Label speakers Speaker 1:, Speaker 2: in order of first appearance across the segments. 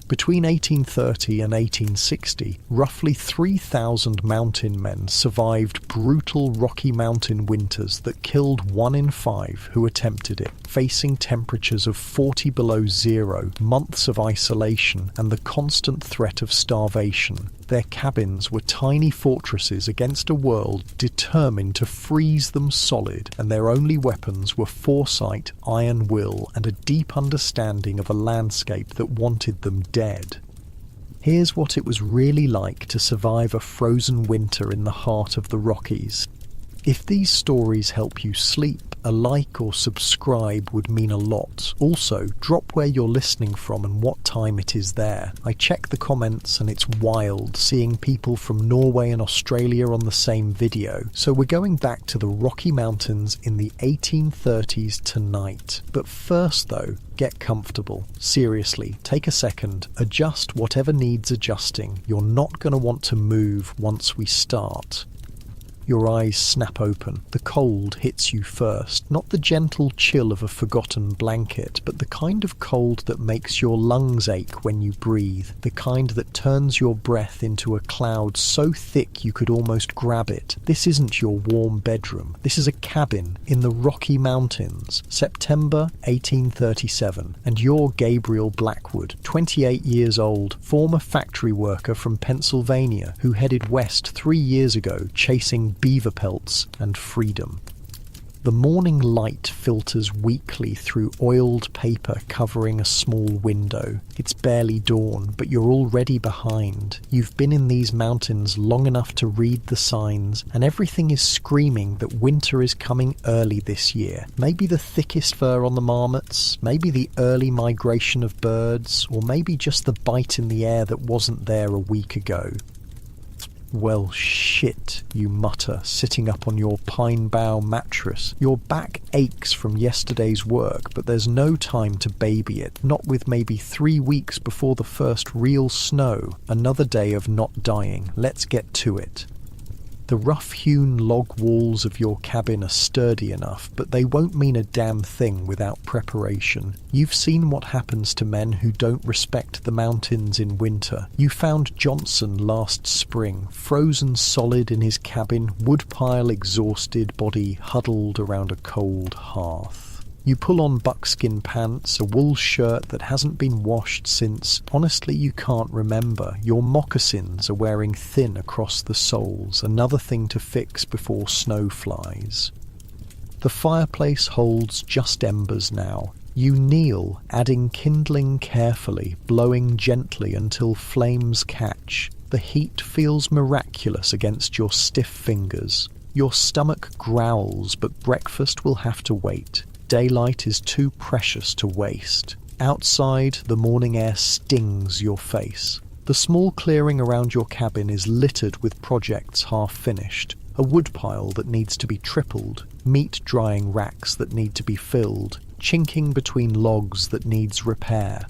Speaker 1: Between 1830 and 1860, roughly 3,000 mountain men survived brutal Rocky Mountain winters that killed 1 in 5 who attempted it, facing temperatures of 40 below zero, months of isolation, and the constant threat of starvation. Their cabins were tiny fortresses against a world determined to freeze them solid, and their only weapons were foresight, iron will, and a deep understanding of a landscape that wanted them dead. Here's what it was really like to survive a frozen winter in the heart of the Rockies. If these stories help you sleep, a like or subscribe would mean a lot. Also, drop where you're listening from and what time it is there. I check the comments and it's wild seeing people from Norway and Australia on the same video. So we're going back to the Rocky Mountains in the 1830s tonight. But first though, get comfortable. Seriously, take a second, adjust whatever needs adjusting. You're not going to want to move once we start. Your eyes snap open. The cold hits you first, not the gentle chill of a forgotten blanket, but the kind of cold that makes your lungs ache when you breathe, the kind that turns your breath into a cloud so thick you could almost grab it. This isn't your warm bedroom. This is a cabin in the Rocky Mountains, September 1837, and you're Gabriel Blackwood, 28 years old, former factory worker from Pennsylvania, who headed west 3 years ago chasing beaver pelts and freedom. The morning light filters weakly through oiled paper covering a small window. It's barely dawn, but you're already behind. You've been in these mountains long enough to read the signs, and everything is screaming that winter is coming early this year. Maybe the thickest fur on the marmots, maybe the early migration of birds, or maybe just the bite in the air that wasn't there a week ago. Well, shit, you mutter, sitting up on your pine bough mattress. Your back aches from yesterday's work, but there's no time to baby it, not with maybe 3 weeks before the first real snow. Another day of not dying. Let's get to it. The rough-hewn log walls of your cabin are sturdy enough, but they won't mean a damn thing without preparation. You've seen what happens to men who don't respect the mountains in winter. You found Johnson last spring, frozen solid in his cabin, woodpile exhausted, body huddled around a cold hearth. You pull on buckskin pants, a wool shirt that hasn't been washed since, honestly, you can't remember. Your moccasins are wearing thin across the soles, another thing to fix before snow flies. The fireplace holds just embers now. You kneel, adding kindling carefully, blowing gently until flames catch. The heat feels miraculous against your stiff fingers. Your stomach growls, but breakfast will have to wait. Daylight is too precious to waste. Outside, the morning air stings your face. The small clearing around your cabin is littered with projects half finished. A woodpile that needs to be tripled, meat drying racks that need to be filled, chinking between logs that needs repair.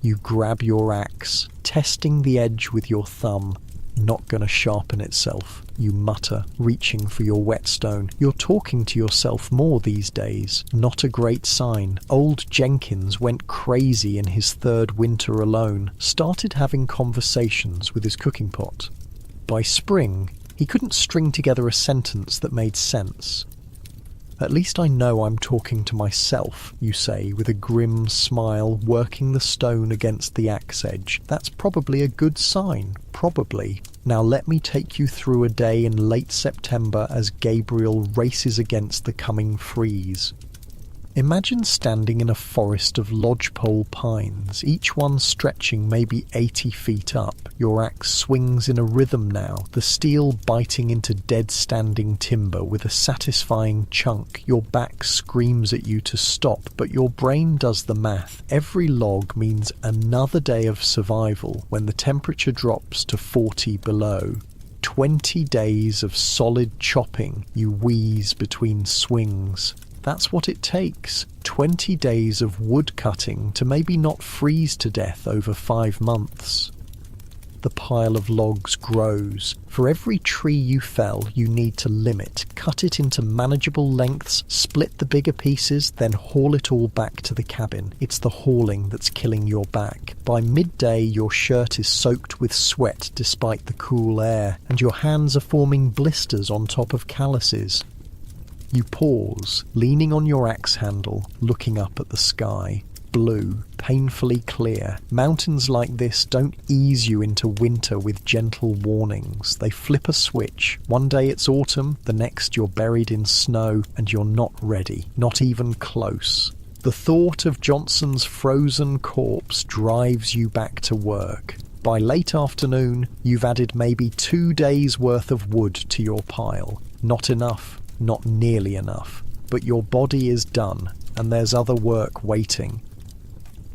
Speaker 1: You grab your axe, testing the edge with your thumb. Not gonna sharpen itself, you mutter, reaching for your whetstone. You're talking to yourself more these days. Not a great sign. Old Jenkins went crazy in his 3rd winter alone, started having conversations with his cooking pot. By spring, he couldn't string together a sentence that made sense. At least I know I'm talking to myself, you say, with a grim smile, working the stone against the axe edge. That's probably a good sign. Probably. Now let me take you through a day in late September as Gabriel races against the coming freeze. Imagine standing in a forest of lodgepole pines, each one stretching maybe 80 feet up. Your axe swings in a rhythm now, the steel biting into dead-standing timber with a satisfying chunk. Your back screams at you to stop, but your brain does the math. Every log means another day of survival when the temperature drops to 40 below. 20 days of solid chopping, you wheeze between swings. That's what it takes. 20 days of wood cutting to maybe not freeze to death over 5 months. The the pile of logs grows. For every tree you fell, you need to limb it, cut it into manageable lengths, split the bigger pieces, then haul it all back to the cabin. It's the hauling that's killing your back. By midday, your shirt is soaked with sweat despite the cool air, and your hands are forming blisters on top of calluses. You pause, leaning on your axe handle, looking up at the sky. Blue, painfully clear. Mountains like this don't ease you into winter with gentle warnings. They flip a switch. One day it's autumn, the next you're buried in snow, and you're not ready, not even close. The thought of Johnson's frozen corpse drives you back to work. By late afternoon, you've added maybe 2 days' worth of wood to your pile. Not enough, not nearly enough. But your body is done, and there's other work waiting.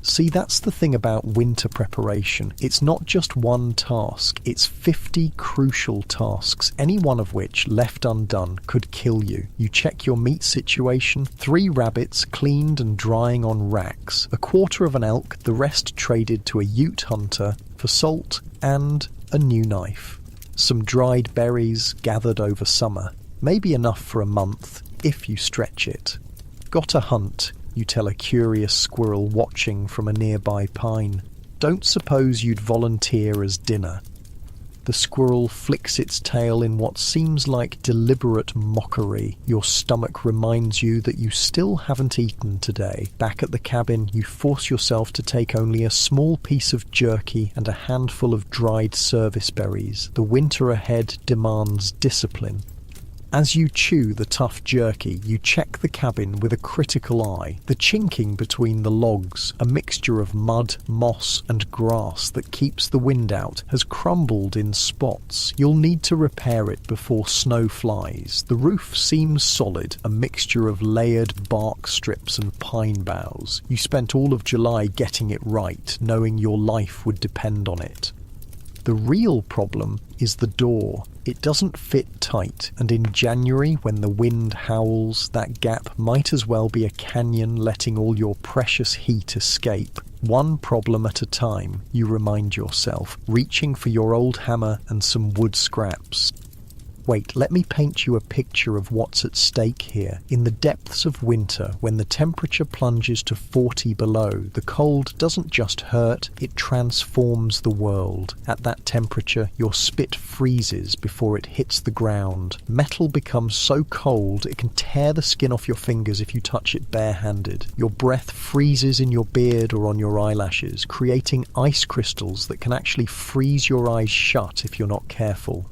Speaker 1: See, that's the thing about winter preparation. It's not just one task, it's 50 crucial tasks, any one of which, left undone, could kill you. You check your meat situation, 3 rabbits cleaned and drying on racks, a quarter of an elk, the rest traded to a ute hunter for salt and a new knife. Some dried berries gathered over summer, maybe enough for a month, if you stretch it. Got a hunt, you tell a curious squirrel watching from a nearby pine. Don't suppose you'd volunteer as dinner. The squirrel flicks its tail in what seems like deliberate mockery. Your stomach reminds you that you still haven't eaten today. Back at the cabin, you force yourself to take only a small piece of jerky and a handful of dried service berries. The winter ahead demands discipline. As you chew the tough jerky, you check the cabin with a critical eye. The chinking between the logs, a mixture of mud, moss and grass that keeps the wind out, has crumbled in spots. You'll need to repair it before snow flies. The roof seems solid, a mixture of layered bark strips and pine boughs. You spent all of July getting it right, knowing your life would depend on it. The real problem is the door. It doesn't fit tight, and in January, when the wind howls, that gap might as well be a canyon letting all your precious heat escape. One problem at a time, you remind yourself, reaching for your old hammer and some wood scraps. Wait, let me paint you a picture of what's at stake here. In the depths of winter, when the temperature plunges to 40 below, the cold doesn't just hurt, it transforms the world. At that temperature, your spit freezes before it hits the ground. Metal becomes so cold it can tear the skin off your fingers if you touch it barehanded. Your breath freezes in your beard or on your eyelashes, creating ice crystals that can actually freeze your eyes shut if you're not careful.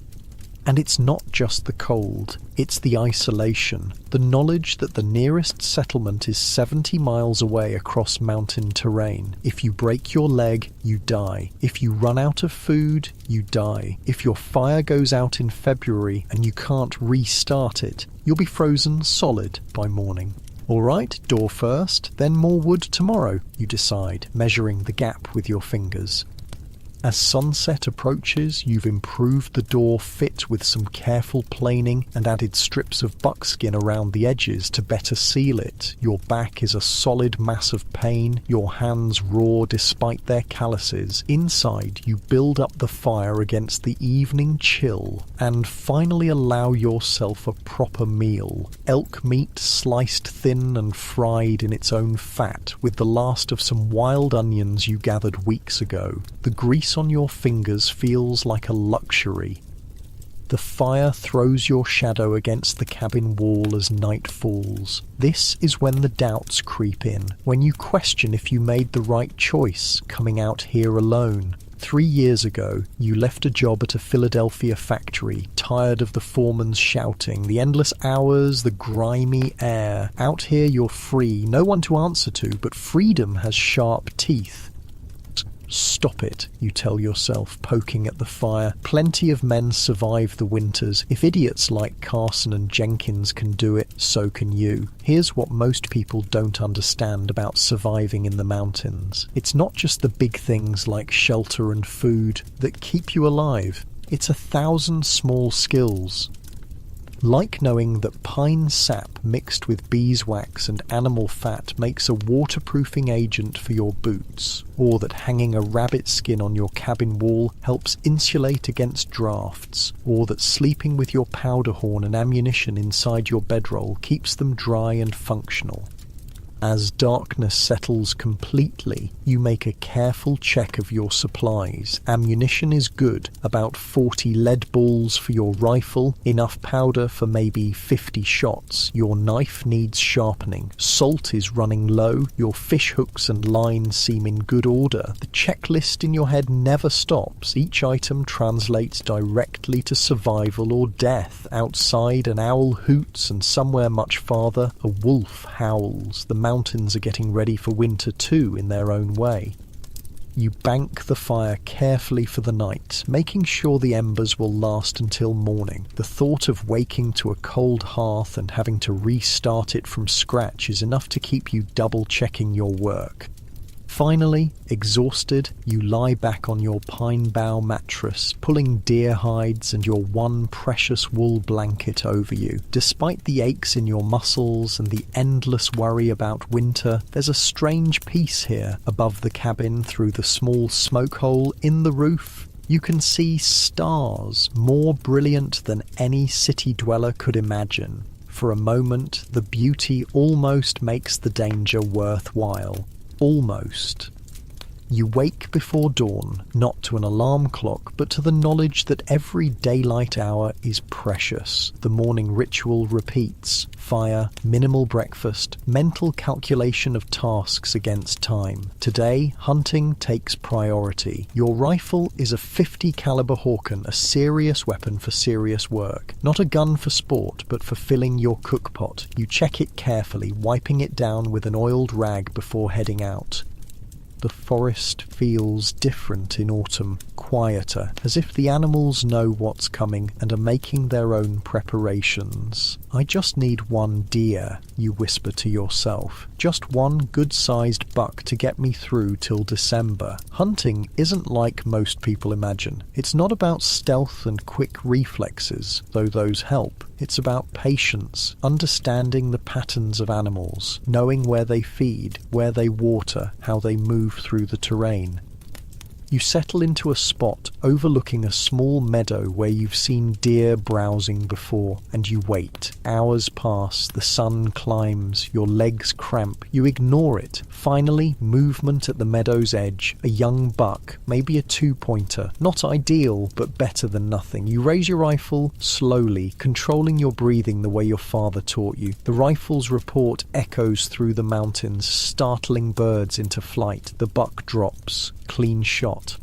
Speaker 1: And it's not just the cold, it's the isolation, the knowledge that the nearest settlement is 70 miles away across mountain terrain. If you break your leg, you die. If you run out of food, you die. If your fire goes out in February and you can't restart it, you'll be frozen solid by morning. All right, door first, then more wood tomorrow, you decide, measuring the gap with your fingers. As sunset approaches, you've improved the door fit with some careful planing and added strips of buckskin around the edges to better seal it. Your back is a solid mass of pain, your hands raw despite their calluses. Inside, you build up the fire against the evening chill and finally allow yourself a proper meal. Elk meat sliced thin and fried in its own fat with the last of some wild onions you gathered weeks ago. The grease on your fingers feels like a luxury. The fire throws your shadow against the cabin wall as night falls. This is when the doubts creep in, when you question if you made the right choice coming out here alone. 3 years ago, you left a job at a Philadelphia factory, tired of the foreman's shouting, the endless hours, the grimy air. Out here you're free, no one to answer to, but freedom has sharp teeth. Stop it, you tell yourself, poking at the fire. Plenty of men survive the winters. If idiots like Carson and Jenkins can do it, so can you. Here's what most people don't understand about surviving in the mountains. It's not just the big things like shelter and food that keep you alive. It's 1,000 small skills. Like knowing that pine sap mixed with beeswax and animal fat makes a waterproofing agent for your boots, or that hanging a rabbit skin on your cabin wall helps insulate against drafts, or that sleeping with your powder horn and ammunition inside your bedroll keeps them dry and functional. As darkness settles completely, you make a careful check of your supplies. Ammunition is good, about 40 lead balls for your rifle, enough powder for maybe 50 shots. Your knife needs sharpening. Salt is running low. Your fish hooks and lines seem in good order. The checklist in your head never stops. Each item translates directly to survival or death. Outside, an owl hoots, and somewhere much farther, a wolf howls. The mountains are getting ready for winter too in their own way. You bank the fire carefully for the night, making sure the embers will last until morning. The thought of waking to a cold hearth and having to restart it from scratch is enough to keep you double-checking your work. Finally, exhausted, you lie back on your pine bough mattress, pulling deer hides and your one precious wool blanket over you. Despite the aches in your muscles and the endless worry about winter, there's a strange peace here. Above the cabin, through the small smoke hole in the roof, you can see stars more brilliant than any city dweller could imagine. For a moment, the beauty almost makes the danger worthwhile. Almost. You wake before dawn, not to an alarm clock, but to the knowledge that every daylight hour is precious. The morning ritual repeats. Fire, minimal breakfast, mental calculation of tasks against time. Today, hunting takes priority. Your rifle is a .50 caliber Hawken, a serious weapon for serious work. Not a gun for sport, but for filling your cookpot. You check it carefully, wiping it down with an oiled rag before heading out. The forest feels different in autumn, quieter, as if the animals know what's coming and are making their own preparations. I just need one deer, you whisper to yourself. Just one good-sized buck to get me through till December. Hunting isn't like most people imagine. It's not about stealth and quick reflexes, though those help. It's about patience, understanding the patterns of animals, knowing where they feed, where they water, how they move through the terrain. You settle into a spot overlooking a small meadow where you've seen deer browsing before, and you wait. Hours pass, the sun climbs, your legs cramp, you ignore it. Finally, movement at the meadow's edge, a young buck, maybe a 2-pointer. Not ideal, but better than nothing. You raise your rifle slowly, controlling your breathing the way your father taught you. The rifle's report echoes through the mountains, startling birds into flight. The buck drops. Clean shot.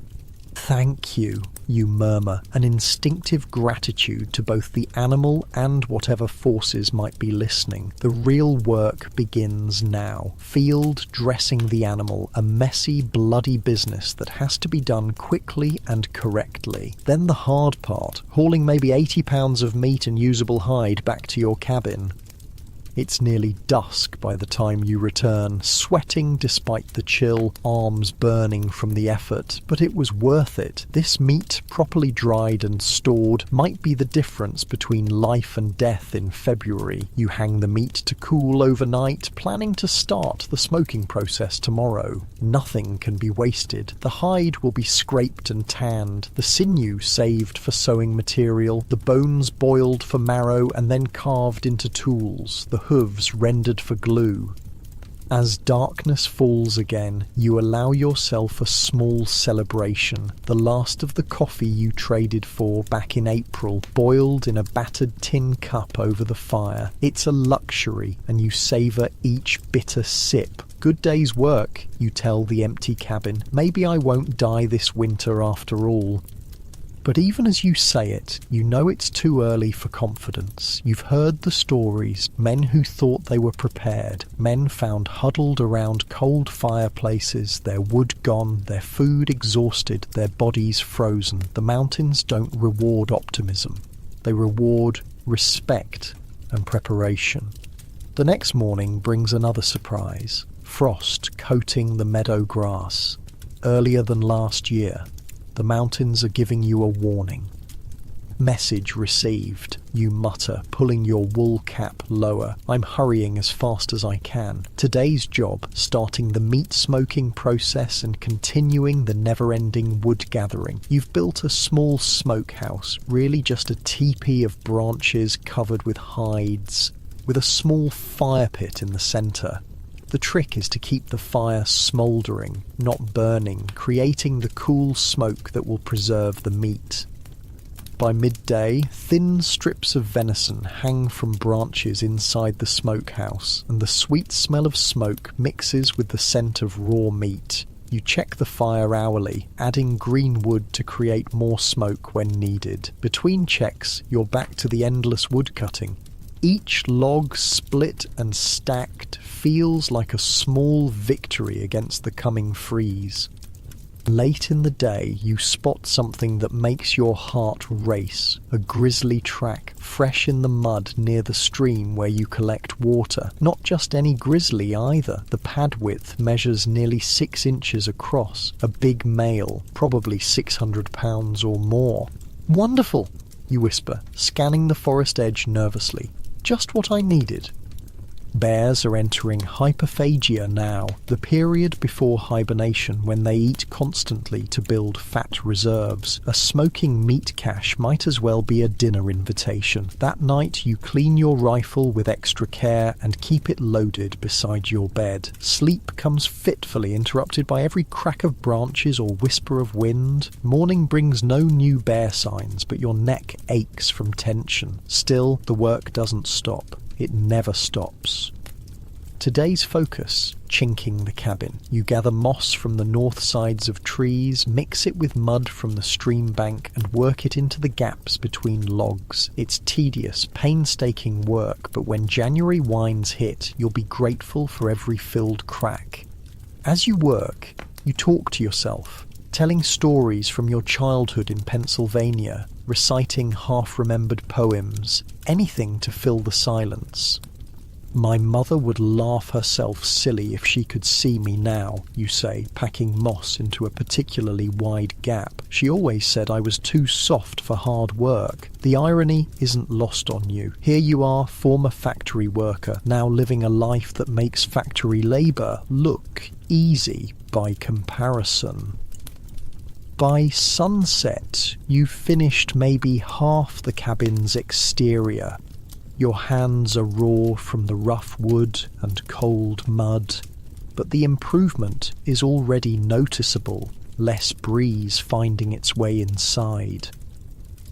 Speaker 1: Thank you, you murmur, an instinctive gratitude to both the animal and whatever forces might be listening. The real work begins now. Field dressing the animal, a messy, bloody business that has to be done quickly and correctly. Then the hard part, hauling maybe 80 pounds of meat and usable hide back to your cabin. It's nearly dusk by the time you return, sweating despite the chill, arms burning from the effort, but it was worth it. This meat, properly dried and stored, might be the difference between life and death in February. You hang the meat to cool overnight, planning to start the smoking process tomorrow. Nothing can be wasted. The hide will be scraped and tanned, the sinew saved for sewing material, the bones boiled for marrow and then carved into tools, the hooves rendered for glue. As darkness falls again, you allow yourself a small celebration. The last of the coffee you traded for back in April, boiled in a battered tin cup over the fire. It's a luxury, and you savour each bitter sip. Good day's work, you tell the empty cabin. Maybe I won't die this winter after all. But even as you say it, you know it's too early for confidence. You've heard the stories, men who thought they were prepared, men found huddled around cold fireplaces, their wood gone, their food exhausted, their bodies frozen. The mountains don't reward optimism. They reward respect and preparation. The next morning brings another surprise. Frost coating the meadow grass. Earlier than last year. The mountains are giving you a warning. Message received, you mutter, pulling your wool cap lower. I'm hurrying as fast as I can. Today's job, starting the meat smoking process and continuing the never-ending wood gathering. You've built a small smokehouse, really just a teepee of branches covered with hides, with a small fire pit in the centre. The trick is to keep the fire smouldering, not burning, creating the cool smoke that will preserve the meat. By midday, thin strips of venison hang from branches inside the smokehouse, and the sweet smell of smoke mixes with the scent of raw meat. You check the fire hourly, adding green wood to create more smoke when needed. Between checks, you're back to the endless wood cutting. Each log split and stacked feels like a small victory against the coming freeze. Late in the day, you spot something that makes your heart race. A grisly track, fresh in the mud near the stream where you collect water. Not just any grizzly either. The pad width measures nearly 6 inches across. A big male, probably 600 pounds or more. Wonderful, you whisper, scanning the forest edge nervously. Just what I needed. Bears are entering hyperphagia now, the period before hibernation when they eat constantly to build fat reserves. A smoking meat cache might as well be a dinner invitation. That night you clean your rifle with extra care and keep it loaded beside your bed. Sleep comes fitfully interrupted by every crack of branches or whisper of wind. Morning brings no new bear signs, but your neck aches from tension. Still, the work doesn't stop. It never stops. Today's focus, chinking the cabin. You gather moss from the north sides of trees, mix it with mud from the stream bank, and work it into the gaps between logs. It's tedious, painstaking work, but when January winds hit, you'll be grateful for every filled crack. As you work, you talk to yourself, telling stories from your childhood in Pennsylvania, reciting half-remembered poems, anything to fill the silence. My mother would laugh herself silly if she could see me now, you say, packing moss into a particularly wide gap. She always said I was too soft for hard work. The irony isn't lost on you. Here you are, former factory worker, now living a life that makes factory labour look easy by comparison. By sunset, you've finished maybe half the cabin's exterior. Your hands are raw from the rough wood and cold mud, but the improvement is already noticeable, less breeze finding its way inside.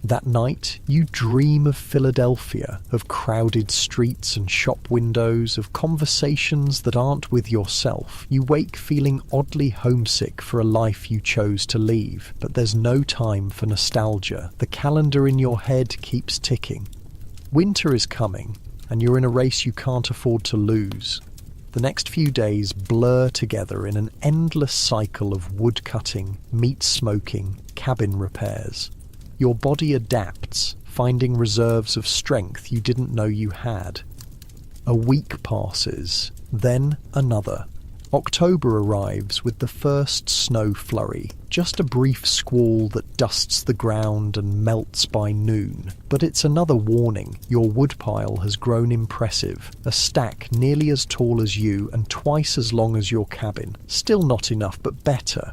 Speaker 1: That night, you dream of Philadelphia, of crowded streets and shop windows, of conversations that aren't with yourself. You wake feeling oddly homesick for a life you chose to leave, but there's no time for nostalgia. The calendar in your head keeps ticking. Winter is coming, and you're in a race you can't afford to lose. The next few days blur together in an endless cycle of wood cutting, meat smoking, cabin repairs. Your body adapts, finding reserves of strength you didn't know you had. A week passes, then another. October arrives with the first snow flurry, just a brief squall that dusts the ground and melts by noon. But it's another warning. Your woodpile has grown impressive, a stack nearly as tall as you and twice as long as your cabin. Still not enough, but better.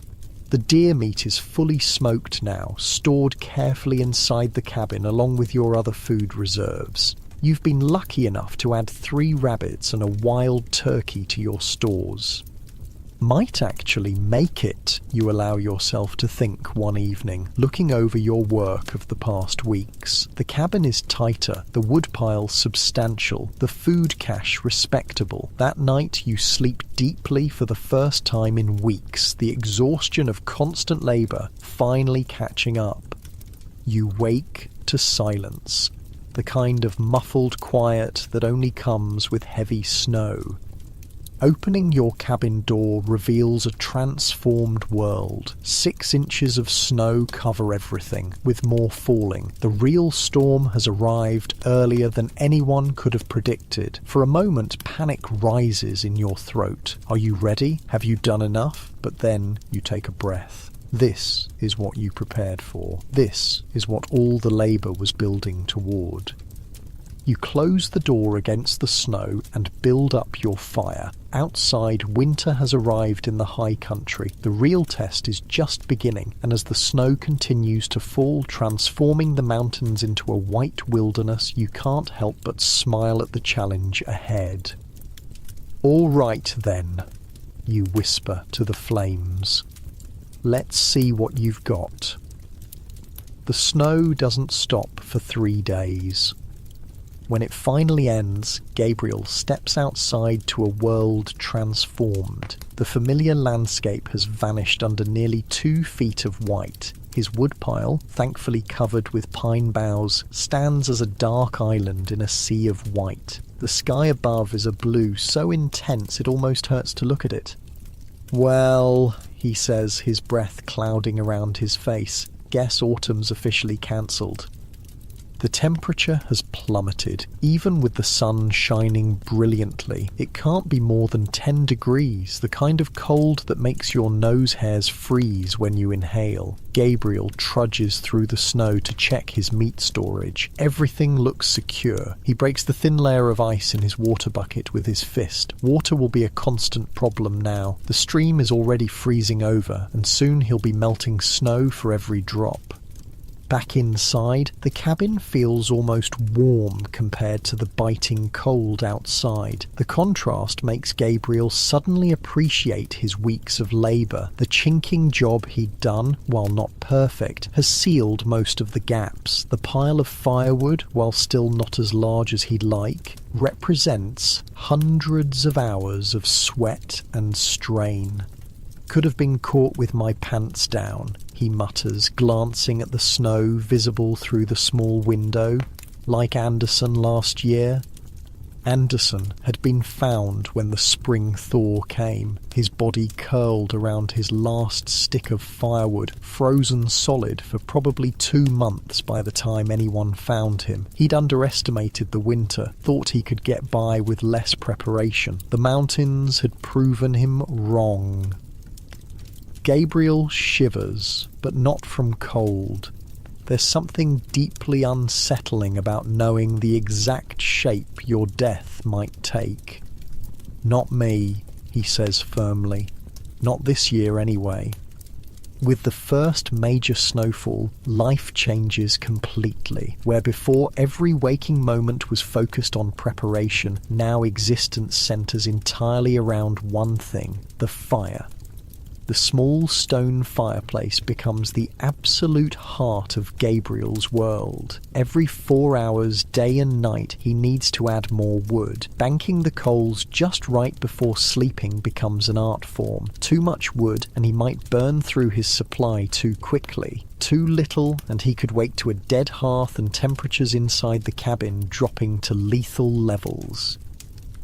Speaker 1: The deer meat is fully smoked now, stored carefully inside the cabin along with your other food reserves. You've been lucky enough to add 3 rabbits and a wild turkey to your stores. Might actually make it, you allow yourself to think one evening, looking over your work of the past weeks. The cabin is tighter, the woodpile substantial, the food cache respectable. That night you sleep deeply for the first time in weeks, the exhaustion of constant labour finally catching up. You wake to silence, the kind of muffled quiet that only comes with heavy snow. Opening your cabin door reveals a transformed world. 6 inches of snow cover everything, with more falling. The real storm has arrived earlier than anyone could have predicted. For a moment, panic rises in your throat. Are you ready? Have you done enough? But then you take a breath. This is what you prepared for. This is what all the labour was building toward. You close the door against the snow and build up your fire. Outside, winter has arrived in the high country. The real test is just beginning, and as the snow continues to fall, transforming the mountains into a white wilderness, you can't help but smile at the challenge ahead. "All right then," you whisper to the flames. "Let's see what you've got." The snow doesn't stop for 3 days. When it finally ends, Gabriel steps outside to a world transformed. The familiar landscape has vanished under nearly 2 feet of white. His woodpile, thankfully covered with pine boughs, stands as a dark island in a sea of white. The sky above is a blue so intense it almost hurts to look at it. "Well," he says, his breath clouding around his face, "guess autumn's officially cancelled." The temperature has plummeted, even with the sun shining brilliantly. It can't be more than 10 degrees, the kind of cold that makes your nose hairs freeze when you inhale. Gabriel trudges through the snow to check his meat storage. Everything looks secure. He breaks the thin layer of ice in his water bucket with his fist. Water will be a constant problem now. The stream is already freezing over, and soon he'll be melting snow for every drop. Back inside, the cabin feels almost warm compared to the biting cold outside. The contrast makes Gabriel suddenly appreciate his weeks of labour. The chinking job he'd done, while not perfect, has sealed most of the gaps. The pile of firewood, while still not as large as he'd like, represents hundreds of hours of sweat and strain. "Could have been caught with my pants down," he mutters, glancing at the snow visible through the small window. Like Anderson last year. Anderson had been found when the spring thaw came, his body curled around his last stick of firewood, frozen solid for probably 2 months by the time anyone found him. He'd underestimated the winter, thought he could get by with less preparation. The mountains had proven him wrong. Gabriel shivers, but not from cold. There's something deeply unsettling about knowing the exact shape your death might take. "Not me," he says firmly. "Not this year anyway." With the first major snowfall, life changes completely. Where before every waking moment was focused on preparation, now existence centres entirely around one thing: the fire. The small stone fireplace becomes the absolute heart of Gabriel's world. Every 4 hours, day and night, he needs to add more wood. Banking the coals just right before sleeping becomes an art form. Too much wood and he might burn through his supply too quickly. Too little and he could wake to a dead hearth and temperatures inside the cabin dropping to lethal levels.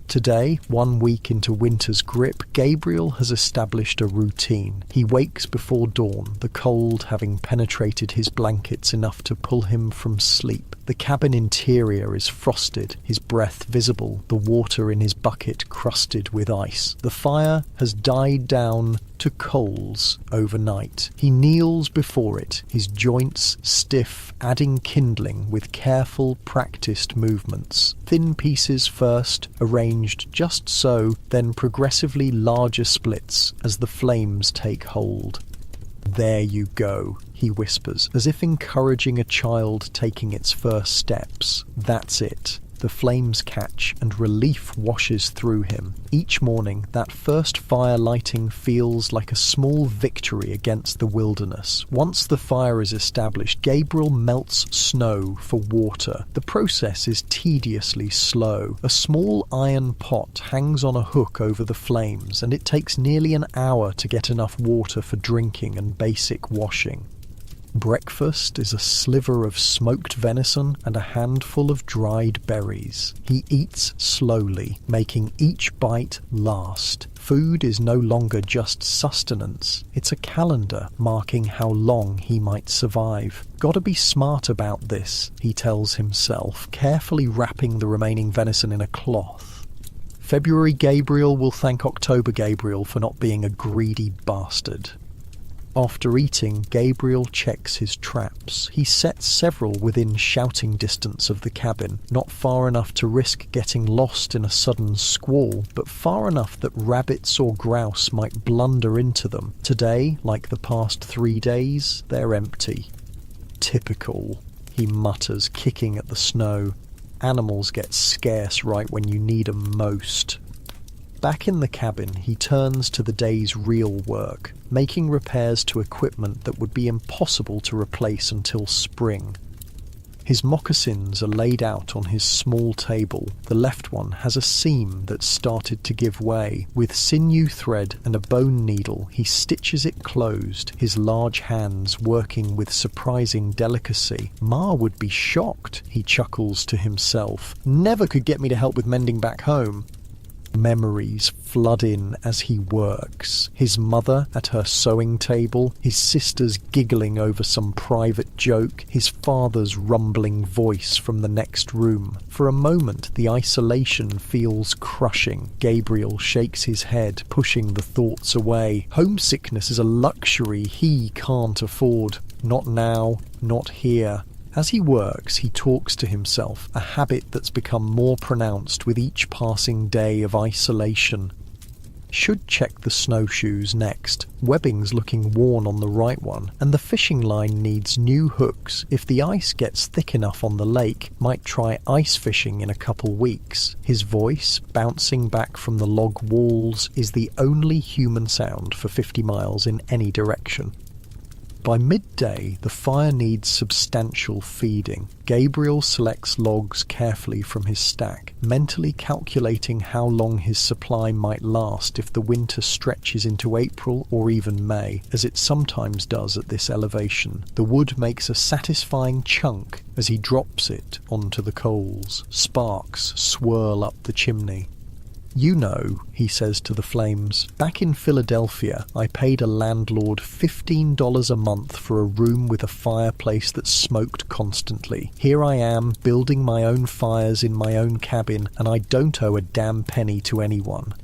Speaker 1: Today, 1 week into winter's grip, Gabriel has established a routine. He wakes before dawn, the cold having penetrated his blankets enough to pull him from sleep. The cabin interior is frosted, his breath visible, the water in his bucket crusted with ice. The fire has died down to coals overnight. He kneels before it, his joints stiff, adding kindling with careful, practiced movements. Thin pieces first, arranged just so, then progressively larger splits as the flames take hold. "There you go," he whispers, as if encouraging a child taking its first steps. That's it. The flames catch and relief washes through him. Each morning, that first fire lighting feels like a small victory against the wilderness. Once the fire is established, Gabriel melts snow for water. The process is tediously slow. A small iron pot hangs on a hook over the flames, and it takes nearly an hour to get enough water for drinking and basic washing. Breakfast is a sliver of smoked venison and a handful of dried berries. He eats slowly, making each bite last. Food is no longer just sustenance, it's a calendar marking how long he might survive. "Gotta be smart about this," he tells himself, carefully wrapping the remaining venison in a cloth. February Gabriel will thank October Gabriel for not being a greedy bastard. After eating, Gabriel checks his traps. He sets several within shouting distance of the cabin, not far enough to risk getting lost in a sudden squall, but far enough that rabbits or grouse might blunder into them. Today, like the past 3 days, they're empty. Typical, he mutters, kicking at the snow. Animals get scarce right when you need 'em most. Back in the cabin, he turns to the day's real work, making repairs to equipment that would be impossible to replace until spring. His moccasins are laid out on his small table. The left one has a seam that's started to give way. With sinew thread and a bone needle, he stitches it closed, his large hands working with surprising delicacy. Ma would be shocked, he chuckles to himself. Never could get me to help with mending back home. Memories flood in as he works. His mother at her sewing table, his sisters giggling over some private joke, his father's rumbling voice from the next room. For a moment, the isolation feels crushing. Gabriel shakes his head, pushing the thoughts away. Homesickness is a luxury he can't afford. Not now, not here. As he works, he talks to himself, a habit that's become more pronounced with each passing day of isolation. Should check the snowshoes next. Webbing's looking worn on the right one, and the fishing line needs new hooks. If the ice gets thick enough on the lake, might try ice fishing in a couple weeks. His voice, bouncing back from the log walls, is the only human sound for 50 miles in any direction. By midday, the fire needs substantial feeding. Gabriel selects logs carefully from his stack, mentally calculating how long his supply might last if the winter stretches into April or even May, as it sometimes does at this elevation. The wood makes a satisfying chunk as he drops it onto the coals. Sparks swirl up the chimney. "You know," he says to the flames, "back in Philadelphia, I paid a landlord $15 a month for a room with a fireplace that smoked constantly. Here I am, building my own fires in my own cabin, and I don't owe a damn penny to anyone."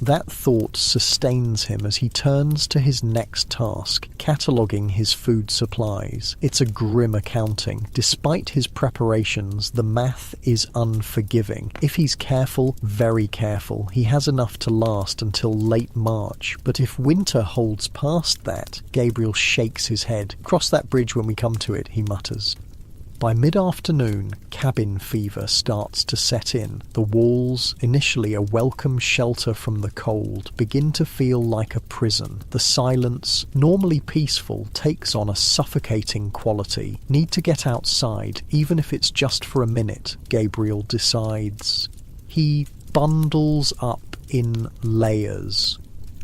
Speaker 1: That thought sustains him as he turns to his next task, cataloguing his food supplies. It's a grim accounting. Despite his preparations, the math is unforgiving. If he's careful, very careful, he has enough to last until late March. But if winter holds past that, Gabriel shakes his head. "Cross that bridge when we come to it," he mutters. By mid-afternoon, cabin fever starts to set in. The walls, initially a welcome shelter from the cold, begin to feel like a prison. The silence, normally peaceful, takes on a suffocating quality. Need to get outside, even if it's just for a minute, Gabriel decides. He bundles up in layers.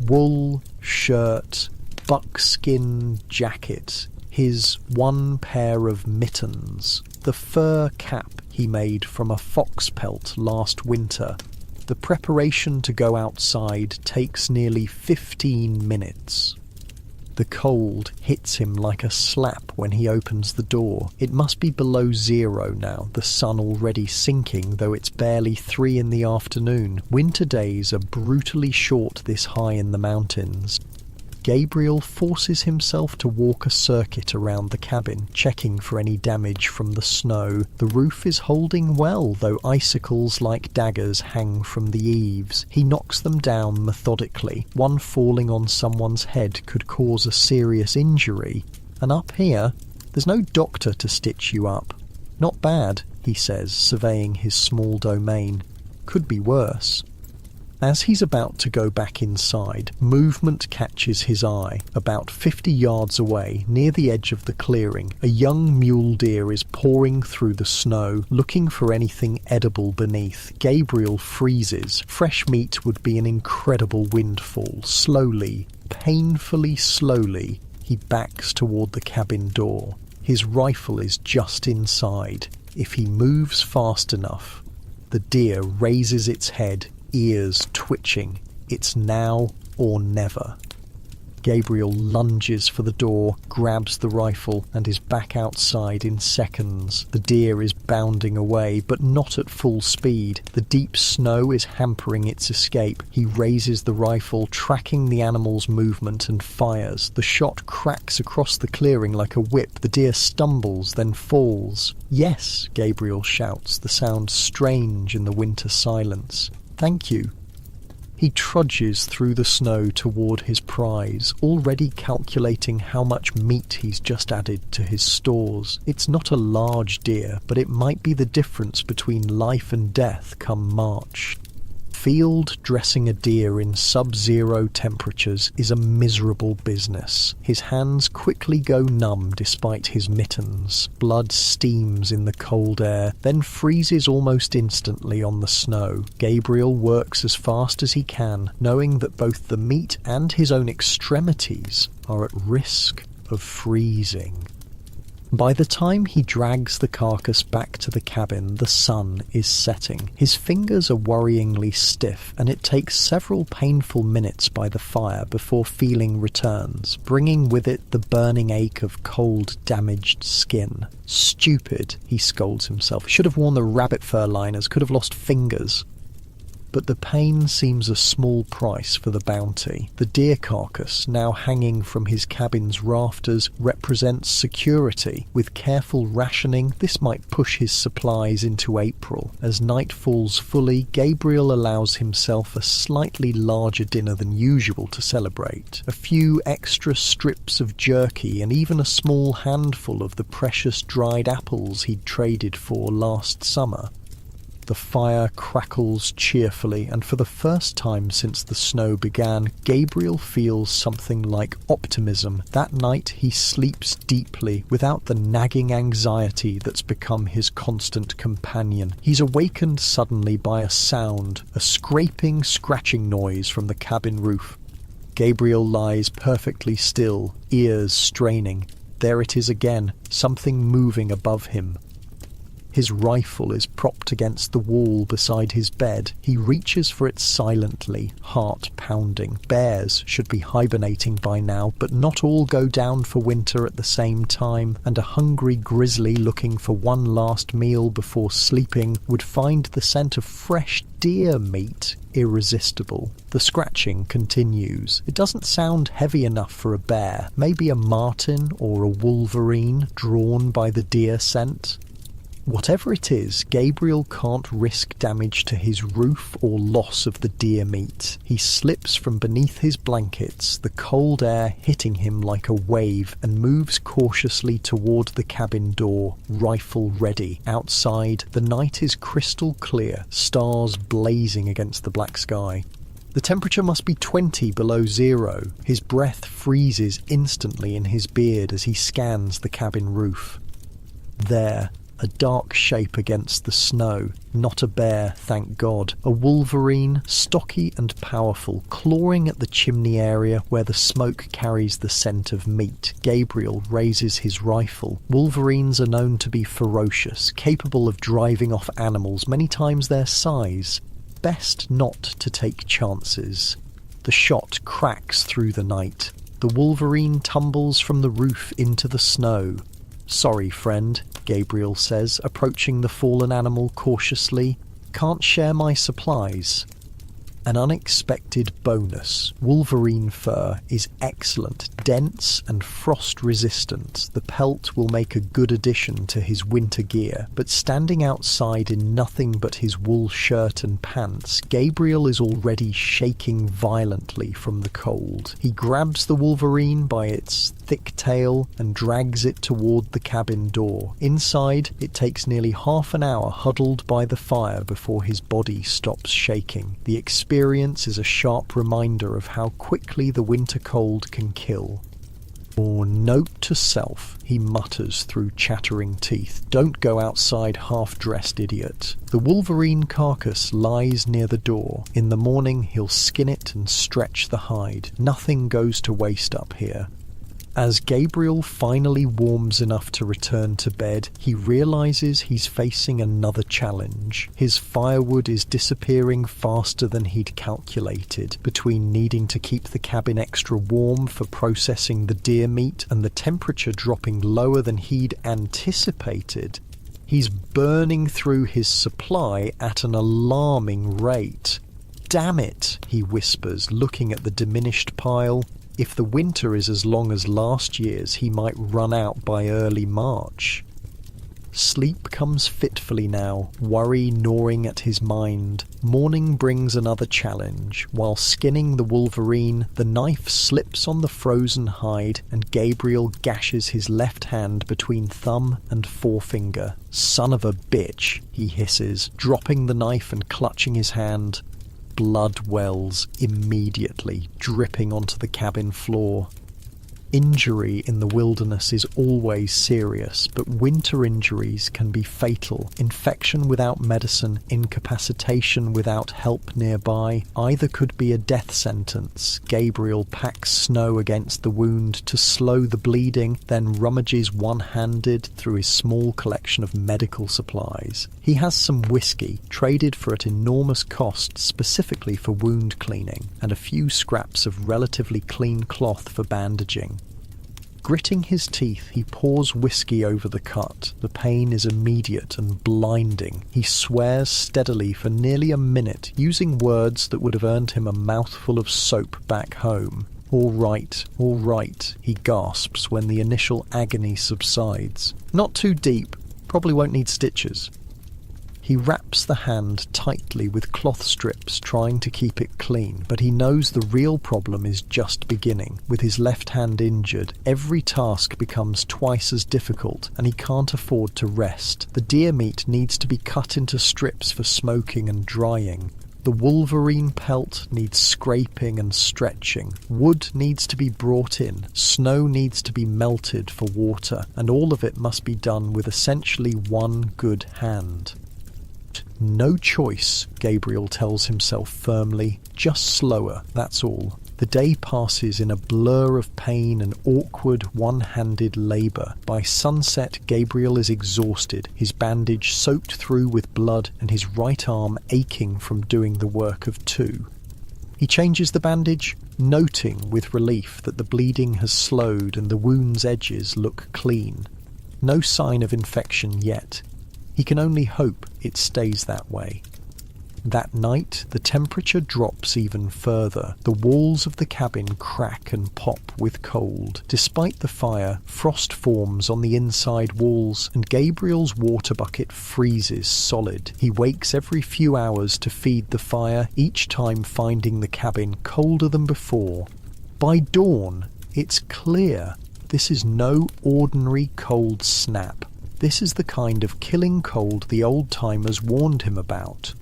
Speaker 1: Wool, shirt, buckskin jacket, his one pair of mittens, the fur cap he made from a fox pelt last winter. The preparation to go outside takes nearly 15 minutes. The cold hits him like a slap when he opens the door. It must be below zero now, the sun already sinking, though it's barely 3 in the afternoon. Winter days are brutally short this high in the mountains. Gabriel forces himself to walk a circuit around the cabin, checking for any damage from the snow. The roof is holding well, though icicles like daggers hang from the eaves. He knocks them down methodically. One falling on someone's head could cause a serious injury. And up here, there's no doctor to stitch you up. "Not bad," he says, surveying his small domain. "Could be worse." As he's about to go back inside, movement catches his eye. About 50 yards away, near the edge of the clearing, a young mule deer is pouring through the snow, looking for anything edible beneath. Gabriel freezes. Fresh meat would be an incredible windfall. Slowly, painfully slowly, he backs toward the cabin door. His rifle is just inside. If he moves fast enough, the deer raises its head, ears twitching. It's now or never. Gabriel lunges for the door, grabs the rifle, and is back outside in seconds. The deer is bounding away, but not at full speed. The deep snow is hampering its escape. He raises the rifle, tracking the animal's movement, and fires. The shot cracks across the clearing like a whip. The deer stumbles, then falls. "Yes," Gabriel shouts, the sound strange in the winter silence. "Thank you." He trudges through the snow toward his prize, already calculating how much meat he's just added to his stores. It's not a large deer, but it might be the difference between life and death come March. Field dressing a deer in sub-zero temperatures is a miserable business. His hands quickly go numb despite his mittens. Blood steams in the cold air, then freezes almost instantly on the snow. Gabriel works as fast as he can, knowing that both the meat and his own extremities are at risk of freezing. By the time he drags the carcass back to the cabin, the sun is setting. His fingers are worryingly stiff, and it takes several painful minutes by the fire before feeling returns, bringing with it the burning ache of cold, damaged skin. Stupid, he scolds himself. Should have worn the rabbit fur liners, could have lost fingers. But the pain seems a small price for the bounty. The deer carcass, now hanging from his cabin's rafters, represents security. With careful rationing, this might push his supplies into April. As night falls fully, Gabriel allows himself a slightly larger dinner than usual to celebrate. A few extra strips of jerky and even a small handful of the precious dried apples he'd traded for last summer. The fire crackles cheerfully, and for the first time since the snow began, Gabriel feels something like optimism. That night he sleeps deeply, without the nagging anxiety that's become his constant companion. He's awakened suddenly by a sound, a scraping, scratching noise from the cabin roof. Gabriel lies perfectly still, ears straining. There it is again, something moving above him. His rifle is propped against the wall beside his bed. He reaches for it silently, heart pounding. Bears should be hibernating by now, but not all go down for winter at the same time, and a hungry grizzly looking for one last meal before sleeping would find the scent of fresh deer meat irresistible. The scratching continues. It doesn't sound heavy enough for a bear, maybe a marten or a wolverine drawn by the deer scent. Whatever it is, Gabriel can't risk damage to his roof or loss of the deer meat. He slips from beneath his blankets, the cold air hitting him like a wave, and moves cautiously toward the cabin door, rifle ready. Outside, the night is crystal clear, stars blazing against the black sky. The temperature must be 20 below zero. His breath freezes instantly in his beard as he scans the cabin roof. There, a dark shape against the snow. Not a bear, thank God. A wolverine, stocky and powerful, clawing at the chimney area where the smoke carries the scent of meat. Gabriel raises his rifle. Wolverines are known to be ferocious, capable of driving off animals many times their size. Best not to take chances. The shot cracks through the night. The wolverine tumbles from the roof into the snow. "Sorry, friend," Gabriel says, approaching the fallen animal cautiously. "Can't share my supplies." An unexpected bonus. Wolverine fur is excellent, dense and frost-resistant. The pelt will make a good addition to his winter gear, but standing outside in nothing but his wool shirt and pants, Gabriel is already shaking violently from the cold. He grabs the wolverine by its thick tail and drags it toward the cabin door. Inside, it takes nearly half an hour huddled by the fire before his body stops shaking. The experience is a sharp reminder of how quickly the winter cold can kill. Or note to self, he mutters through chattering teeth. Don't go outside half-dressed, idiot. The wolverine carcass lies near the door. In the morning he'll skin it and stretch the hide. Nothing goes to waste up here. As Gabriel finally warms enough to return to bed, he realizes he's facing another challenge. His firewood is disappearing faster than he'd calculated, between needing to keep the cabin extra warm for processing the deer meat and the temperature dropping lower than he'd anticipated. He's burning through his supply at an alarming rate. "Damn it," he whispers, looking at the diminished pile. If the winter is as long as last year's, he might run out by early March. Sleep comes fitfully now, worry gnawing at his mind. Morning brings another challenge. While skinning the wolverine, the knife slips on the frozen hide and Gabriel gashes his left hand between thumb and forefinger. "Son of a bitch," he hisses, dropping the knife and clutching his hand. Blood wells immediately, dripping onto the cabin floor. Injury in the wilderness is always serious, but winter injuries can be fatal. Infection without medicine, incapacitation without help nearby, either could be a death sentence. Gabriel packs snow against the wound to slow the bleeding, then rummages one-handed through his small collection of medical supplies. He has some whiskey, traded for at enormous cost specifically for wound cleaning, and a few scraps of relatively clean cloth for bandaging. Gritting his teeth, he pours whiskey over the cut. The pain is immediate and blinding. He swears steadily for nearly a minute, using words that would have earned him a mouthful of soap back home. All right," he gasps when the initial agony subsides. "Not too deep. Probably won't need stitches." He wraps the hand tightly with cloth strips, trying to keep it clean, but he knows the real problem is just beginning. With his left hand injured, every task becomes twice as difficult, and he can't afford to rest. The deer meat needs to be cut into strips for smoking and drying. The wolverine pelt needs scraping and stretching. Wood needs to be brought in. Snow needs to be melted for water, and all of it must be done with essentially one good hand. "No choice," Gabriel tells himself firmly. "Just slower, that's all." The day passes in a blur of pain and awkward, one-handed labour. By sunset, Gabriel is exhausted, his bandage soaked through with blood and his right arm aching from doing the work of two. He changes the bandage, noting with relief that the bleeding has slowed and the wound's edges look clean. No sign of infection yet. He can only hope it stays that way. That night, the temperature drops even further. The walls of the cabin crack and pop with cold. Despite the fire, frost forms on the inside walls, and Gabriel's water bucket freezes solid. He wakes every few hours to feed the fire, each time finding the cabin colder than before. By dawn, it's clear this is no ordinary cold snap. This is the kind of killing cold the old-timers warned him about.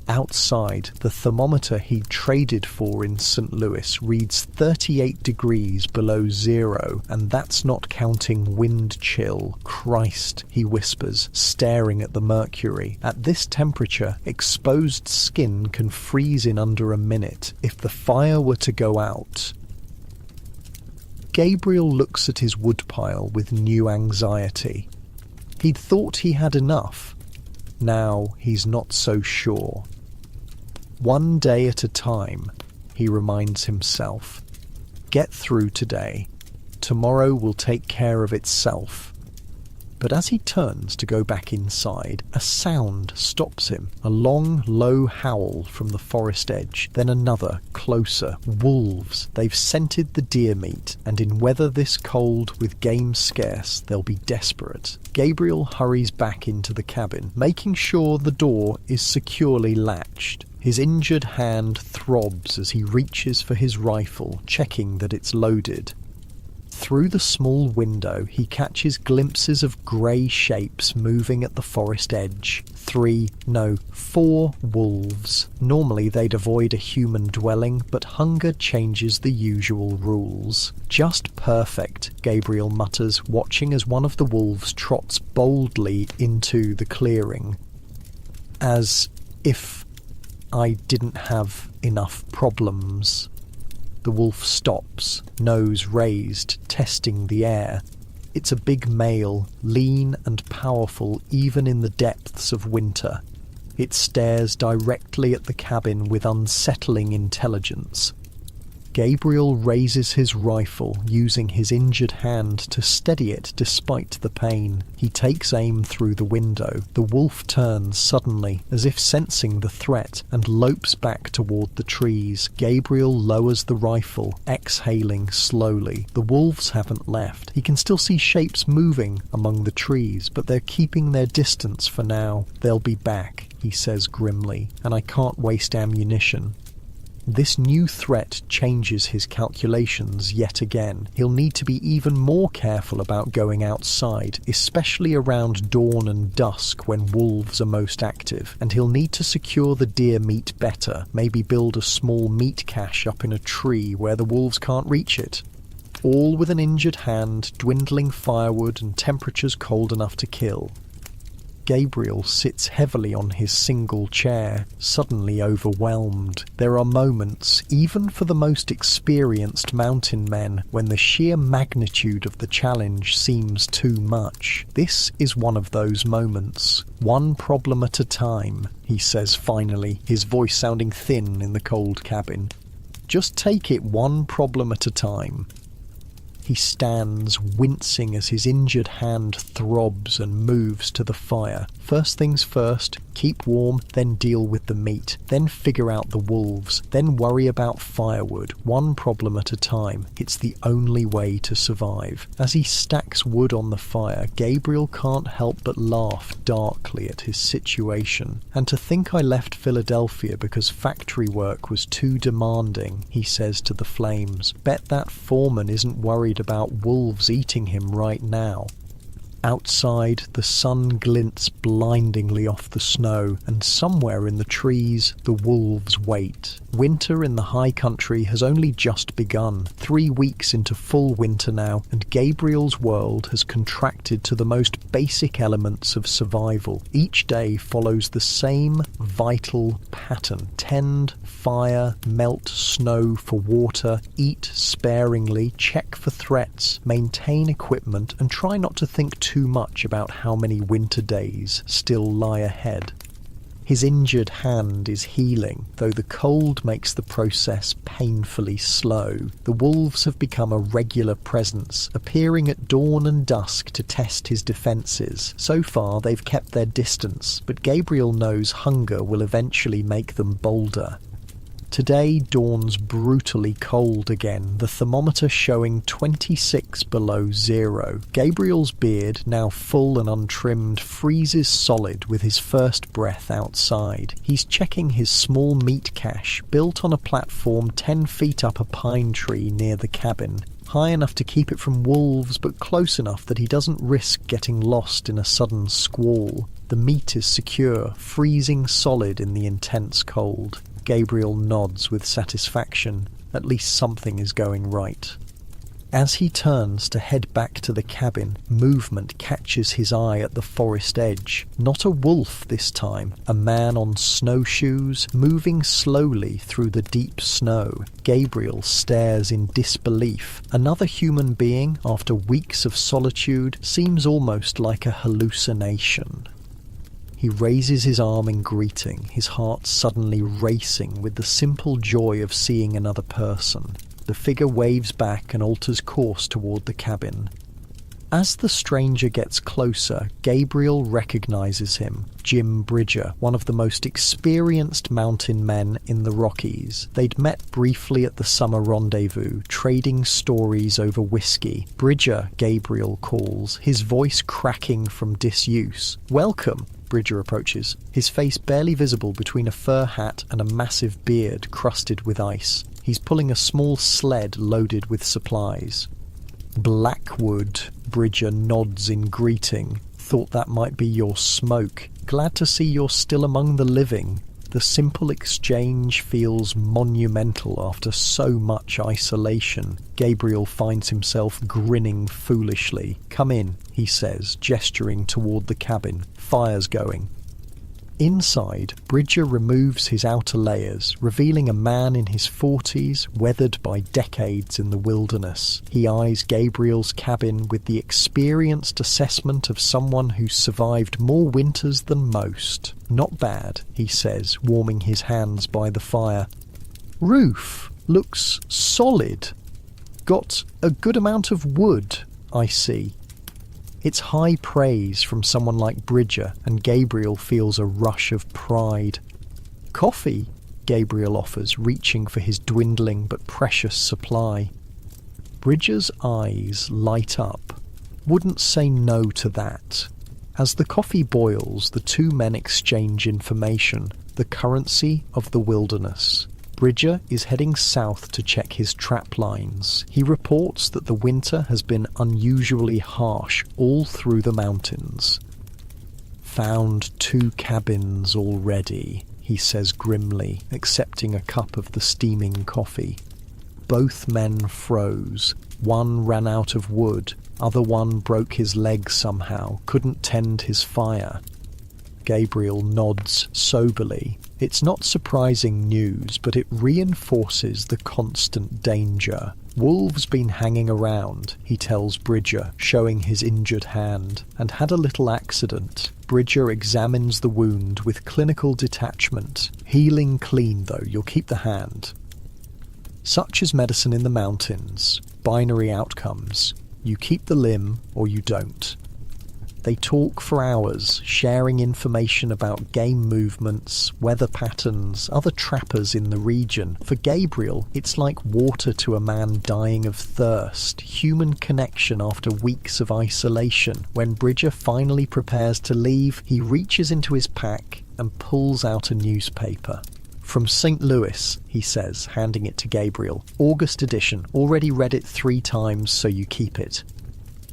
Speaker 1: Outside, the thermometer he'd traded for in St. Louis reads 38 degrees below zero, and that's not counting wind chill. "Christ," he whispers, staring at the mercury. At this temperature, exposed skin can freeze in under a minute. If the fire were to go out... Gabriel looks at his woodpile with new anxiety. He'd thought he had enough. Now he's not so sure. One day at a time, he reminds himself. Get through today. Tomorrow will take care of itself. But as he turns to go back inside, a sound stops him. A long, low howl from the forest edge, then another, closer. Wolves. They've scented the deer meat, and in weather this cold, with game scarce, they'll be desperate. Gabriel hurries back into the cabin, making sure the door is securely latched. His injured hand throbs as he reaches for his rifle, checking that it's loaded. Through the small window, he catches glimpses of grey shapes moving at the forest edge. 4 wolves. Normally they'd avoid a human dwelling, but hunger changes the usual rules. Just perfect, Gabriel mutters, watching as one of the wolves trots boldly into the clearing. As if I didn't have enough problems. The wolf stops, nose raised, testing the air. It's a big male, lean and powerful even in the depths of winter. It stares directly at the cabin with unsettling intelligence. Gabriel raises his rifle, using his injured hand to steady it despite the pain. He takes aim through the window. The wolf turns suddenly, as if sensing the threat, and lopes back toward the trees. Gabriel lowers the rifle, exhaling slowly. The wolves haven't left. He can still see shapes moving among the trees, but they're keeping their distance for now. They'll be back, he says grimly, and I can't waste ammunition. This new threat changes his calculations yet again. He'll need to be even more careful about going outside, especially around dawn and dusk when wolves are most active, and he'll need to secure the deer meat better, maybe build a small meat cache up in a tree where the wolves can't reach it. All with an injured hand, dwindling firewood, and temperatures cold enough to kill. Gabriel sits heavily on his single chair, suddenly overwhelmed. There are moments, even for the most experienced mountain men, when the sheer magnitude of the challenge seems too much. This is one of those moments. One problem at a time, he says finally, his voice sounding thin in the cold cabin. Just take it one problem at a time. He stands, wincing as his injured hand throbs and moves to the fire. First things first, keep warm, then deal with the meat, then figure out the wolves, then worry about firewood, one problem at a time. It's the only way to survive. As he stacks wood on the fire, Gabriel can't help but laugh darkly at his situation. And to think I left Philadelphia because factory work was too demanding, he says to the flames. Bet that foreman isn't worried about wolves eating him right now. Outside, the sun glints blindingly off the snow, and somewhere in the trees, the wolves wait. Winter in the high country has only just begun, 3 weeks into full winter now, and Gabriel's world has contracted to the most basic elements of survival. Each day follows the same vital pattern. Tend, fire, melt snow for water, eat sparingly, check for threats, maintain equipment, and try not to think too much about how many winter days still lie ahead. His injured hand is healing, though the cold makes the process painfully slow. The wolves have become a regular presence, appearing at dawn and dusk to test his defences. So far they've kept their distance, but Gabriel knows hunger will eventually make them bolder. Today dawns brutally cold again, the thermometer showing 26 below zero. Gabriel's beard, now full and untrimmed, freezes solid with his first breath outside. He's checking his small meat cache, built on a platform 10 feet up a pine tree near the cabin. High enough to keep it from wolves, but close enough that he doesn't risk getting lost in a sudden squall. The meat is secure, freezing solid in the intense cold. Gabriel nods with satisfaction. At least something is going right. As he turns to head back to the cabin, movement catches his eye at the forest edge. Not a wolf this time, a man on snowshoes, moving slowly through the deep snow. Gabriel stares in disbelief. Another human being, after weeks of solitude, seems almost like a hallucination. He raises his arm in greeting, his heart suddenly racing with the simple joy of seeing another person. The figure waves back and alters course toward the cabin. As the stranger gets closer, Gabriel recognizes him, Jim Bridger, one of the most experienced mountain men in the Rockies. They'd met briefly at the summer rendezvous, trading stories over whiskey. Bridger, Gabriel calls, his voice cracking from disuse. "Welcome." Bridger approaches, his face barely visible between a fur hat and a massive beard crusted with ice. He's pulling a small sled loaded with supplies. "Blackwood," Bridger nods in greeting. "Thought that might be your smoke. Glad to see you're still among the living." The simple exchange feels monumental after so much isolation. Gabriel finds himself grinning foolishly. "Come in," he says, gesturing toward the cabin. "Fire's going." Inside, Bridger removes his outer layers, revealing a man in his 40s, weathered by decades in the wilderness. He eyes Gabriel's cabin with the experienced assessment of someone who's survived more winters than most. "Not bad," he says, warming his hands by the fire. "Roof looks solid. Got a good amount of wood, I see." It's high praise from someone like Bridger, and Gabriel feels a rush of pride. "Coffee," Gabriel offers, reaching for his dwindling but precious supply. Bridger's eyes light up. Wouldn't say no to that. As the coffee boils, the two men exchange information, the currency of the wilderness. Bridger is heading south to check his trap lines. He reports that the winter has been unusually harsh all through the mountains. "Found 2 cabins already," he says grimly, accepting a cup of the steaming coffee. Both men froze. One ran out of wood, other one broke his leg somehow, couldn't tend his fire. Gabriel nods soberly. It's not surprising news, but it reinforces the constant danger. "Wolves been hanging around," he tells Bridger, showing his injured hand, "and had a little accident." Bridger examines the wound with clinical detachment. "Healing clean though, you'll keep the hand." Such is medicine in the mountains. Binary outcomes. You keep the limb or you don't. They talk for hours, sharing information about game movements, weather patterns, other trappers in the region. For Gabriel, it's like water to a man dying of thirst, human connection after weeks of isolation. When Bridger finally prepares to leave, he reaches into his pack and pulls out a newspaper. "From St. Louis," he says, handing it to Gabriel. "August edition. Already read it 3 times, so you keep it."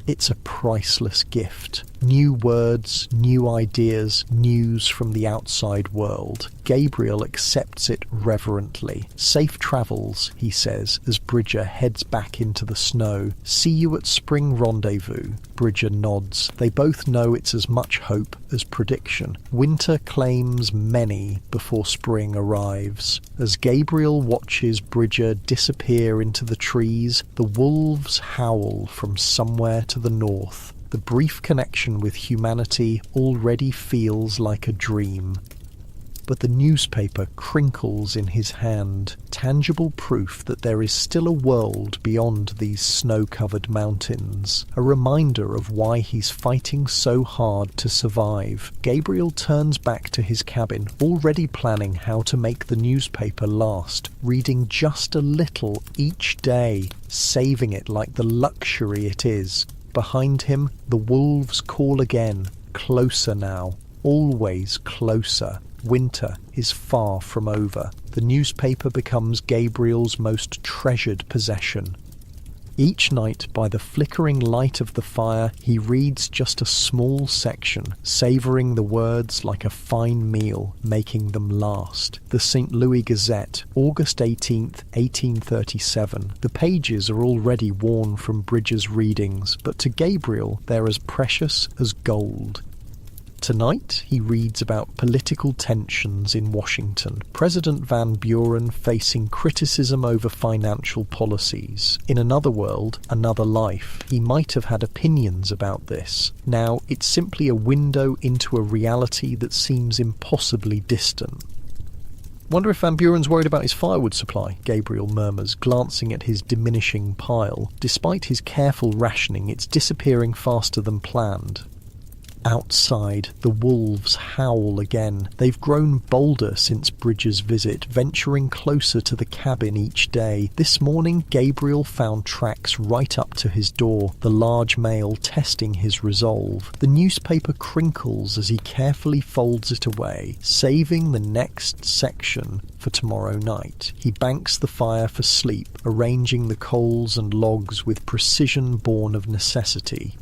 Speaker 1: It's a priceless gift. New words, new ideas, news from the outside world. Gabriel accepts it reverently. "Safe travels," he says, as Bridger heads back into the snow. "See you at spring rendezvous." Bridger nods. They both know it's as much hope as prediction. Winter claims many before spring arrives. As Gabriel watches Bridger disappear into the trees, the wolves howl from somewhere to the north. The brief connection with humanity already feels like a dream. But the newspaper crinkles in his hand, tangible proof that there is still a world beyond these snow-covered mountains, a reminder of why he's fighting so hard to survive. Gabriel turns back to his cabin, already planning how to make the newspaper last, reading just a little each day, saving it like the luxury it is. Behind him, the wolves call again, closer now, always closer. Winter is far from over. The newspaper becomes Gabriel's most treasured possession. Each night, by the flickering light of the fire, he reads just a small section, savouring the words like a fine meal, making them last. The St. Louis Gazette, August 18th, 1837. The pages are already worn from Bridger's readings, but to Gabriel they're as precious as gold. Tonight, he reads about political tensions in Washington, President Van Buren facing criticism over financial policies. In another world, another life, he might have had opinions about this. Now, it's simply a window into a reality that seems impossibly distant. "Wonder if Van Buren's worried about his firewood supply," Gabriel murmurs, glancing at his diminishing pile. Despite his careful rationing, it's disappearing faster than planned. Outside, the wolves howl again. They've grown bolder since Bridger's visit, venturing closer to the cabin each day. This morning, Gabriel found tracks right up to his door, the large male testing his resolve. The newspaper crinkles as he carefully folds it away, saving the next section for tomorrow night. He banks the fire for sleep, arranging the coals and logs with precision born of necessity.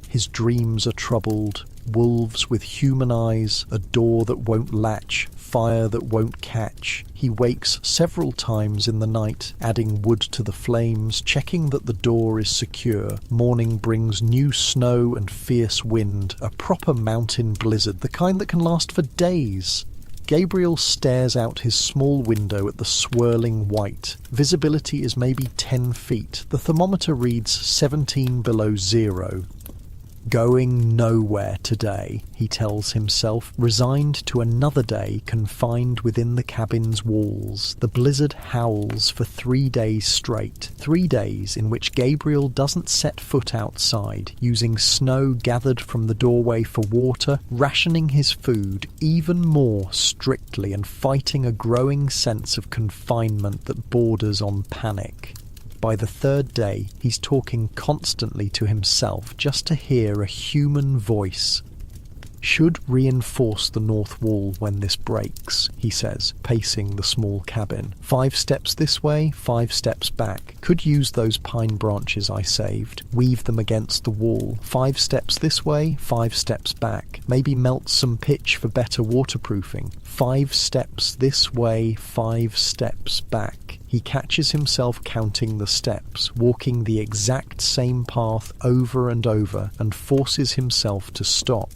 Speaker 1: His dreams are troubled, wolves with human eyes, a door that won't latch, fire that won't catch. He wakes several times in the night, adding wood to the flames, checking that the door is secure. Morning brings new snow and fierce wind, a proper mountain blizzard, the kind that can last for days. Gabriel stares out his small window at the swirling white. Visibility is maybe 10 feet. The thermometer reads 17 below zero. Going nowhere today, he tells himself, resigned to another day confined within the cabin's walls. The blizzard howls for 3 days straight, 3 days in which Gabriel doesn't set foot outside, using snow gathered from the doorway for water, rationing his food even more strictly and fighting a growing sense of confinement that borders on panic. By the third day, he's talking constantly to himself just to hear a human voice. Should reinforce the north wall when this breaks, he says, pacing the small cabin. 5 steps this way, 5 steps back. Could use those pine branches I saved. Weave them against the wall. 5 steps this way, 5 steps back. Maybe melt some pitch for better waterproofing. 5 steps this way, 5 steps back. He catches himself counting the steps, walking the exact same path over and over, and forces himself to stop.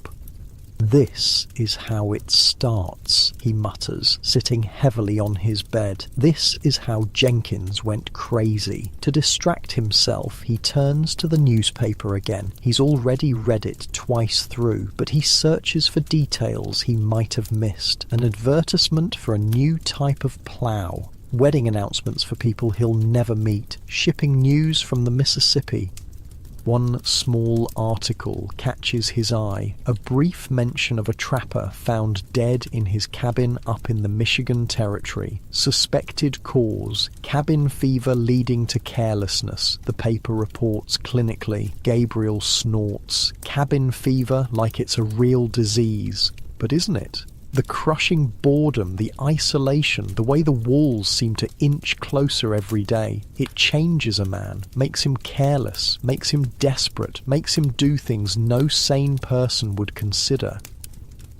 Speaker 1: This is how it starts, he mutters, sitting heavily on his bed. This is how Jenkins went crazy. To distract himself, he turns to the newspaper again. He's already read it twice through, but he searches for details he might have missed. An advertisement for a new type of plough. Wedding announcements for people he'll never meet. Shipping news from the Mississippi. One small article catches his eye, a brief mention of a trapper found dead in his cabin up in the Michigan Territory. Suspected cause, cabin fever leading to carelessness, the paper reports clinically. Gabriel snorts. Cabin fever like it's a real disease. But isn't it? The crushing boredom, the isolation, the way the walls seem to inch closer every day. It changes a man, makes him careless, makes him desperate, makes him do things no sane person would consider.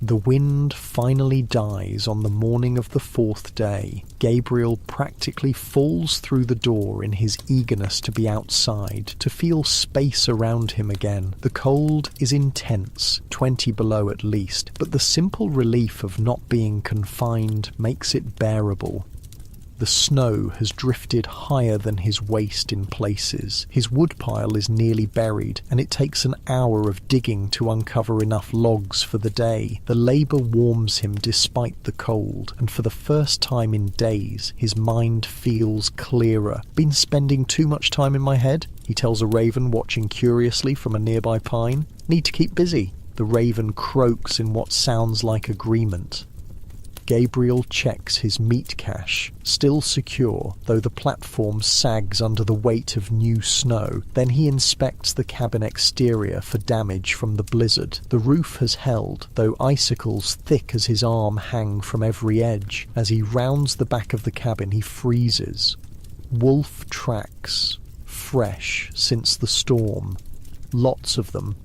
Speaker 1: The wind finally dies on the morning of the 4th day. Gabriel practically falls through the door in his eagerness to be outside, to feel space around him again. The cold is intense, 20 below at least, but the simple relief of not being confined makes it bearable. The snow has drifted higher than his waist in places. His woodpile is nearly buried, and it takes an hour of digging to uncover enough logs for the day. The labour warms him despite the cold, and for the first time in days, his mind feels clearer. Been spending too much time in my head? He tells a raven watching curiously from a nearby pine. Need to keep busy. The raven croaks in what sounds like agreement. Gabriel checks his meat cache, still secure, though the platform sags under the weight of new snow. Then he inspects the cabin exterior for damage from the blizzard. The roof has held, though icicles thick as his arm hang from every edge. As he rounds the back of the cabin, he freezes. Wolf tracks, fresh since the storm. Lots of them,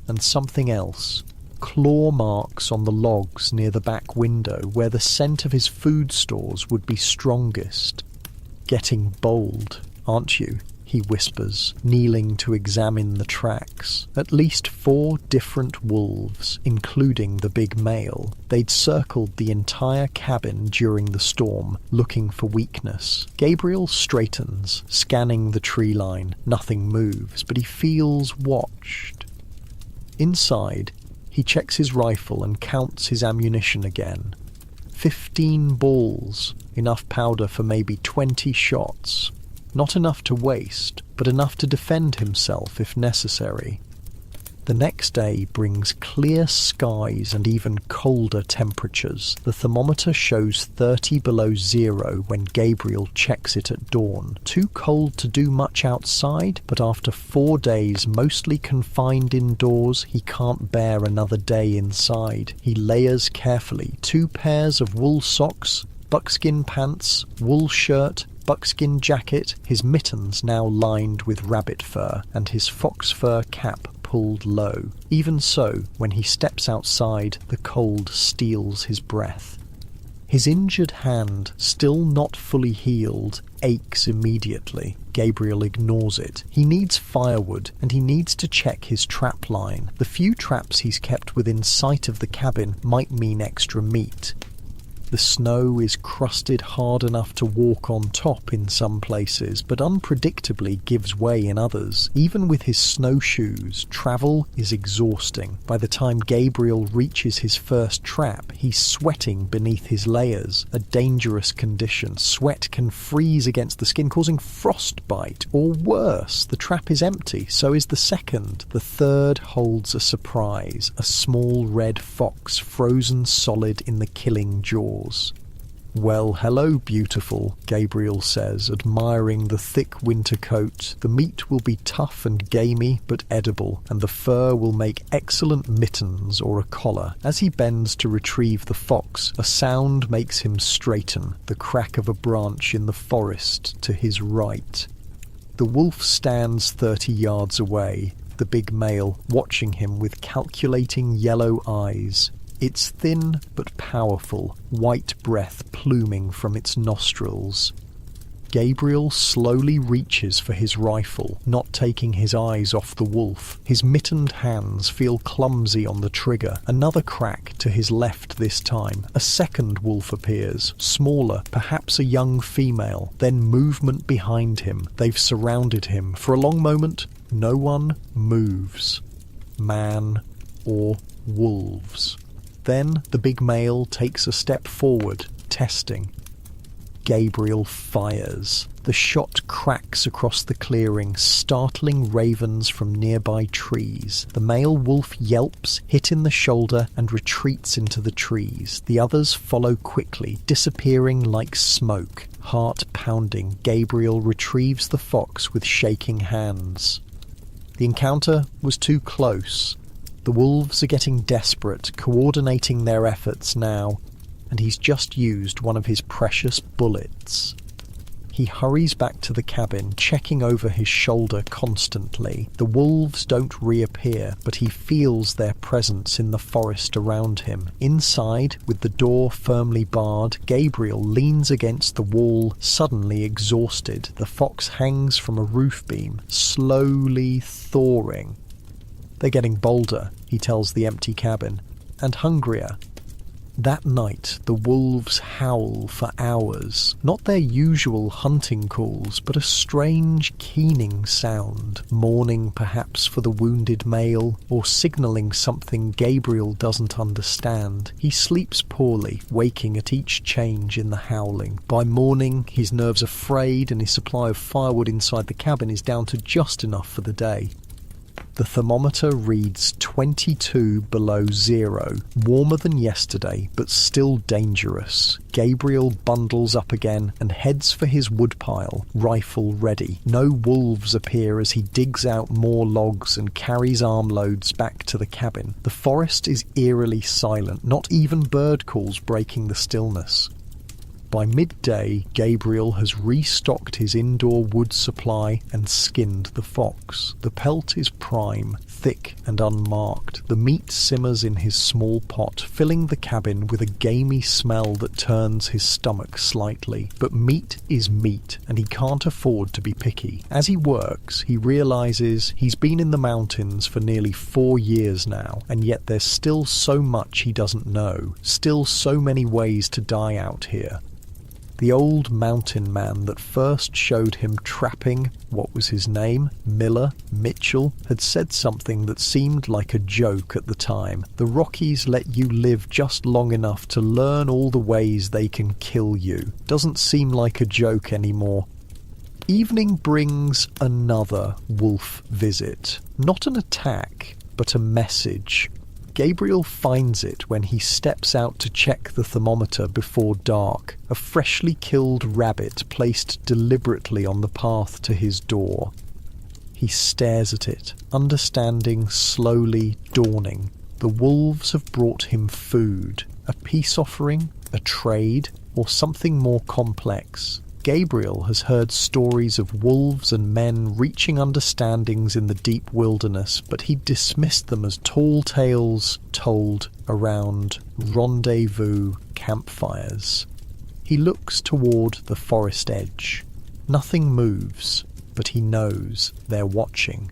Speaker 1: and something else. Claw marks on the logs near the back window where the scent of his food stores would be strongest. Getting bold, aren't you? He whispers, kneeling to examine the tracks. At least 4 different wolves, including the big male. They'd circled the entire cabin during the storm, looking for weakness. Gabriel straightens, scanning the tree line. Nothing moves, but he feels watched. Inside, he checks his rifle and counts his ammunition again. 15 balls, enough powder for maybe 20 shots. Not enough to waste, but enough to defend himself if necessary. The next day brings clear skies and even colder temperatures. The thermometer shows 30 below zero when Gabriel checks it at dawn. Too cold to do much outside, but after 4 days mostly confined indoors, he can't bear another day inside. He layers carefully 2 pairs of wool socks, buckskin pants, wool shirt, buckskin jacket, his mittens now lined with rabbit fur, and his fox fur cap pulled low. Even so, when he steps outside, the cold steals his breath. His injured hand, still not fully healed, aches immediately. Gabriel ignores it. He needs firewood, and he needs to check his trap line. The few traps he's kept within sight of the cabin might mean extra meat. The snow is crusted hard enough to walk on top in some places, but unpredictably gives way in others. Even with his snowshoes, travel is exhausting. By the time Gabriel reaches his first trap, he's sweating beneath his layers, a dangerous condition. Sweat can freeze against the skin, causing frostbite. Or worse, the trap is empty, so is the second. The third holds a surprise, a small red fox frozen solid in the killing jaws. "Well, hello, beautiful," Gabriel says, admiring the thick winter coat. "The meat will be tough and gamey, but edible, and the fur will make excellent mittens or a collar." As he bends to retrieve the fox, a sound makes him straighten, the crack of a branch in the forest to his right. The wolf stands 30 yards away, the big male watching him with calculating yellow eyes. It's thin but powerful, white breath pluming from its nostrils. Gabriel slowly reaches for his rifle, not taking his eyes off the wolf. His mittened hands feel clumsy on the trigger. Another crack to his left this time. A second wolf appears, smaller, perhaps a young female. Then movement behind him. They've surrounded him. For a long moment, no one moves. Man or wolves. Then the big male takes a step forward, testing. Gabriel fires. The shot cracks across the clearing, startling ravens from nearby trees. The male wolf yelps, hit in the shoulder, and retreats into the trees. The others follow quickly, disappearing like smoke. Heart pounding, Gabriel retrieves the fox with shaking hands. The encounter was too close. The wolves are getting desperate, coordinating their efforts now, and he's just used one of his precious bullets. He hurries back to the cabin, checking over his shoulder constantly. The wolves don't reappear, but he feels their presence in the forest around him. Inside, with the door firmly barred, Gabriel leans against the wall, suddenly exhausted. The fox hangs from a roof beam, slowly thawing. "They're getting bolder," he tells the empty cabin, "and hungrier." That night, the wolves howl for hours, not their usual hunting calls, but a strange keening sound, mourning perhaps for the wounded male, or signalling something Gabriel doesn't understand. He sleeps poorly, waking at each change in the howling. By morning, his nerves are frayed and his supply of firewood inside the cabin is down to just enough for the day. The thermometer reads 22 below zero, warmer than yesterday, but still dangerous. Gabriel bundles up again and heads for his woodpile, rifle ready. No wolves appear as he digs out more logs and carries armloads back to the cabin. The forest is eerily silent, not even bird calls breaking the stillness. By midday, Gabriel has restocked his indoor wood supply and skinned the fox. The pelt is prime, thick and unmarked. The meat simmers in his small pot, filling the cabin with a gamey smell that turns his stomach slightly. But meat is meat, and he can't afford to be picky. As he works, he realizes he's been in the mountains for nearly 4 years now, and yet there's still so much he doesn't know, still so many ways to die out here. The old mountain man that first showed him trapping, what was his name? Miller? Mitchell? Had said something that seemed like a joke at the time. The Rockies let you live just long enough to learn all the ways they can kill you. Doesn't seem like a joke anymore. Evening brings another wolf visit. Not an attack, but a message. Gabriel finds it when he steps out to check the thermometer before dark. A freshly killed rabbit placed deliberately on the path to his door. He stares at it, understanding slowly dawning. The wolves have brought him food. A peace offering, a trade, or something more complex. Gabriel has heard stories of wolves and men reaching understandings in the deep wilderness, but he dismissed them as tall tales told around rendezvous campfires. He looks toward the forest edge. Nothing moves, but he knows they're watching.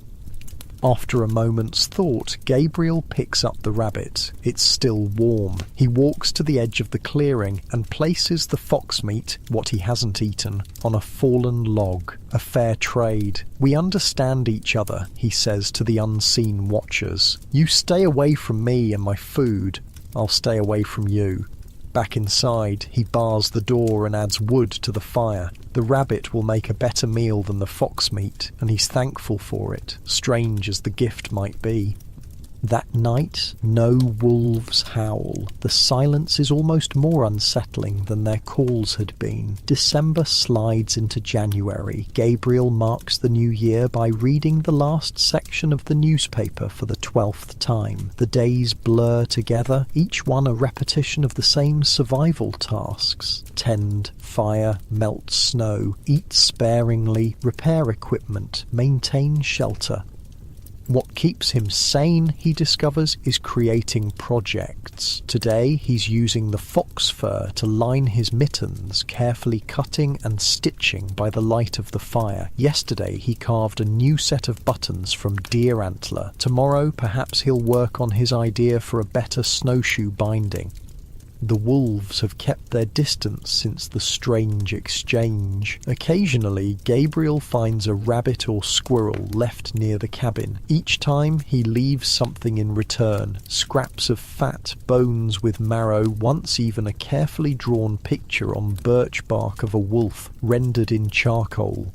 Speaker 1: After a moment's thought, Gabriel picks up the rabbit. It's still warm. He walks to the edge of the clearing and places the fox meat, what he hasn't eaten, on a fallen log. A fair trade. We understand each other, he says to the unseen watchers. You stay away from me and my food. I'll stay away from you. Back inside, he bars the door and adds wood to the fire. The rabbit will make a better meal than the fox meat, and he's thankful for it, strange as the gift might be. That night, no wolves howl. The silence is almost more unsettling than their calls had been. December slides into January. Gabriel marks the new year by reading the last section of the newspaper for the 12th time. The days blur together, each one a repetition of the same survival tasks. Tend fire, melt snow, eat sparingly, repair equipment, maintain shelter. What keeps him sane, he discovers, is creating projects. Today, he's using the fox fur to line his mittens, carefully cutting and stitching by the light of the fire. Yesterday, he carved a new set of buttons from deer antler. Tomorrow, perhaps he'll work on his idea for a better snowshoe binding. The wolves have kept their distance since the strange exchange. Occasionally, Gabriel finds a rabbit or squirrel left near the cabin. Each time, he leaves something in return. Scraps of fat, bones with marrow, once even a carefully drawn picture on birch bark of a wolf, rendered in charcoal.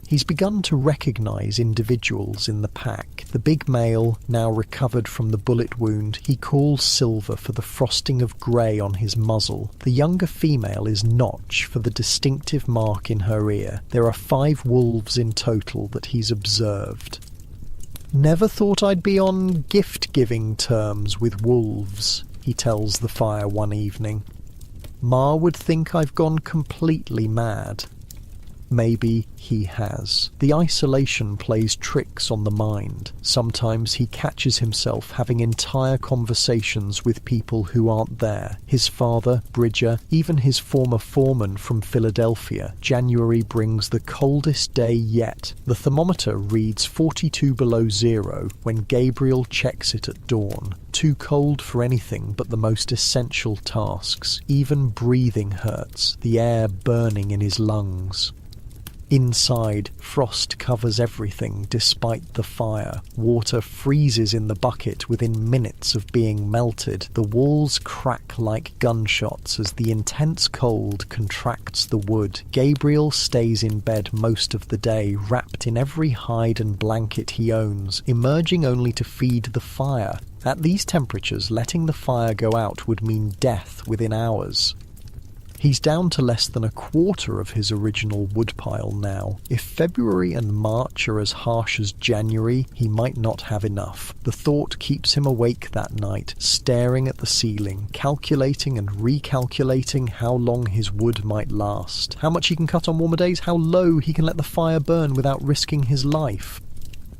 Speaker 1: He's begun to recognise individuals in the pack. The big male, now recovered from the bullet wound, he calls silver for the frosting of grey on his muzzle. The younger female is notch for the distinctive mark in her ear. There are 5 wolves in total that he's observed. Never thought I'd be on gift-giving terms with wolves, he tells the fire one evening. Ma would think I've gone completely mad. Maybe he has. The isolation plays tricks on the mind. Sometimes he catches himself having entire conversations with people who aren't there. His father, Bridger, even his former foreman from Philadelphia. January brings the coldest day yet. The thermometer reads 42 below zero when Gabriel checks it at dawn. Too cold for anything but the most essential tasks. Even breathing hurts, the air burning in his lungs. Inside, frost covers everything despite the fire. Water freezes in the bucket within minutes of being melted. The walls crack like gunshots as the intense cold contracts the wood. Gabriel stays in bed most of the day, wrapped in every hide and blanket he owns, emerging only to feed the fire. At these temperatures, letting the fire go out would mean death within hours. He's down to less than a quarter of his original woodpile now. If February and March are as harsh as January, he might not have enough. The thought keeps him awake that night, staring at the ceiling, calculating and recalculating how long his wood might last, how much he can cut on warmer days, how low he can let the fire burn without risking his life.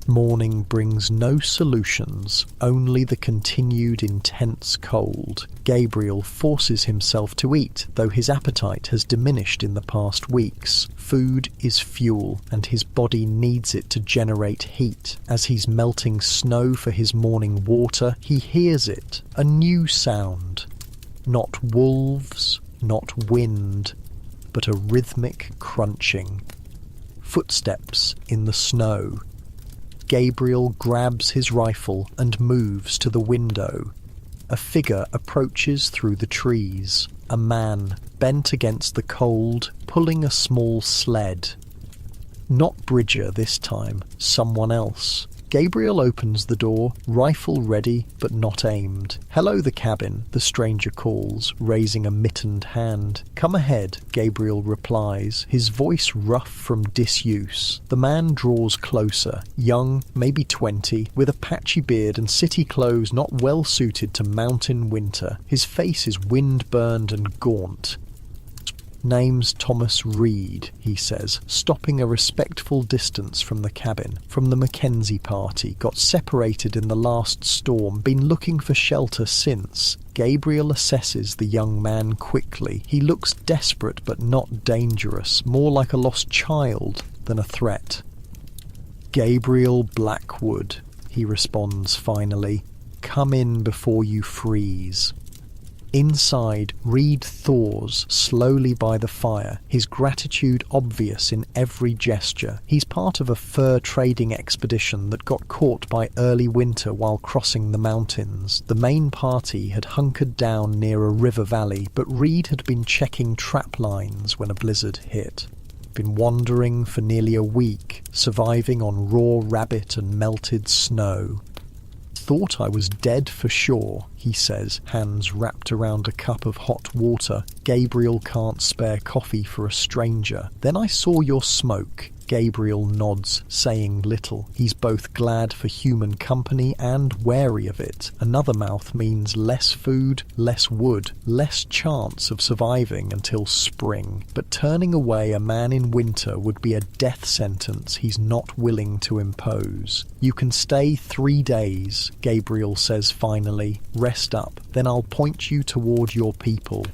Speaker 1: Morning brings no solutions, only the continued intense cold. Gabriel forces himself to eat, though his appetite has diminished in the past weeks. Food is fuel, and his body needs it to generate heat. As he's melting snow for his morning water, he hears it, a new sound. Not wolves, not wind, but a rhythmic crunching. Footsteps in the snow. Gabriel grabs his rifle and moves to the window. A figure approaches through the trees. A man, bent against the cold, pulling a small sled. Not Bridger this time, someone else. Gabriel opens the door, rifle ready but not aimed. "Hello, the cabin," the stranger calls, raising a mittened hand. "Come ahead," Gabriel replies, his voice rough from disuse. The man draws closer, young, maybe 20, with a patchy beard and city clothes not well suited to mountain winter. His face is wind-burned and gaunt. Name's Thomas Reed, he says, stopping a respectful distance from the cabin. From the Mackenzie party, got separated in the last storm, been looking for shelter since. Gabriel assesses the young man quickly. He looks desperate but not dangerous, more like a lost child than a threat. Gabriel Blackwood, he responds finally. Come in before you freeze. Inside, Reed thaws slowly by the fire, his gratitude obvious in every gesture. He's part of a fur trading expedition that got caught by early winter while crossing the mountains. The main party had hunkered down near a river valley, but Reed had been checking trap lines when a blizzard hit. Been wandering for nearly a week, surviving on raw rabbit and melted snow. Thought I was dead for sure, he says, hands wrapped around a cup of hot water. Gabriel can't spare coffee for a stranger. Then I saw your smoke. Gabriel nods, saying little. He's both glad for human company and wary of it. Another mouth means less food, less wood, less chance of surviving until spring. But turning away a man in winter would be a death sentence he's not willing to impose. You can stay 3 days, Gabriel says finally. Rest up, then I'll point you toward your people.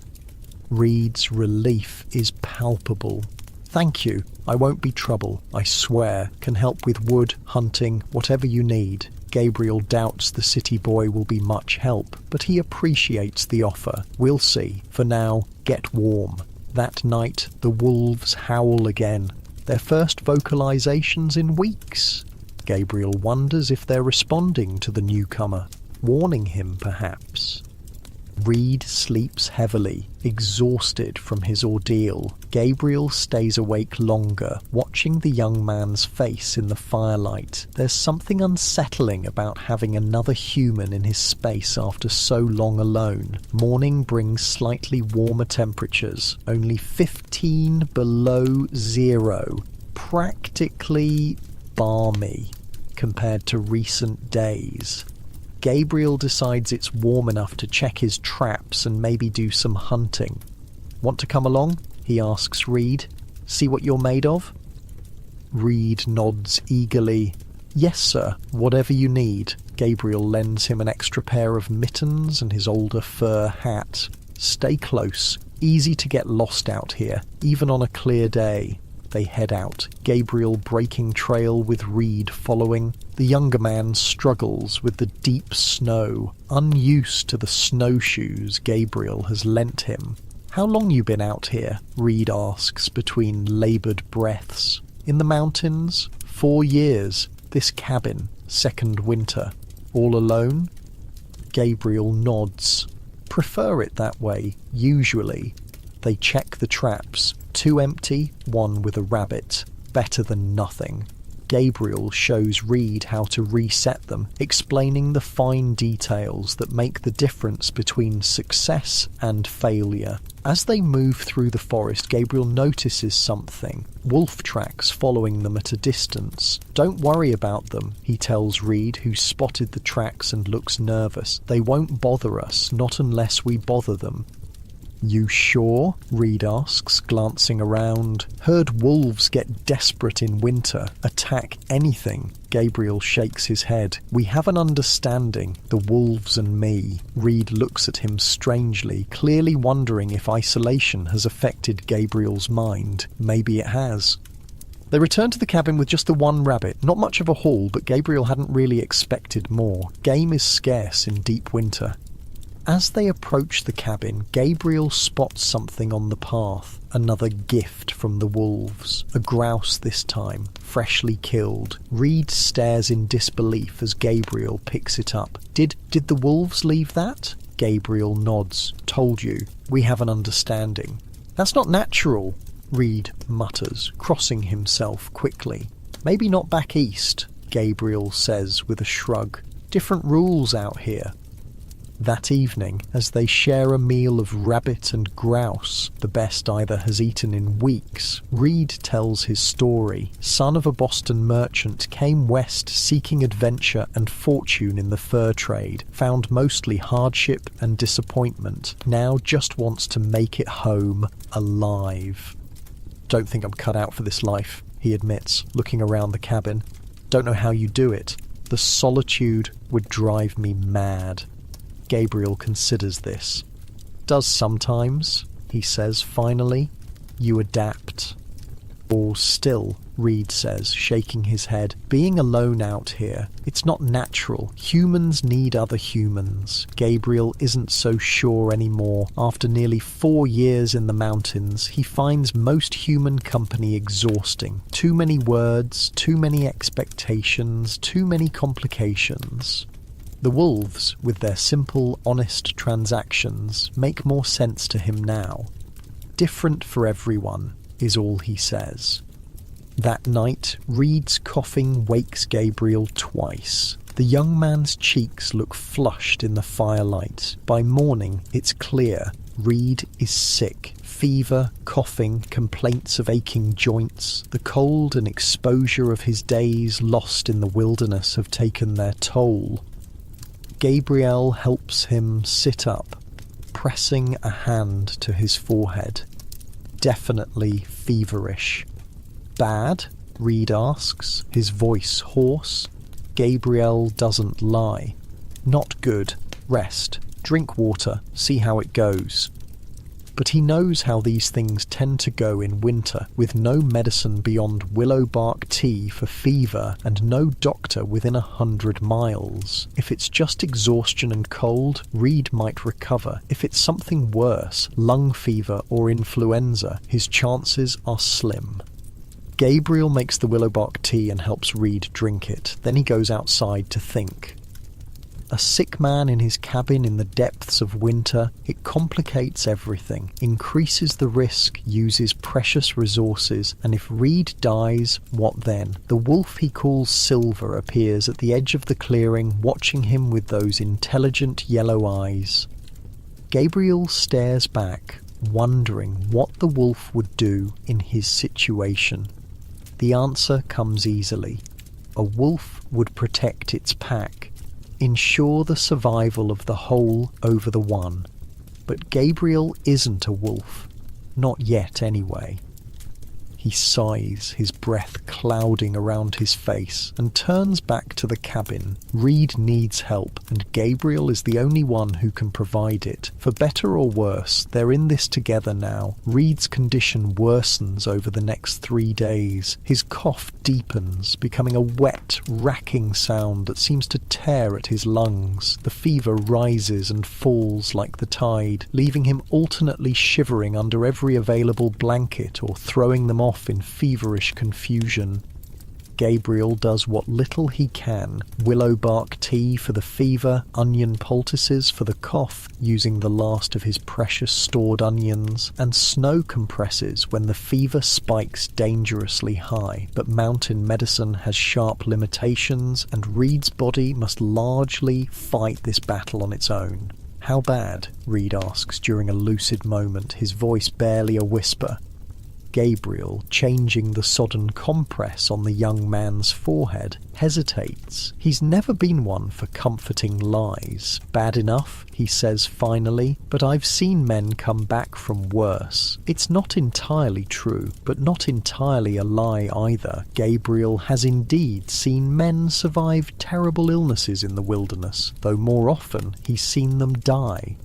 Speaker 1: Reed's relief is palpable. Thank you. I won't be trouble, I swear. Can help with wood, hunting, whatever you need. Gabriel doubts the city boy will be much help, but he appreciates the offer. We'll see. For now, get warm. That night, the wolves howl again. Their first vocalizations in weeks. Gabriel wonders if they're responding to the newcomer, warning him perhaps. Reed sleeps heavily, exhausted from his ordeal. Gabriel stays awake longer, watching the young man's face in the firelight. There's something unsettling about having another human in his space after so long alone. Morning brings slightly warmer temperatures, only 15 below zero. Practically balmy compared to recent days. Gabriel decides it's warm enough to check his traps and maybe do some hunting. Want to come along? He asks Reed. See what you're made of? Reed nods eagerly. Yes, sir, whatever you need. Gabriel lends him an extra pair of mittens and his older fur hat. Stay close. Easy to get lost out here, even on a clear day. They head out, Gabriel breaking trail with Reed following. The younger man struggles with the deep snow, unused to the snowshoes Gabriel has lent him. How long you been out here? Reed asks between laboured breaths. In the mountains? 4 years. This cabin, second winter. All alone? Gabriel nods. Prefer it that way, usually. They check the traps. 2 empty, 1 with a rabbit. Better than nothing. Gabriel shows Reed how to reset them, explaining the fine details that make the difference between success and failure. As they move through the forest, Gabriel notices something. Wolf tracks following them at a distance. Don't worry about them, he tells Reed, who spotted the tracks and looks nervous. They won't bother us, not unless we bother them. You sure? Reed asks, glancing around. Heard wolves get desperate in winter, attack anything. Gabriel shakes his head. We have an understanding, the wolves and me. Reed looks at him strangely, clearly wondering if isolation has affected Gabriel's mind. Maybe it has. They return to the cabin with just the 1 rabbit. Not much of a haul, but Gabriel hadn't really expected more. Game is scarce in deep winter. As they approach the cabin, Gabriel spots something on the path. Another gift from the wolves. A grouse this time, freshly killed. Reed stares in disbelief as Gabriel picks it up. Did the wolves leave that? Gabriel nods. Told you. We have an understanding. That's not natural, Reed mutters, crossing himself quickly. Maybe not back east, Gabriel says with a shrug. Different rules out here. That evening, as they share a meal of rabbit and grouse, the best either has eaten in weeks, Reed tells his story. Son of a Boston merchant, came west seeking adventure and fortune in the fur trade, found mostly hardship and disappointment, now just wants to make it home alive. Don't think I'm cut out for this life, he admits, looking around the cabin. Don't know how you do it. The solitude would drive me mad. Gabriel considers this. Does sometimes, he says finally. You adapt. Or still, Reed says, shaking his head. Being alone out here, it's not natural. Humans need other humans. Gabriel isn't so sure anymore. After nearly 4 years in the mountains, he finds most human company exhausting. Too many words, too many expectations, too many complications. The wolves, with their simple, honest transactions, make more sense to him now. Different for everyone, is all he says. That night, Reed's coughing wakes Gabriel twice. The young man's cheeks look flushed in the firelight. By morning, it's clear. Reed is sick. Fever, coughing, complaints of aching joints. The cold and exposure of his days lost in the wilderness have taken their toll. Gabriel helps him sit up, pressing a hand to his forehead. Definitely feverish. Bad? Reed asks, his voice hoarse. Gabriel doesn't lie. Not good. Rest. Drink water. See how it goes. But he knows how these things tend to go in winter, with no medicine beyond willow bark tea for fever and no doctor within 100 miles. If it's just exhaustion and cold, Reed might recover. If it's something worse, lung fever or influenza, his chances are slim. Gabriel makes the willow bark tea and helps Reed drink it. Then he goes outside to think. A sick man in his cabin in the depths of winter, it complicates everything, increases the risk, uses precious resources, and if Reed dies, what then? The wolf he calls Silver appears at the edge of the clearing, watching him with those intelligent yellow eyes. Gabriel stares back, wondering what the wolf would do in his situation. The answer comes easily. A wolf would protect its pack, ensure the survival of the whole over the one. But Gabriel isn't a wolf. Not yet, anyway. He sighs, his breath clouding around his face, and turns back to the cabin. Reed needs help, and Gabriel is the only one who can provide it. For better or worse, they're in this together now. Reed's condition worsens over the next 3 days. His cough deepens, becoming a wet, racking sound that seems to tear at his lungs. The fever rises and falls like the tide, leaving him alternately shivering under every available blanket or throwing them off in feverish confusion. Gabriel does what little he can. Willow bark tea for the fever, onion poultices for the cough, using the last of his precious stored onions, and snow compresses when the fever spikes dangerously high. But mountain medicine has sharp limitations, and Reed's body must largely fight this battle on its own. How bad? Reed asks during a lucid moment, his voice barely a whisper. Gabriel, changing the sodden compress on the young man's forehead, hesitates. He's never been one for comforting lies. Bad enough, he says finally, but I've seen men come back from worse. It's not entirely true, but not entirely a lie either. Gabriel has indeed seen men survive terrible illnesses in the wilderness, though more often he's seen them die.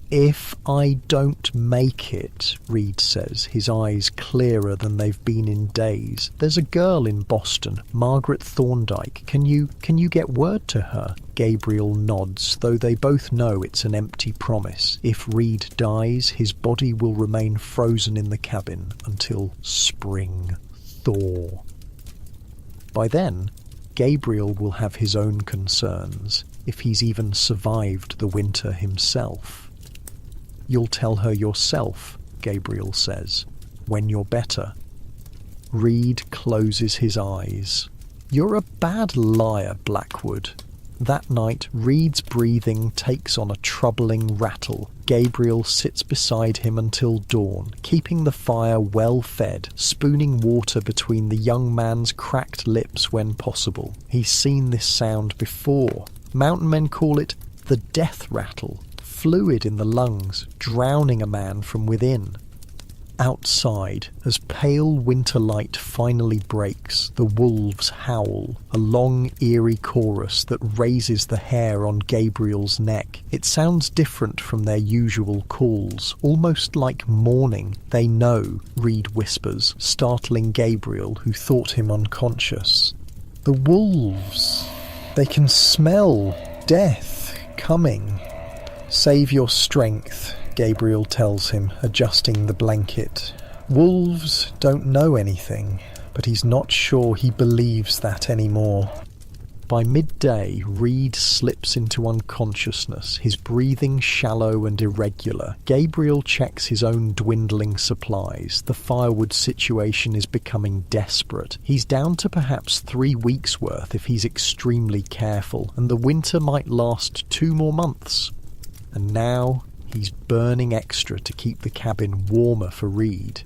Speaker 1: If I don't make it, Reed says, his eyes clearer than they've been in days. There's a girl in Boston, Margaret Thorndyke. Can you get word to her? Gabriel nods, though they both know it's an empty promise. If Reed dies, his body will remain frozen in the cabin until spring thaw. By then, Gabriel will have his own concerns, if he's even survived the winter himself. You'll tell her yourself, Gabriel says, when you're better. Reed closes his eyes. You're a bad liar, Blackwood. That night, Reed's breathing takes on a troubling rattle. Gabriel sits beside him until dawn, keeping the fire well fed, spooning water between the young man's cracked lips when possible. He's seen this sound before. Mountain men call it the death rattle, fluid in the lungs, drowning a man from within. Outside, as pale winter light finally breaks, the wolves howl, a long, eerie chorus that raises the hair on Gabriel's neck. It sounds different from their usual calls, almost like mourning. They know, Reed whispers, startling Gabriel, who thought him unconscious. The wolves! They can smell death coming. Save your strength, Gabriel tells him, adjusting the blanket. Wolves don't know anything, but he's not sure he believes that anymore. By midday, Reed slips into unconsciousness, his breathing shallow and irregular. Gabriel checks his own dwindling supplies. The firewood situation is becoming desperate. He's down to perhaps 3 weeks' worth if he's extremely careful, and the winter might last 2 more months. And now he's burning extra to keep the cabin warmer for Reed.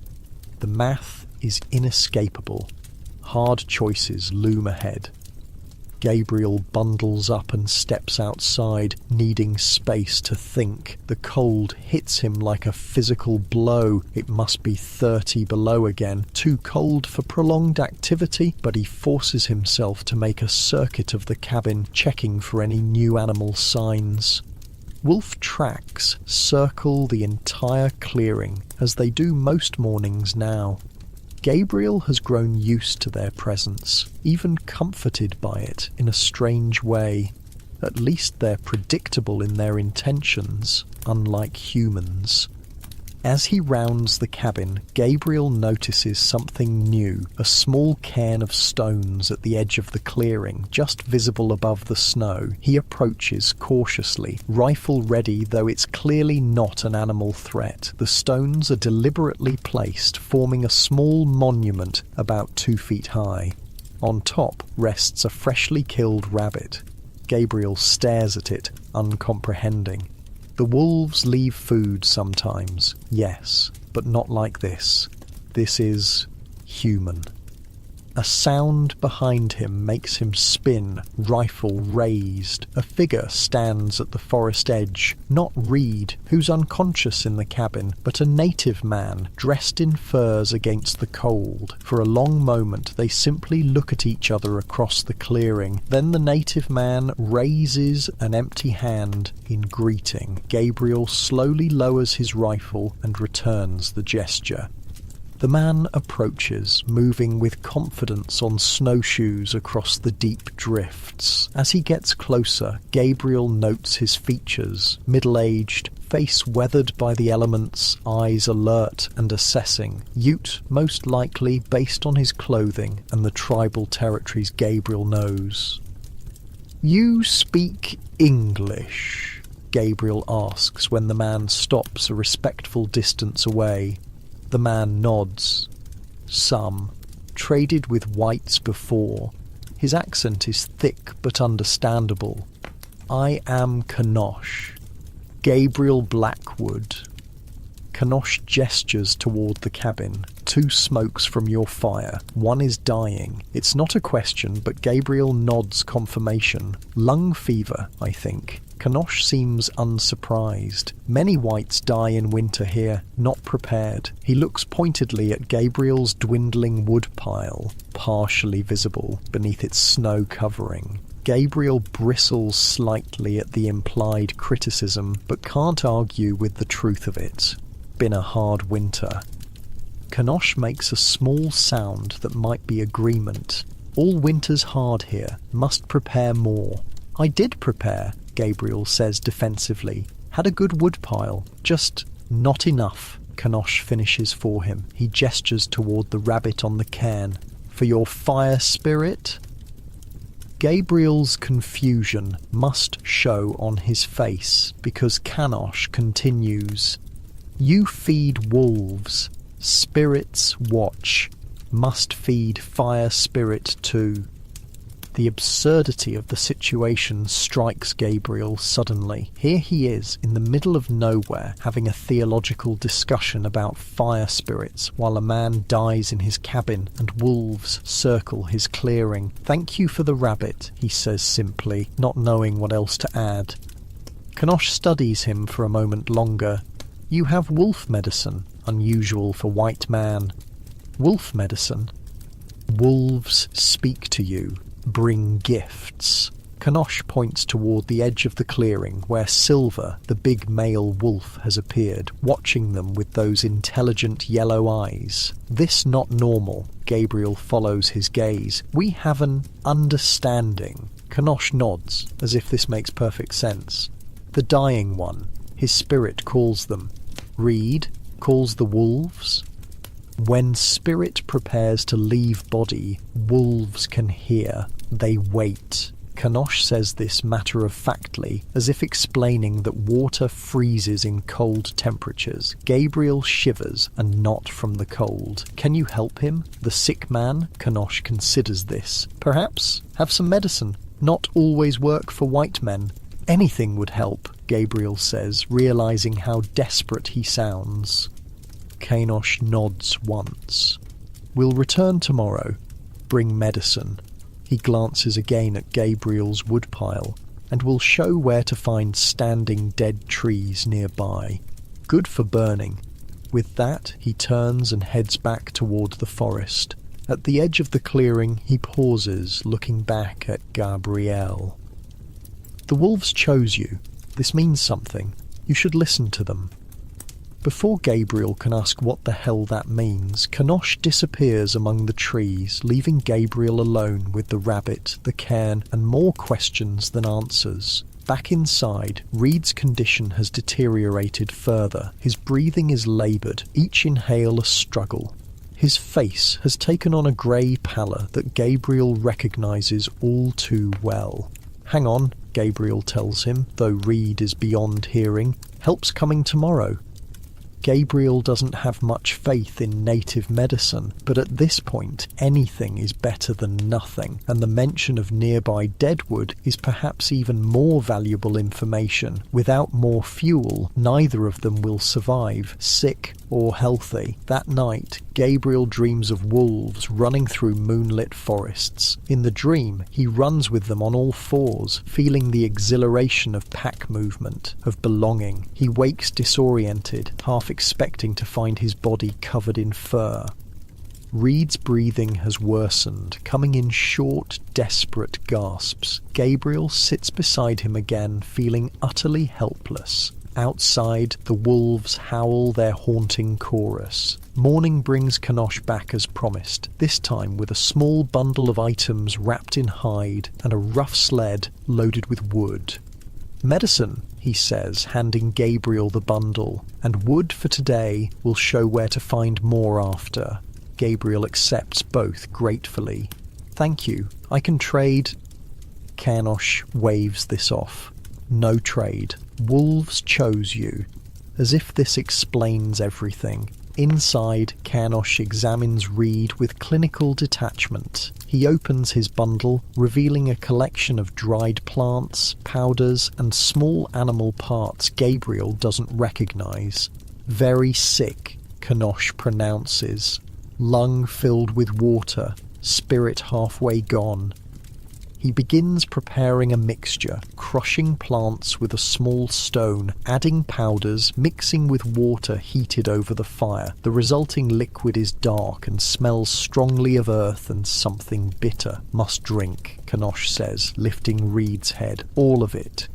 Speaker 1: The math is inescapable. Hard choices loom ahead. Gabriel bundles up and steps outside, needing space to think. The cold hits him like a physical blow. It must be 30 below again. Too cold for prolonged activity, but he forces himself to make a circuit of the cabin, checking for any new animal signs. Wolf tracks circle the entire clearing, as they do most mornings now. Gabriel has grown used to their presence, even comforted by it in a strange way. At least they're predictable in their intentions, unlike humans. As he rounds the cabin, Gabriel notices something new, a small cairn of stones at the edge of the clearing, just visible above the snow. He approaches cautiously, rifle ready, though it's clearly not an animal threat. The stones are deliberately placed, forming a small monument about 2 feet high. On top rests a freshly killed rabbit. Gabriel stares at it, uncomprehending. The wolves leave food sometimes, yes, but not like this. This is human. A sound behind him makes him spin, rifle raised. A figure stands at the forest edge, not Reed, who's unconscious in the cabin, but a native man, dressed in furs against the cold. For a long moment they simply look at each other across the clearing. Then the native man raises an empty hand in greeting. Gabriel slowly lowers his rifle and returns the gesture. The man approaches, moving with confidence on snowshoes across the deep drifts. As he gets closer, Gabriel notes his features, middle-aged, face weathered by the elements, eyes alert and assessing. Ute, most likely, based on his clothing and the tribal territories Gabriel knows. "You speak English?" Gabriel asks when the man stops a respectful distance away. The man nods. Some. Traded with whites before. His accent is thick but understandable. "I am Kanosh. Gabriel Blackwood." Kanosh gestures toward the cabin. "2 smokes from your fire. 1 is dying." It's not a question, but Gabriel nods confirmation. "Lung fever, I think." Kanosh seems unsurprised. Many whites die in winter here, not prepared. He looks pointedly at Gabriel's dwindling wood pile, partially visible beneath its snow covering. Gabriel bristles slightly at the implied criticism, but can't argue with the truth of it. Been a hard winter. Kanosh makes a small sound that might be agreement. "All winter's hard here. Must prepare more." "I did prepare," Gabriel says defensively. "Had a good woodpile. Just not enough." Kanosh finishes for him. He gestures toward the rabbit on the cairn. "For your fire spirit?" Gabriel's confusion must show on his face, because Kanosh continues. "You feed wolves. Spirits watch. Must feed fire spirit too." The absurdity of the situation strikes Gabriel suddenly. Here he is, in the middle of nowhere, having a theological discussion about fire spirits, while a man dies in his cabin and wolves circle his clearing. "Thank you for the rabbit," he says simply, not knowing what else to add. Kanosh studies him for a moment longer. "You have wolf medicine, unusual for white man." "Wolf medicine?" "Wolves speak to you, bring gifts." Kanosh points toward the edge of the clearing where Silver, the big male wolf, has appeared, watching them with those intelligent yellow eyes. "This not normal." Gabriel follows his gaze. "We have an understanding." Kanosh nods, as if this makes perfect sense. "The dying one," his spirit calls them. Reed calls the wolves. "When spirit prepares to leave body, wolves can hear. They wait." Kanosh says this matter-of-factly, as if explaining that water freezes in cold temperatures. Gabriel shivers, and not from the cold. "Can you help him, the sick man?" Kanosh considers this. "Perhaps. Have some medicine. Not always work for white men." "Anything would help," Gabriel says, realizing how desperate he sounds. Kanosh nods once. "We'll return tomorrow. Bring medicine." He glances again at Gabriel's woodpile, and will show where to find standing dead trees nearby. Good for burning. With that, he turns and heads back toward the forest. At the edge of the clearing, he pauses, looking back at Gabriel. "The wolves chose you. This means something. You should listen to them." Before Gabriel can ask what the hell that means, Kanosh disappears among the trees, leaving Gabriel alone with the rabbit, the cairn, and more questions than answers. Back inside, Reed's condition has deteriorated further. His breathing is laboured, each inhale a struggle. His face has taken on a grey pallor that Gabriel recognises all too well. "Hang on," Gabriel tells him, though Reed is beyond hearing. "Help's coming tomorrow." Gabriel doesn't have much faith in native medicine, but at this point anything is better than nothing, and the mention of nearby deadwood is perhaps even more valuable information. Without more fuel, neither of them will survive, sick or healthy. That night, Gabriel dreams of wolves running through moonlit forests. In the dream, he runs with them on all fours, feeling the exhilaration of pack movement, of belonging. He wakes disoriented, half expecting to find his body covered in fur. Reed's breathing has worsened, coming in short, desperate gasps. Gabriel sits beside him again, feeling utterly helpless. Outside, the wolves howl their haunting chorus. Morning brings Kanosh back as promised, this time with a small bundle of items wrapped in hide and a rough sled loaded with wood. "Medicine," he says, handing Gabriel the bundle, "and wood for today. Will show where to find more after." Gabriel accepts both gratefully. "Thank you. I can trade." Kanosh waves this off. "No trade. Wolves chose you." As if this explains everything. Inside, Kanosh examines Reed with clinical detachment. He opens his bundle, revealing a collection of dried plants, powders, and small animal parts Gabriel doesn't recognize. "Very sick," Kanosh pronounces. "Lung filled with water, spirit halfway gone." He begins preparing a mixture, crushing plants with a small stone, adding powders, mixing with water heated over the fire. The resulting liquid is dark and smells strongly of earth and something bitter. "Must drink," Kanosh says, lifting Reed's head. "All of it."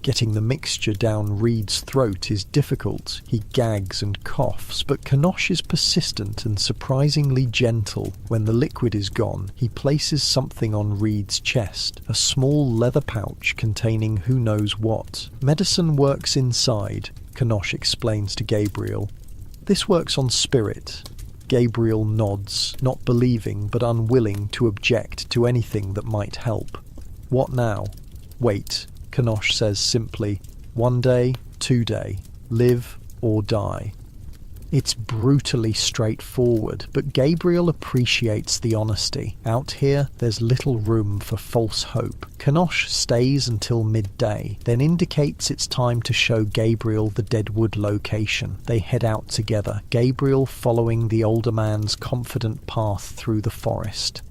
Speaker 1: Getting the mixture down Reed's throat is difficult. He gags and coughs, but Kanosh is persistent and surprisingly gentle. When the liquid is gone, he places something on Reed's chest, a small leather pouch containing who knows what. "Medicine works inside," Kanosh explains to Gabriel. "This works on spirit." Gabriel nods, not believing but unwilling to object to anything that might help. "What now?" "Wait," Kanosh says simply. "One day, 2 day, live or die." It's brutally straightforward, but Gabriel appreciates the honesty. Out here, there's little room for false hope. Kanosh stays until midday, then indicates it's time to show Gabriel the Deadwood location. They head out together, Gabriel following the older man's confident path through the forest.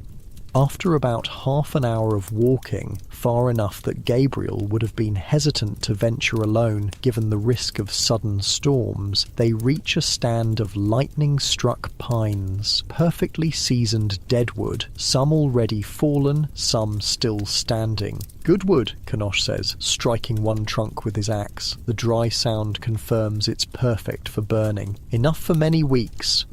Speaker 1: After about half an hour of walking, far enough that Gabriel would have been hesitant to venture alone given the risk of sudden storms, they reach a stand of lightning-struck pines, perfectly seasoned deadwood, some already fallen, some still standing. "Good wood," Kanosh says, striking one trunk with his axe. The dry sound confirms it's perfect for burning. "Enough for many weeks."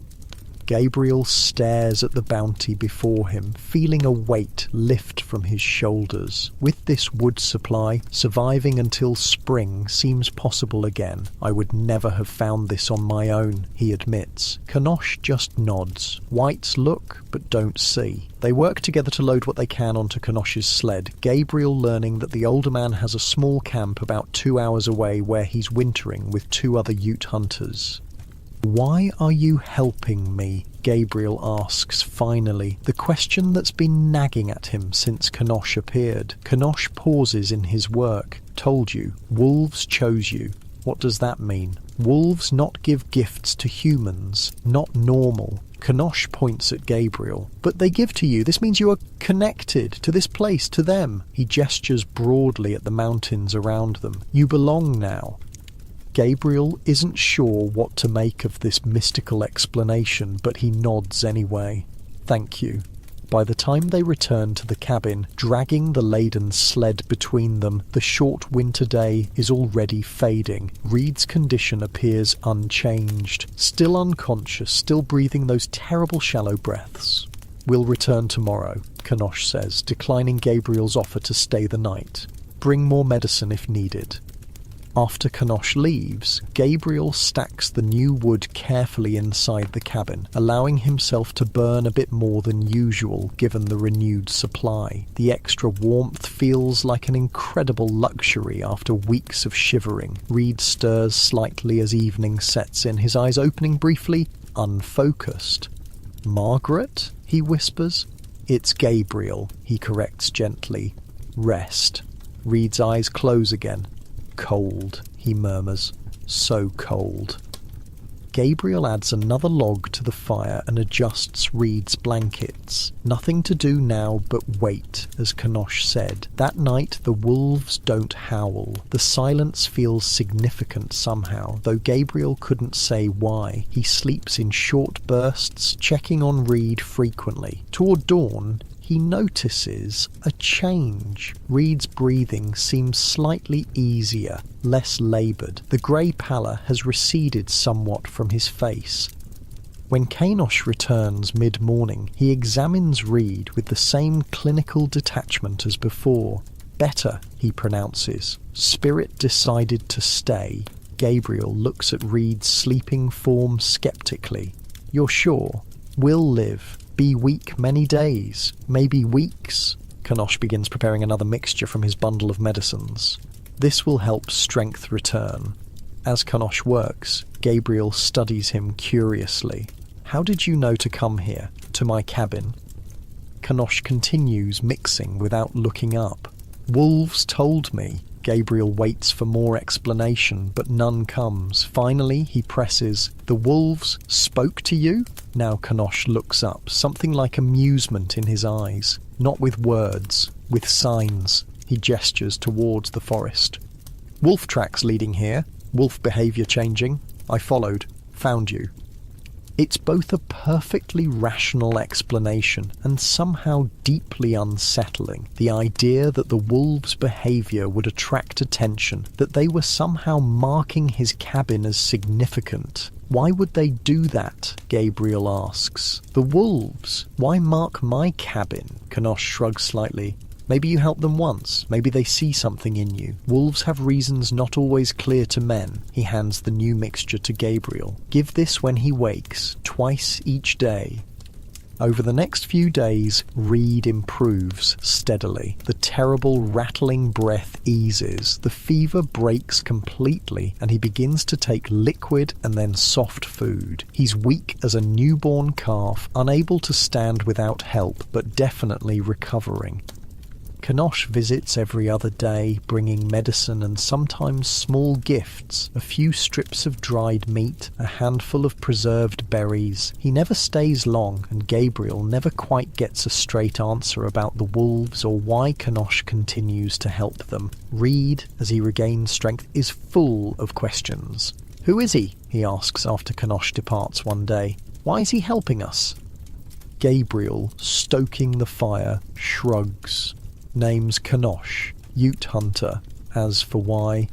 Speaker 1: Gabriel stares at the bounty before him, feeling a weight lift from his shoulders. With this wood supply, surviving until spring seems possible again. "I would never have found this on my own," he admits. Kanosh just nods. Whites look, but don't see. They work together to load what they can onto Kanosh's sled, Gabriel learning that the older man has a small camp about 2 hours away where he's wintering with 2 other Ute hunters. "Why are you helping me?" Gabriel asks finally, the question that's been nagging at him since Kanosh appeared. Kanosh pauses in his work. "Told you, wolves chose you." "What does that mean?" "Wolves not give gifts to humans. Not normal." Kanosh points at Gabriel. "But they give to you. This means you are connected to this place, to them." He gestures broadly at the mountains around them. "You belong now." Gabriel isn't sure what to make of this mystical explanation, but he nods anyway. "Thank you." By the time they return to the cabin, dragging the laden sled between them, the short winter day is already fading. Reed's condition appears unchanged, still unconscious, still breathing those terrible shallow breaths. "We'll return tomorrow," Kanosh says, declining Gabriel's offer to stay the night. "Bring more medicine if needed." After Kanosh leaves, Gabriel stacks the new wood carefully inside the cabin, allowing himself to burn a bit more than usual given the renewed supply. The extra warmth feels like an incredible luxury after weeks of shivering. Reed stirs slightly as evening sets in, his eyes opening briefly, unfocused. "Margaret?" he whispers. "It's Gabriel," he corrects gently. "Rest." Reed's eyes close again. "Cold," he murmurs. "So cold." Gabriel adds another log to the fire and adjusts Reed's blankets. Nothing to do now but wait, as Kanosh said. That night the wolves don't howl. The silence feels significant somehow, though Gabriel couldn't say why. He sleeps in short bursts, checking on Reed frequently. Toward dawn, he notices a change. Reed's breathing seems slightly easier, less laboured. The grey pallor has receded somewhat from his face. When Kanosh returns mid-morning, he examines Reed with the same clinical detachment as before. "Better," he pronounces. "Spirit decided to stay." Gabriel looks at Reed's sleeping form sceptically. "You're sure? Will live. Be weak many days, maybe weeks." Kanosh begins preparing another mixture from his bundle of medicines. This will help strength return. As Kanosh works, Gabriel studies him curiously. "How did you know to come here, to my cabin?" Kanosh continues mixing without looking up. "Wolves told me." Gabriel waits for more explanation, but none comes. Finally, he presses, "The wolves spoke to you?" Now Kanosh looks up, something like amusement in his eyes. "Not with words, with signs." He gestures towards the forest. "Wolf tracks leading here. Wolf behaviour changing. I followed. Found you." It's both a perfectly rational explanation and somehow deeply unsettling. The idea that the wolves' behaviour would attract attention, that they were somehow marking his cabin as significant. "Why would they do that?" Gabriel asks. "The wolves? Why mark my cabin?" Kanosh shrugs slightly. "Maybe you help them once. Maybe they see something in you. Wolves have reasons not always clear to men." He hands the new mixture to Gabriel. "Give this when he wakes, twice each day." Over the next few days, Reed improves steadily. The terrible rattling breath eases, the fever breaks completely, and he begins to take liquid and then soft food. He's weak as a newborn calf, unable to stand without help, but definitely recovering. Kanosh visits every other day, bringing medicine and sometimes small gifts, a few strips of dried meat, a handful of preserved berries. He never stays long, and Gabriel never quite gets a straight answer about the wolves or why Kanosh continues to help them. Reed, as he regains strength, is full of questions. "Who is he?" he asks after Kanosh departs one day. "Why is he helping us?" Gabriel, stoking the fire, shrugs. Name's Kanosh, Ute Hunter. As for why,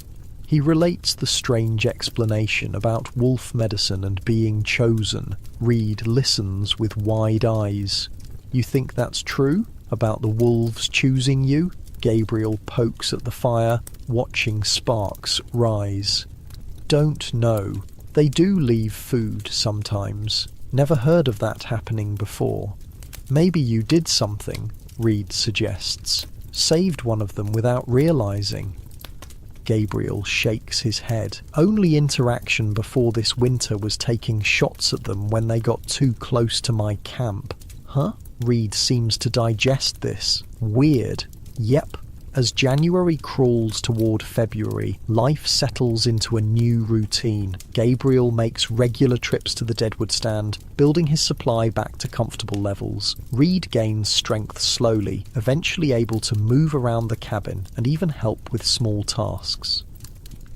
Speaker 1: he relates the strange explanation about wolf medicine and being chosen. Reed listens with wide eyes. "You think that's true? About the wolves choosing you?" Gabriel pokes at the fire, watching sparks rise. "Don't know. They do leave food sometimes. Never heard of that happening before." "Maybe you did something," Reed suggests. "Saved one of them without realizing." Gabriel shakes his head. "Only interaction before this winter was taking shots at them when they got too close to my camp." "Huh?" Reed seems to digest this. "Weird." "Yep." As January crawls toward February, life settles into a new routine. Gabriel makes regular trips to the Deadwood stand, building his supply back to comfortable levels. Reed gains strength slowly, eventually able to move around the cabin and even help with small tasks.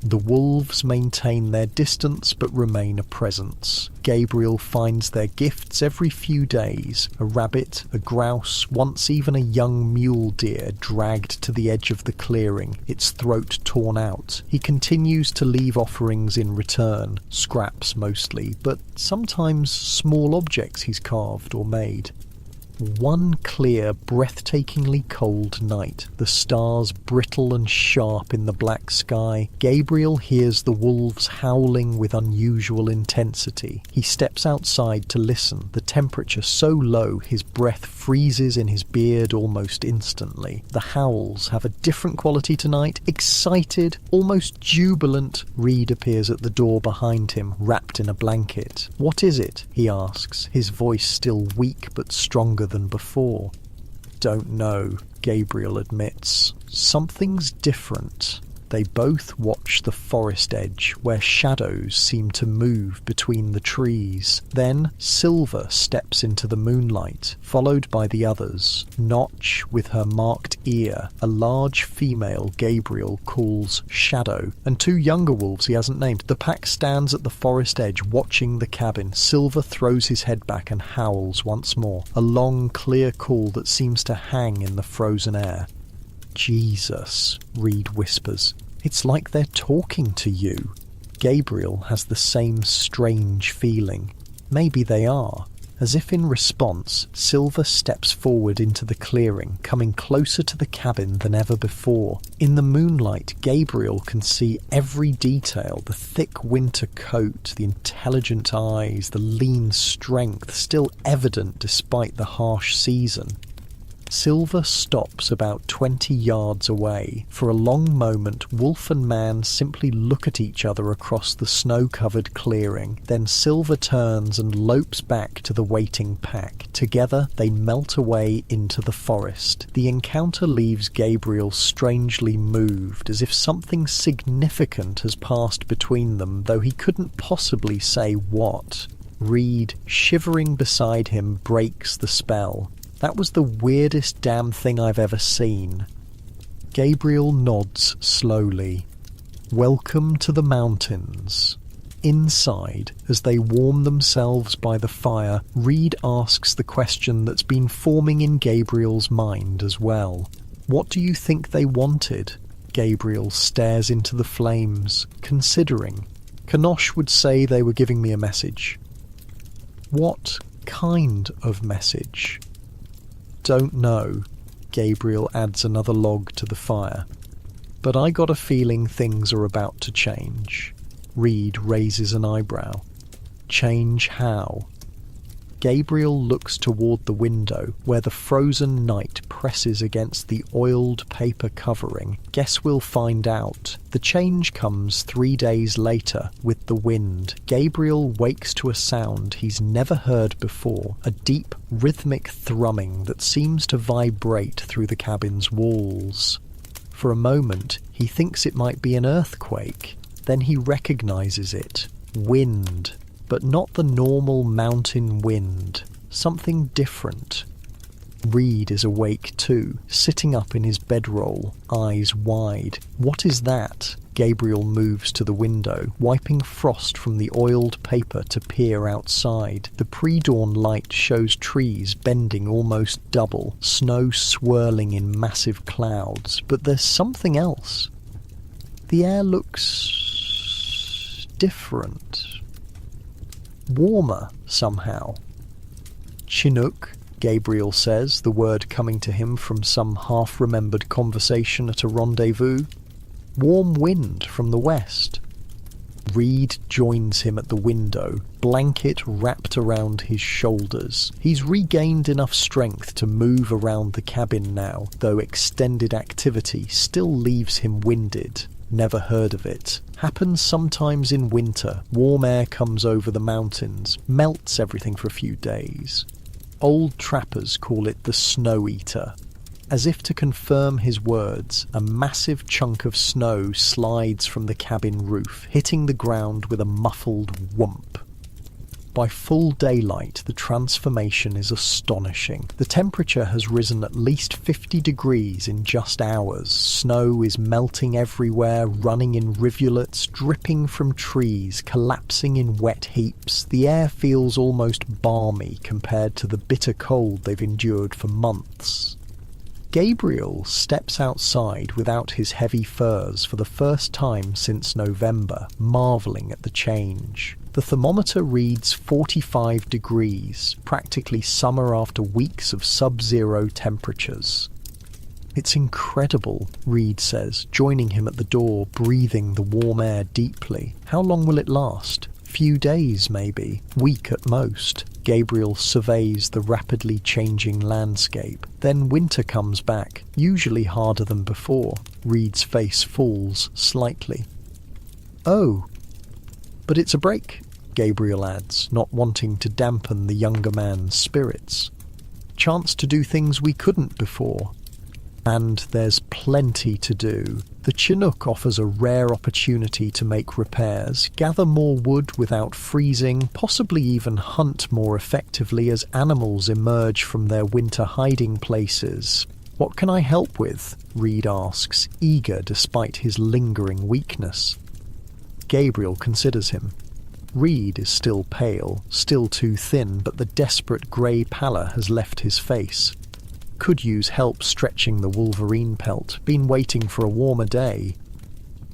Speaker 1: The wolves maintain their distance but remain a presence. Gabriel finds their gifts every few days: a rabbit, a grouse, once even a young mule deer dragged to the edge of the clearing, its throat torn out. He continues to leave offerings in return, scraps mostly, but sometimes small objects he's carved or made. One clear, breathtakingly cold night, the stars brittle and sharp in the black sky, Gabriel hears the wolves howling with unusual intensity. He steps outside to listen, the temperature so low his breath freezes in his beard almost instantly. The howls have a different quality tonight, excited, almost jubilant. Reed appears at the door behind him, wrapped in a blanket. "What is it?" he asks, his voice still weak but stronger than before. "Don't know," Gabriel admits. "Something's different." They both watch the forest edge, where shadows seem to move between the trees. Then Silver steps into the moonlight, followed by the others. Notch, with her marked ear, a large female Gabriel calls Shadow, and two younger wolves he hasn't named. The pack stands at the forest edge, watching the cabin. Silver throws his head back and howls once more, a long, clear call that seems to hang in the frozen air. "Jesus," Reed whispers. "It's like they're talking to you." Gabriel has the same strange feeling. Maybe they are. As if in response, Silver steps forward into the clearing, coming closer to the cabin than ever before. In the moonlight, Gabriel can see every detail: the thick winter coat, the intelligent eyes, the lean strength, still evident despite the harsh season. Silver stops about 20 yards away. For a long moment, wolf and man simply look at each other across the snow-covered clearing. Then Silver turns and lopes back to the waiting pack. Together, they melt away into the forest. The encounter leaves Gabriel strangely moved, as if something significant has passed between them, though he couldn't possibly say what. Reed, shivering beside him, breaks the spell. "That was the weirdest damn thing I've ever seen." Gabriel nods slowly. "Welcome to the mountains." Inside, as they warm themselves by the fire, Reed asks the question that's been forming in Gabriel's mind as well. "What do you think they wanted?" Gabriel stares into the flames, considering. "Kanosh would say they were giving me a message." "What kind of message?" "Don't know." Gabriel adds another log to the fire. "But I got a feeling things are about to change." Reed raises an eyebrow. "Change how?" Gabriel looks toward the window, where the frozen night presses against the oiled paper covering. Guess we'll find out. The change comes 3 days later, with the wind. Gabriel wakes to a sound he's never heard before, a deep, rhythmic thrumming that seems to vibrate through the cabin's walls. For a moment, he thinks it might be an earthquake. Then he recognizes it. Wind. But not the normal mountain wind. Something different. Reed is awake too, sitting up in his bedroll, eyes wide. What is that? Gabriel moves to the window, wiping frost from the oiled paper to peer outside. The pre-dawn light shows trees bending almost double, snow swirling in massive clouds. But there's something else. The air looks different. Warmer, somehow. Chinook, Gabriel says, the word coming to him from some half-remembered conversation at a rendezvous. Warm wind from the west. Reed joins him at the window, blanket wrapped around his shoulders. He's regained enough strength to move around the cabin now, though extended activity still leaves him winded. Never heard of it. Happens sometimes in winter. Warm air comes over the mountains, melts everything for a few days. Old trappers call it the snow eater. As if to confirm his words, a massive chunk of snow slides from the cabin roof, hitting the ground with a muffled whomp. By full daylight, the transformation is astonishing. The temperature has risen at least 50 degrees in just hours. Snow is melting everywhere, running in rivulets, dripping from trees, collapsing in wet heaps. The air feels almost balmy compared to the bitter cold they've endured for months. Gabriel steps outside without his heavy furs for the first time since November, marvelling at the change. The thermometer reads 45 degrees, practically summer after weeks of sub-zero temperatures. It's incredible, Reed says, joining him at the door, breathing the warm air deeply. How long will it last? Few days, maybe. Week at most. Gabriel surveys the rapidly changing landscape. Then winter comes back, usually harder than before. Reed's face falls slightly. Oh, but it's a break, Gabriel adds, not wanting to dampen the younger man's spirits. Chance to do things we couldn't before. And there's plenty to do. The Chinook offers a rare opportunity to make repairs, gather more wood without freezing, possibly even hunt more effectively as animals emerge from their winter hiding places. What can I help with? Reed asks, eager despite his lingering weakness. Gabriel considers him. Reed is still pale, still too thin, but the desperate grey pallor has left his face. Could use help stretching the wolverine pelt. Been waiting for a warmer day.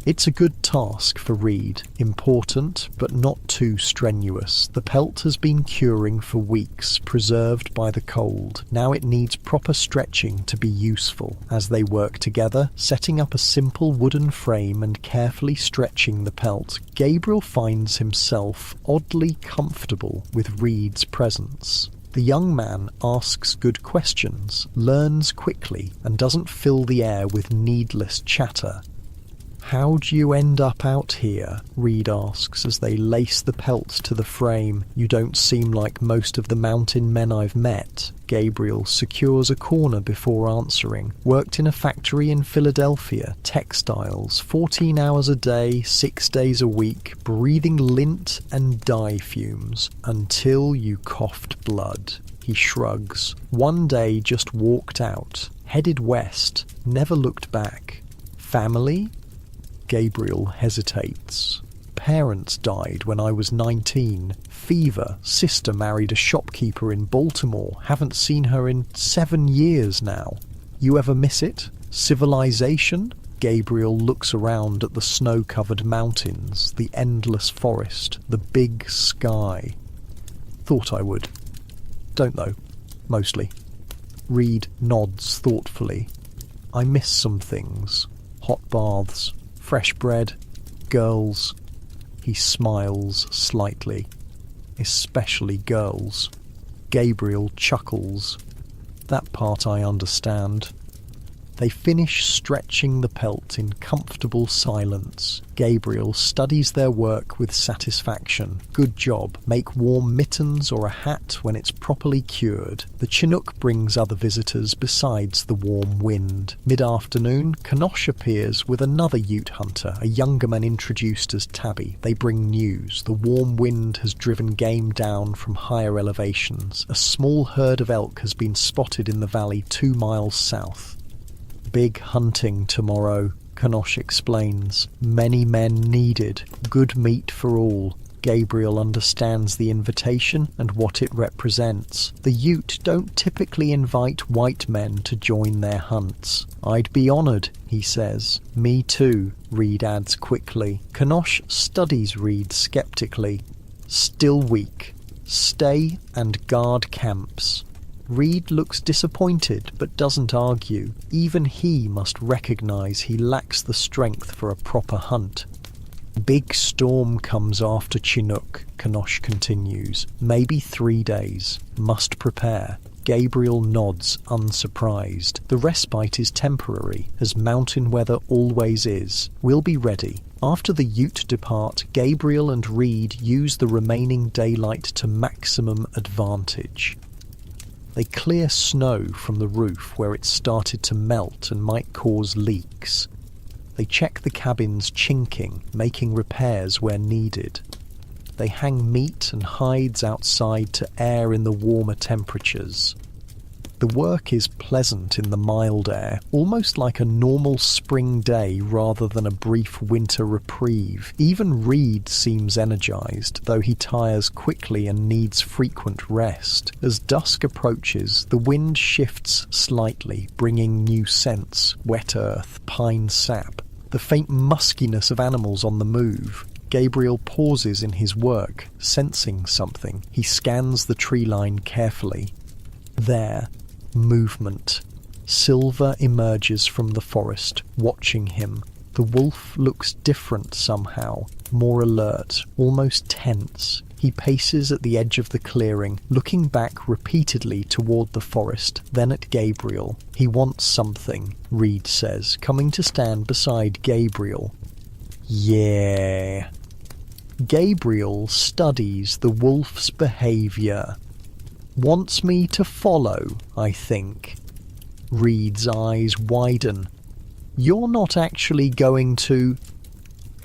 Speaker 1: It's a good task for Reed. Important, but not too strenuous. The pelt has been curing for weeks, preserved by the cold. Now it needs proper stretching to be useful. As they work together, setting up a simple wooden frame and carefully stretching the pelt, Gabriel finds himself oddly comfortable with Reed's presence. The young man asks good questions, learns quickly, and doesn't fill the air with needless chatter. "How'd you end up out here?" Reed asks as they lace the pelt to the frame. "You don't seem like most of the mountain men I've met." Gabriel secures a corner before answering. Worked in a factory in Philadelphia, textiles, 14 hours a day, 6 days a week, breathing lint and dye fumes, until you coughed blood. He shrugs. One day just walked out, headed west, never looked back. Family? Gabriel hesitates. Parents died when I was 19. Fever. Sister married a shopkeeper in Baltimore. Haven't seen her in 7 years now. You ever miss it? Civilization? Gabriel looks around at the snow-covered mountains, the endless forest, the big sky. Thought I would. Don't though. Mostly. Reed nods thoughtfully. I miss some things. Hot baths. Fresh bread, girls. He smiles slightly. Especially girls. Gabriel chuckles. That part I understand. They finish stretching the pelt in comfortable silence. Gabriel studies their work with satisfaction. Good job. Make warm mittens or a hat when it's properly cured. The Chinook brings other visitors besides the warm wind. Mid-afternoon, Kanosh appears with another Ute hunter, a younger man introduced as Tabby. They bring news. The warm wind has driven game down from higher elevations. A small herd of elk has been spotted in the valley 2 miles south. Big hunting tomorrow, Kanosh explains. Many men needed. Good meat for all. Gabriel understands the invitation and what it represents. The Ute don't typically invite white men to join their hunts. I'd be honoured, he says. Me too, Reed adds quickly. Kanosh studies Reed sceptically. Still weak. Stay and guard camps. Reed looks disappointed but doesn't argue. Even he must recognise he lacks the strength for a proper hunt. Big storm comes after Chinook, Kanosh continues. Maybe 3 days. Must prepare. Gabriel nods, unsurprised. The respite is temporary, as mountain weather always is. We'll be ready. After the Ute depart, Gabriel and Reed use the remaining daylight to maximum advantage. They clear snow from the roof where it started to melt and might cause leaks. They check the cabins chinking, making repairs where needed. They hang meat and hides outside to air in the warmer temperatures. The work is pleasant in the mild air, almost like a normal spring day rather than a brief winter reprieve. Even Reed seems energized, though he tires quickly and needs frequent rest. As dusk approaches, the wind shifts slightly, bringing new scents, wet earth, pine sap, the faint muskiness of animals on the move. Gabriel pauses in his work, sensing something. He scans the tree line carefully. There, movement. Silver emerges from the forest, watching him. The wolf looks different somehow, more alert, almost tense. He paces at the edge of the clearing, looking back repeatedly toward the forest, then at Gabriel. He wants something, Reed says, coming to stand beside Gabriel. Yeah. Gabriel studies the wolf's behaviour. Wants me to follow, I think. Reed's eyes widen. You're not actually going to...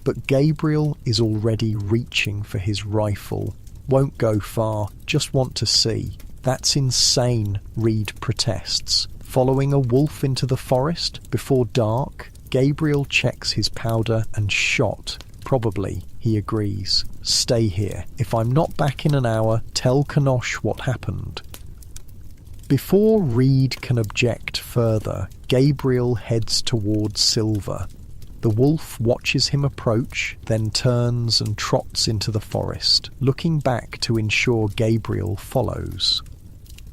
Speaker 1: But Gabriel is already reaching for his rifle. Won't go far, just want to see. That's insane, Reed protests. Following a wolf into the forest before dark, Gabriel checks his powder and shot. Probably, he agrees. Stay here. If I'm not back in an hour, tell Kanosh what happened. Before Reed can object further, Gabriel heads towards Silver. The wolf watches him approach, then turns and trots into the forest, looking back to ensure Gabriel follows.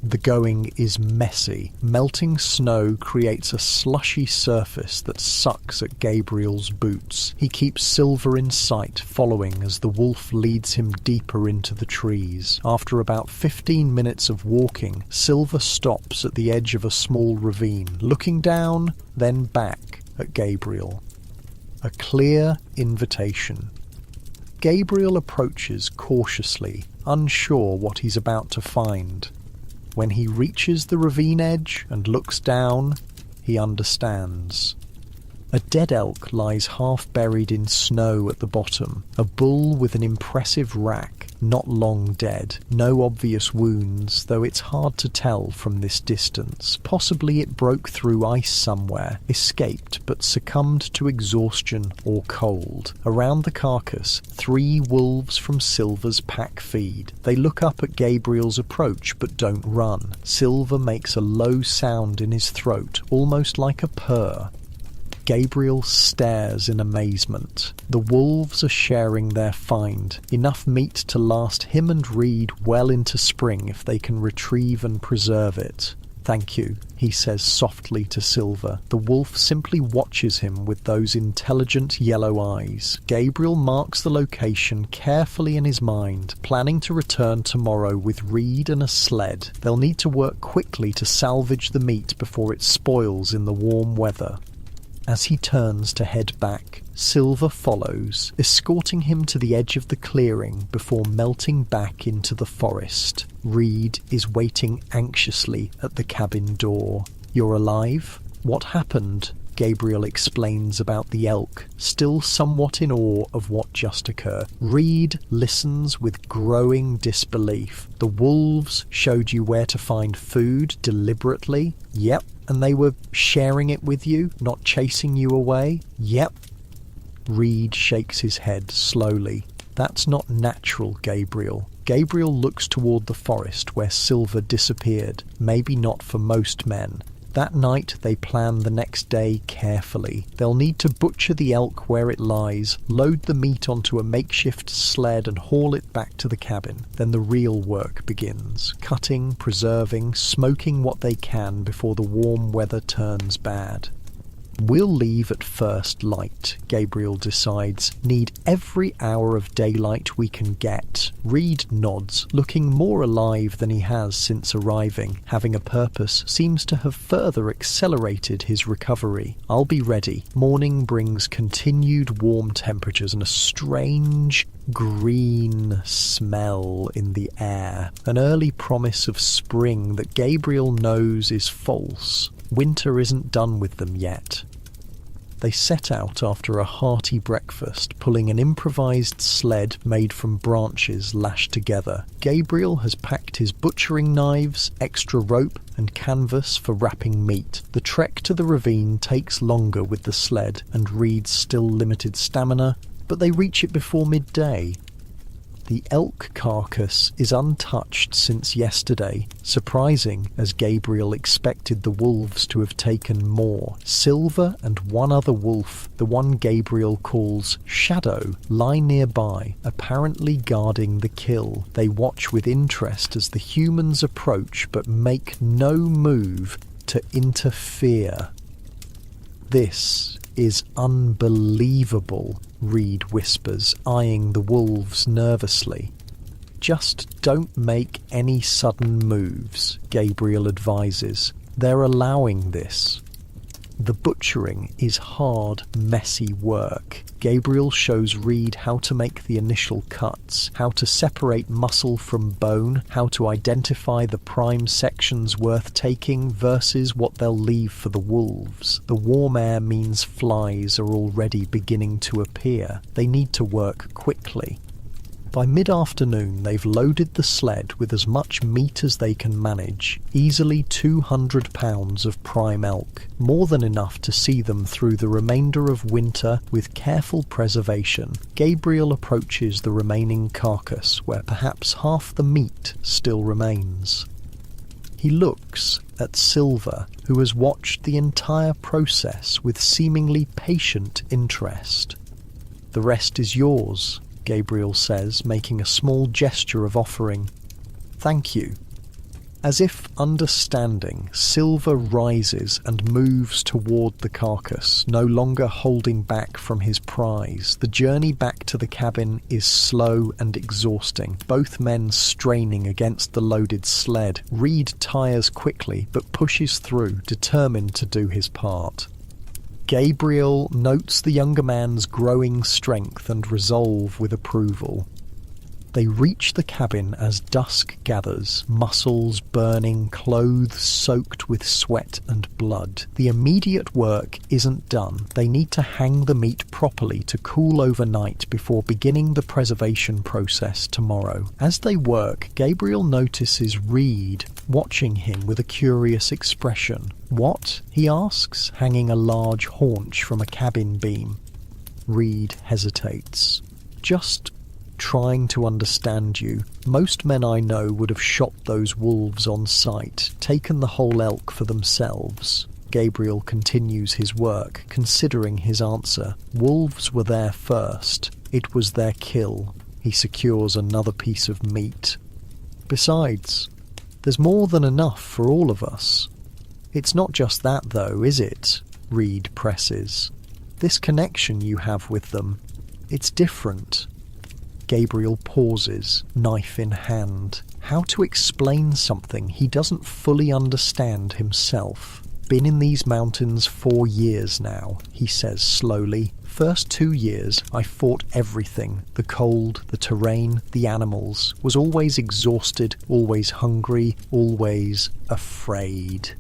Speaker 1: The going is messy. Melting snow creates a slushy surface that sucks at Gabriel's boots. He keeps Silver in sight, following as the wolf leads him deeper into the trees. After about 15 minutes of walking, Silver stops at the edge of a small ravine, looking down, then back at Gabriel. A clear invitation. Gabriel approaches cautiously, unsure what he's about to find. When he reaches the ravine edge and looks down, he understands. A dead elk lies half buried in snow at the bottom, a bull with an impressive rack, not long dead. No obvious wounds, though it's hard to tell from this distance. Possibly it broke through ice somewhere, escaped but succumbed to exhaustion or cold. Around the carcass, 3 wolves from Silver's pack feed. They look up at Gabriel's approach but don't run. Silver makes a low sound in his throat, almost like a purr. Gabriel stares in amazement. The wolves are sharing their find, enough meat to last him and Reed well into spring if they can retrieve and preserve it. "Thank you," he says softly to Silver. The wolf simply watches him with those intelligent yellow eyes. Gabriel marks the location carefully in his mind, planning to return tomorrow with Reed and a sled. They'll need to work quickly to salvage the meat before it spoils in the warm weather. As he turns to head back, Silver follows, escorting him to the edge of the clearing before melting back into the forest. Reed is waiting anxiously at the cabin door. "You're alive? What happened?" Gabriel explains about the elk, still somewhat in awe of what just occurred. Reed listens with growing disbelief. "The wolves showed you where to find food deliberately?" "Yep." "And they were sharing it with you, not chasing you away?" "Yep." Reed shakes his head slowly. "That's not natural, Gabriel." Gabriel looks toward the forest where Silver disappeared. Maybe not for most men. That night they plan the next day carefully. They'll need to butcher the elk where it lies, load the meat onto a makeshift sled and haul it back to the cabin. Then the real work begins. Cutting, preserving, smoking what they can before the warm weather turns bad. "We'll leave at first light," Gabriel decides. "Need every hour of daylight we can get." Reed nods, looking more alive than he has since arriving. Having a purpose seems to have further accelerated his recovery. "I'll be ready." Morning brings continued warm temperatures and a strange green smell in the air. An early promise of spring that Gabriel knows is false. Winter isn't done with them yet. They set out after a hearty breakfast, pulling an improvised sled made from branches lashed together. Gabriel has packed his butchering knives, extra rope, and canvas for wrapping meat. The trek to the ravine takes longer with the sled and Reed's still limited stamina, but they reach it before midday. The elk carcass is untouched since yesterday, surprising as Gabriel expected the wolves to have taken more. Silver and one other wolf, the one Gabriel calls Shadow, lie nearby, apparently guarding the kill. They watch with interest as the humans approach but make no move to interfere. "This is unbelievable," Reed whispers, eyeing the wolves nervously. "Just don't make any sudden moves," Gabriel advises. "They're allowing this." The butchering is hard, messy work. Gabriel shows Reed how to make the initial cuts, how to separate muscle from bone, how to identify the prime sections worth taking versus what they'll leave for the wolves. The warm air means flies are already beginning to appear. They need to work quickly. By mid-afternoon they've loaded the sled with as much meat as they can manage, easily 200 pounds of prime elk, more than enough to see them through the remainder of winter with careful preservation. Gabriel approaches the remaining carcass, where perhaps half the meat still remains. He looks at Silver, who has watched the entire process with seemingly patient interest. "The rest is yours," Gabriel says, making a small gesture of offering. "Thank you." As if understanding, Silver rises and moves toward the carcass, no longer holding back from his prize. The journey back to the cabin is slow and exhausting, both men straining against the loaded sled. Reed tires quickly, but pushes through, determined to do his part. Gabriel notes the younger man's growing strength and resolve with approval. They reach the cabin as dusk gathers, muscles burning, clothes soaked with sweat and blood. The immediate work isn't done. They need to hang the meat properly to cool overnight before beginning the preservation process tomorrow. As they work, Gabriel notices Reed watching him with a curious expression. "What?" he asks, hanging a large haunch from a cabin beam. Reed hesitates. "Just trying to understand you. Most men I know would have shot those wolves on sight, taken the whole elk for themselves." Gabriel continues his work, considering his answer. Wolves were there first. It was their kill. He secures another piece of meat. "Besides, there's more than enough for all of us." It's not just that though, is it? Reed presses. This connection you have with them, it's different. Gabriel pauses, knife in hand. How to explain something he doesn't fully understand himself. Been in these mountains 4 years now, he says slowly. First 2 years, I fought everything. The cold, the terrain, the animals. Was always exhausted, always hungry, always afraid.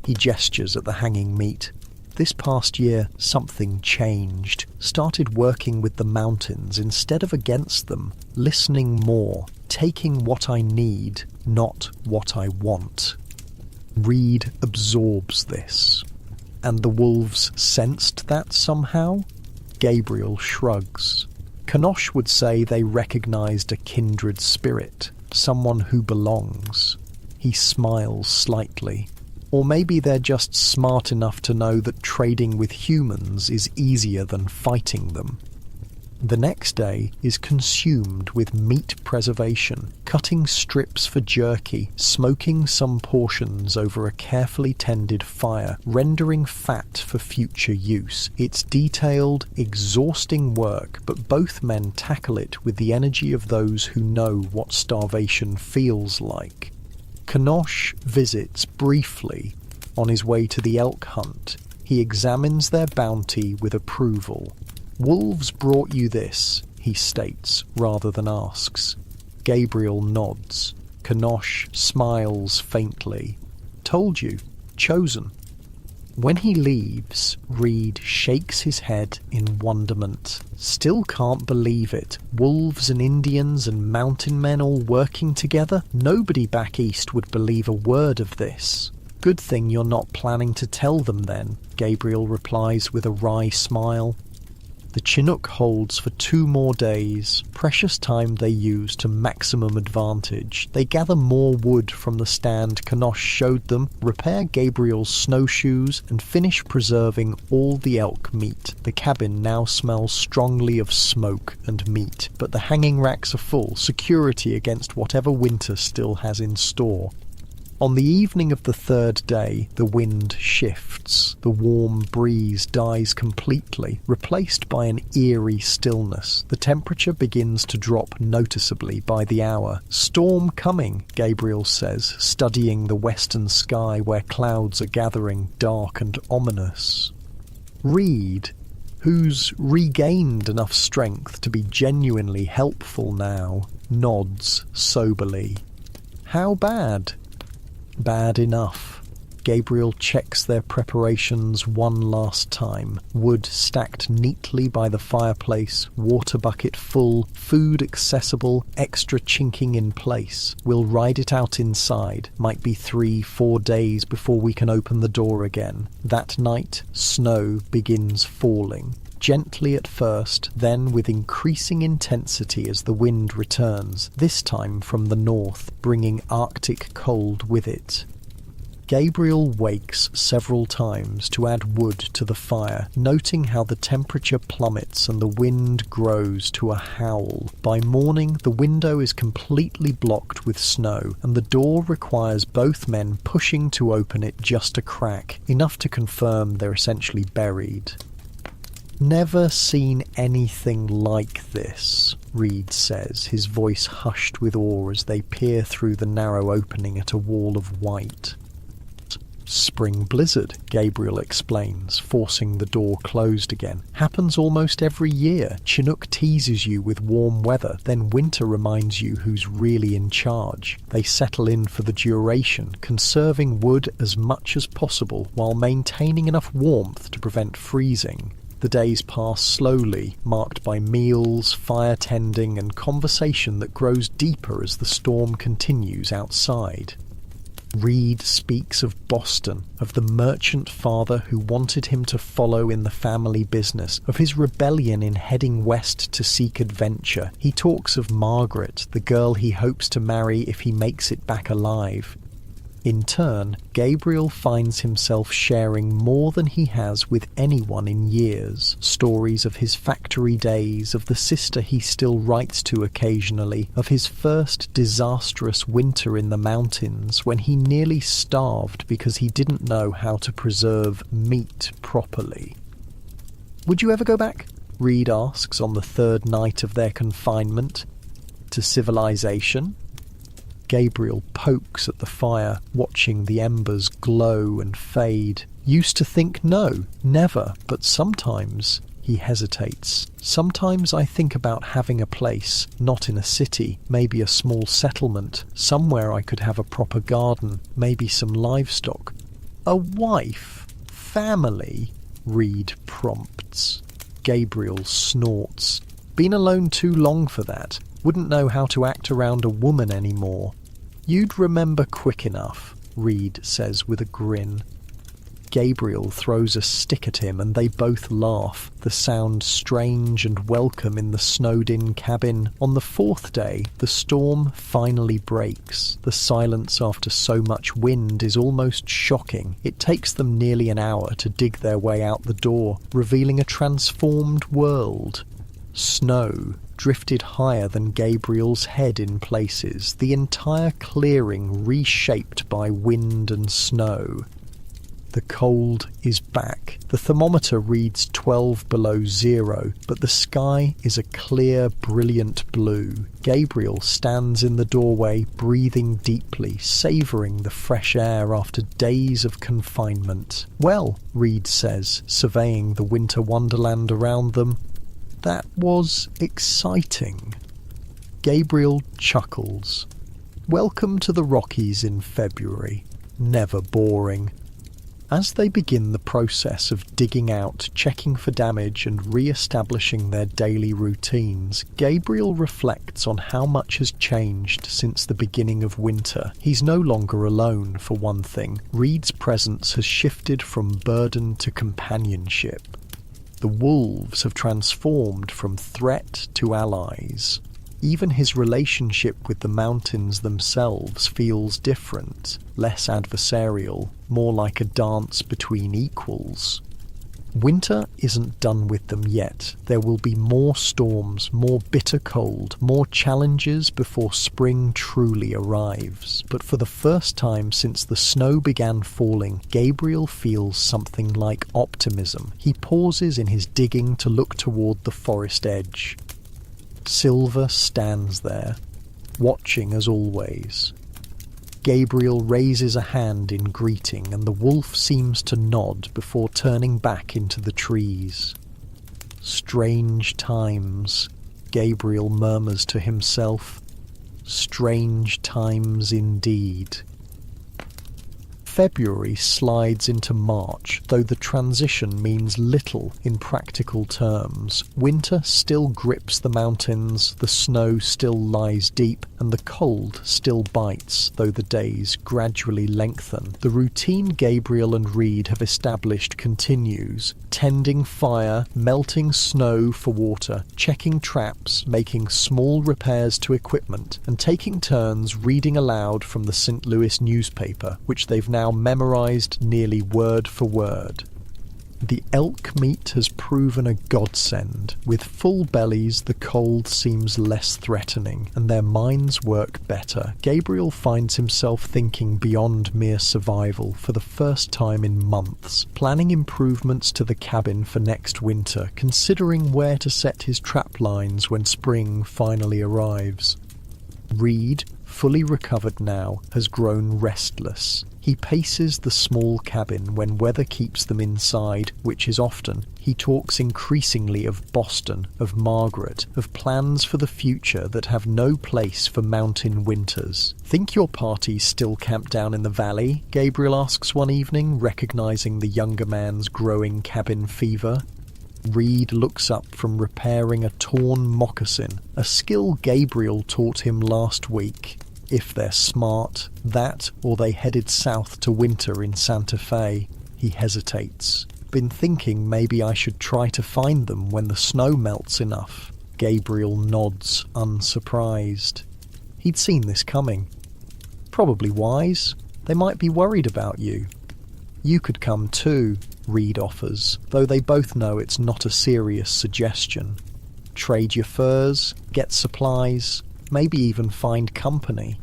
Speaker 1: He gestures at the hanging meat. This past year, something changed. Started working with the mountains instead of against them. Listening more. Taking what I need, not what I want. Reed absorbs this. And the wolves sensed that somehow? Gabriel shrugs. Kanosh would say they recognized a kindred spirit, someone who belongs. He smiles slightly. Or maybe they're just smart enough to know that trading with humans is easier than fighting them. The next day is consumed with meat preservation, cutting strips for jerky, smoking some portions over a carefully tended fire, rendering fat for future use. It's detailed, exhausting work, but both men tackle it with the energy of those who know what starvation feels like. Kanosh visits briefly. On his way to the elk hunt, he examines their bounty with approval. Wolves brought you this, he states, rather than asks. Gabriel nods. Kanosh smiles faintly. Told you. Chosen. When he leaves, Reed shakes his head in wonderment. Still can't believe it. Wolves and Indians and mountain men all working together? Nobody back east would believe a word of this. Good thing you're not planning to tell them then, Gabriel replies with a wry smile. The Chinook holds for 2 more days, precious time they use to maximum advantage. They gather more wood from the stand Kanosh showed them, repair Gabriel's snowshoes, and finish preserving all the elk meat. The cabin now smells strongly of smoke and meat, but the hanging racks are full, security against whatever winter still has in store. On the evening of the 3rd day, the wind shifts. The warm breeze dies completely, replaced by an eerie stillness. The temperature begins to drop noticeably by the hour. Storm coming, Gabriel says, studying the western sky where clouds are gathering, dark and ominous. Reed, who's regained enough strength to be genuinely helpful now, nods soberly. How bad? Bad enough. Gabriel checks their preparations one last time. Wood stacked neatly by the fireplace, water bucket full, food accessible, extra chinking in place. We'll ride it out inside. Might be 3-4 days before we can open the door again. That night, snow begins falling. Gently at first, then with increasing intensity as the wind returns, this time from the north, bringing Arctic cold with it. Gabriel wakes several times to add wood to the fire, noting how the temperature plummets and the wind grows to a howl. By morning, the window is completely blocked with snow, and the door requires both men pushing to open it just a crack, enough to confirm they're essentially buried. Never seen anything like this, Reed says, his voice hushed with awe as they peer through the narrow opening at a wall of white. Spring blizzard, Gabriel explains, forcing the door closed again. Happens almost every year. Chinook teases you with warm weather, then winter reminds you who's really in charge. They settle in for the duration, conserving wood as much as possible while maintaining enough warmth to prevent freezing. The days pass slowly, marked by meals, fire tending, and conversation that grows deeper as the storm continues outside. Reed speaks of Boston, of the merchant father who wanted him to follow in the family business, of his rebellion in heading west to seek adventure. He talks of Margaret, the girl he hopes to marry if he makes it back alive. In turn, Gabriel finds himself sharing more than he has with anyone in years. Stories of his factory days, of the sister he still writes to occasionally, of his first disastrous winter in the mountains when he nearly starved because he didn't know how to preserve meat properly. "Would you ever go back?" Reed asks on the third night of their confinement. "To civilization?" Gabriel pokes at the fire, watching the embers glow and fade. "Used to think no, never, but sometimes," he hesitates. "Sometimes I think about having a place, not in a city, maybe a small settlement, somewhere I could have a proper garden, maybe some livestock." "A wife? Family?" Reed prompts. Gabriel snorts. "Been alone too long for that. Wouldn't know how to act around a woman anymore." "You'd remember quick enough," Reed says with a grin. Gabriel throws a stick at him and they both laugh, the sound strange and welcome in the snowed-in cabin. On the fourth day, the storm finally breaks. The silence after so much wind is almost shocking. It takes them nearly an hour to dig their way out the door, revealing a transformed world. Snow drifted higher than Gabriel's head in places, the entire clearing reshaped by wind and snow. The cold is back. The thermometer reads 12 below zero, but the sky is a clear, brilliant blue. Gabriel stands in the doorway, breathing deeply, savouring the fresh air after days of confinement. "Well," Reed says, surveying the winter wonderland around them, "that was exciting." Gabriel chuckles. Welcome to the Rockies in February. Never boring. As they begin the process of digging out, checking for damage and re-establishing their daily routines, Gabriel reflects on how much has changed since the beginning of winter. He's no longer alone, for one thing. Reed's presence has shifted from burden to companionship. The wolves have transformed from threat to allies. Even his relationship with the mountains themselves feels different, less adversarial, more like a dance between equals. Winter isn't done with them yet. There will be more storms, more bitter cold, more challenges before spring truly arrives. But for the first time since the snow began falling, Gabriel feels something like optimism. He pauses in his digging to look toward the forest edge. Silver stands there, watching as always. Gabriel raises a hand in greeting and the wolf seems to nod before turning back into the trees. "Strange times," Gabriel murmurs to himself. "Strange times indeed." February slides into March, though the transition means little in practical terms. Winter still grips the mountains, the snow still lies deep, and the cold still bites, though the days gradually lengthen. The routine Gabriel and Reed have established continues, tending fire, melting snow for water, checking traps, making small repairs to equipment, and taking turns reading aloud from the St. Louis newspaper, which they've now memorized nearly word for word. The elk meat has proven a godsend. With full bellies, the cold seems less threatening, and their minds work better. Gabriel finds himself thinking beyond mere survival for the first time in months, planning improvements to the cabin for next winter, considering where to set his trap lines when spring finally arrives. Reed, fully recovered now, has grown restless. He paces the small cabin when weather keeps them inside, which is often. He talks increasingly of Boston, of Margaret, of plans for the future that have no place for mountain winters. "Think your party's still camped down in the valley?" Gabriel asks one evening, recognizing the younger man's growing cabin fever. Reed looks up from repairing a torn moccasin, a skill Gabriel taught him last week. If they're smart, that or they headed south to winter in Santa Fe. He hesitates. "Been thinking maybe I should try to find them when the snow melts enough." Gabriel nods, unsurprised. He'd seen this coming. Probably wise. They might be worried about you. You could come too, Reed offers, though they both know it's not a serious suggestion. Trade your furs, get supplies, maybe even find company.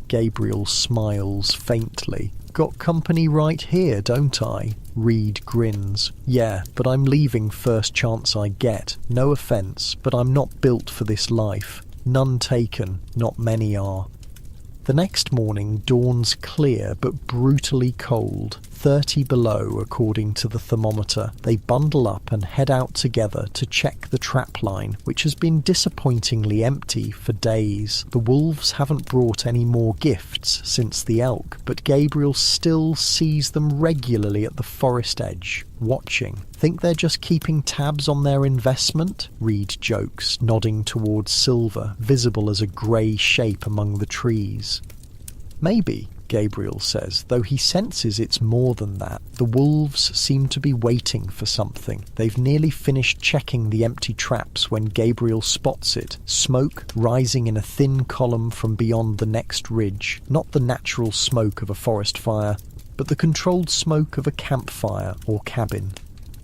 Speaker 1: Gabriel smiles faintly. Got company right here, don't I? Reed grins. Yeah, but I'm leaving first chance I get. No offence, but I'm not built for this life. None taken, not many are. The next morning dawns clear but brutally cold, 30 below according to the thermometer. They bundle up and head out together to check the trapline, which has been disappointingly empty for days. The wolves haven't brought any more gifts since the elk, but Gabriel still sees them regularly at the forest edge, watching. Think they're just keeping tabs on their investment? Reed jokes, nodding towards Silver, visible as a grey shape among the trees. Maybe, Gabriel says, though he senses it's more than that. The wolves seem to be waiting for something. They've nearly finished checking the empty traps when Gabriel spots it, smoke rising in a thin column from beyond the next ridge. Not the natural smoke of a forest fire, but the controlled smoke of a campfire or cabin.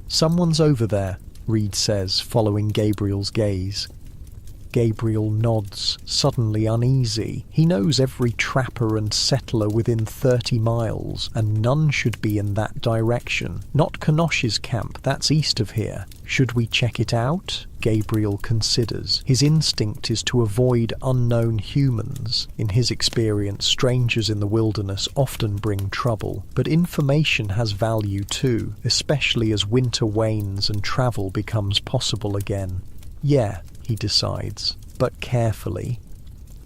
Speaker 1: Someone's over there, Reed says, following Gabriel's gaze. Gabriel nods, suddenly uneasy. He knows every trapper and settler within 30 miles, and none should be in that direction. Not Kanosh's camp, that's east of here. Should we check it out? Gabriel considers. His instinct is to avoid unknown humans. In his experience, strangers in the wilderness often bring trouble. But information has value too, especially as winter wanes and travel becomes possible again. Yeah, he decides, but carefully.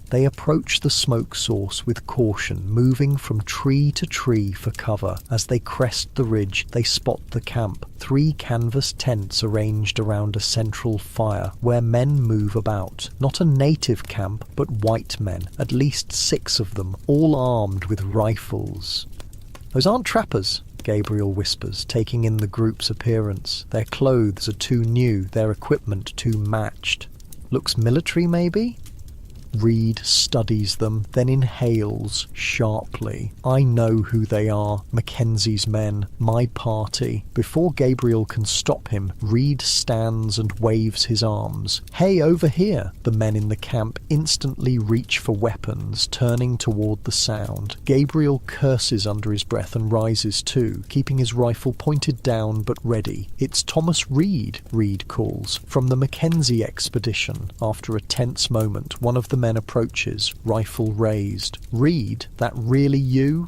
Speaker 1: They approach the smoke source with caution, moving from tree to tree for cover. As they crest the ridge, they spot the camp, 3 canvas tents arranged around a central fire, where men move about. Not a native camp, but white men, at least 6 of them, all armed with rifles. Those aren't trappers, Gabriel whispers, taking in the group's appearance. Their clothes are too new, their equipment too matched. Looks military, maybe? Reed studies them, then inhales sharply. I know who they are, Mackenzie's men, my party. Before Gabriel can stop him, Reed stands and waves his arms. Hey, over here! The men in the camp instantly reach for weapons, turning toward the sound. Gabriel curses under his breath and rises too, keeping his rifle pointed down but ready. It's Thomas Reed, Reed calls, from the Mackenzie expedition. After a tense moment, one of the men approaches, rifle raised. Reed, that really you?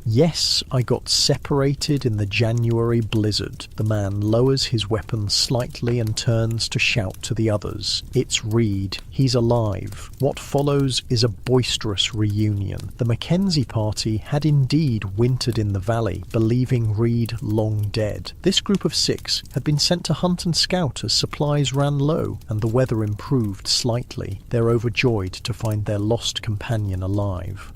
Speaker 1: Yes, I got separated in the January blizzard. The man lowers his weapon slightly and turns to shout to the others. It's Reed. He's alive. What follows is a boisterous reunion. The Mackenzie party had indeed wintered in the valley, believing Reed long dead. This group of 6 had been sent to hunt and scout as supplies ran low, and the weather improved slightly. They're overjoyed to find their lost companion alive.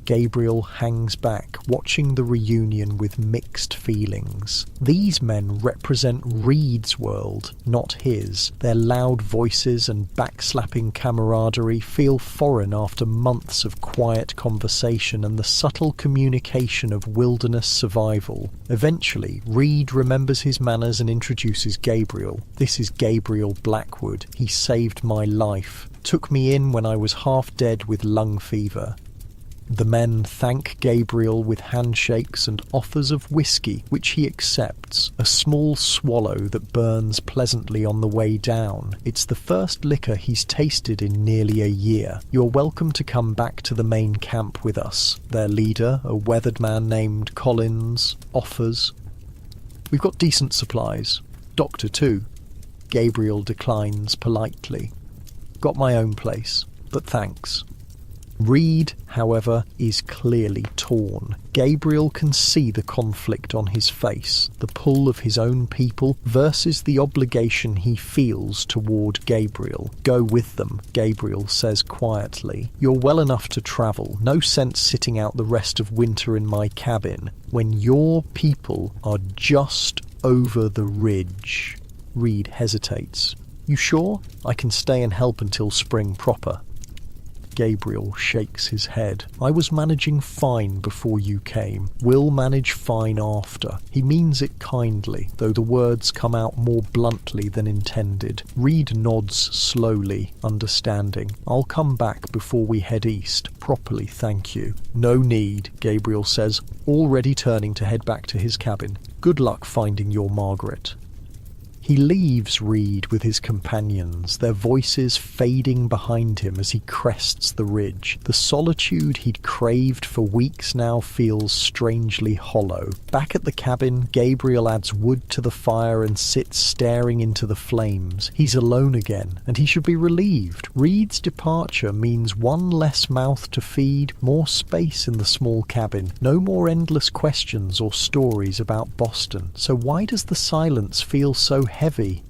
Speaker 1: Gabriel hangs back, watching the reunion with mixed feelings. These men represent Reed's world, not his. Their loud voices and backslapping camaraderie feel foreign after months of quiet conversation and the subtle communication of wilderness survival. Eventually, Reed remembers his manners and introduces Gabriel. This is Gabriel Blackwood. He saved my life. Took me in when I was half dead with lung fever. The men thank Gabriel with handshakes and offers of whiskey, which he accepts, a small swallow that burns pleasantly on the way down. It's the first liquor he's tasted in nearly a year. You're welcome to come back to the main camp with us. Their leader, a weathered man named Collins, offers. We've got decent supplies. Doctor too. Gabriel declines politely. Got my own place, but thanks. Reed, however, is clearly torn. Gabriel can see the conflict on his face, the pull of his own people versus the obligation he feels toward Gabriel. Go with them, Gabriel says quietly. You're well enough to travel. No sense sitting out the rest of winter in my cabin when your people are just over the ridge. Reed hesitates. You sure? I can stay and help until spring proper. Gabriel shakes his head. I was managing fine before you came. Will manage fine after. He means it kindly, though the words come out more bluntly than intended. Reed nods slowly, understanding. I'll come back before we head east. Properly, thank you. No need, Gabriel says, already turning to head back to his cabin. Good luck finding your Margaret. He leaves Reed with his companions, their voices fading behind him as he crests the ridge. The solitude he'd craved for weeks now feels strangely hollow. Back at the cabin, Gabriel adds wood to the fire and sits staring into the flames. He's alone again, and he should be relieved. Reed's departure means one less mouth to feed, more space in the small cabin, no more endless questions or stories about Boston. So why does the silence feel so heavy?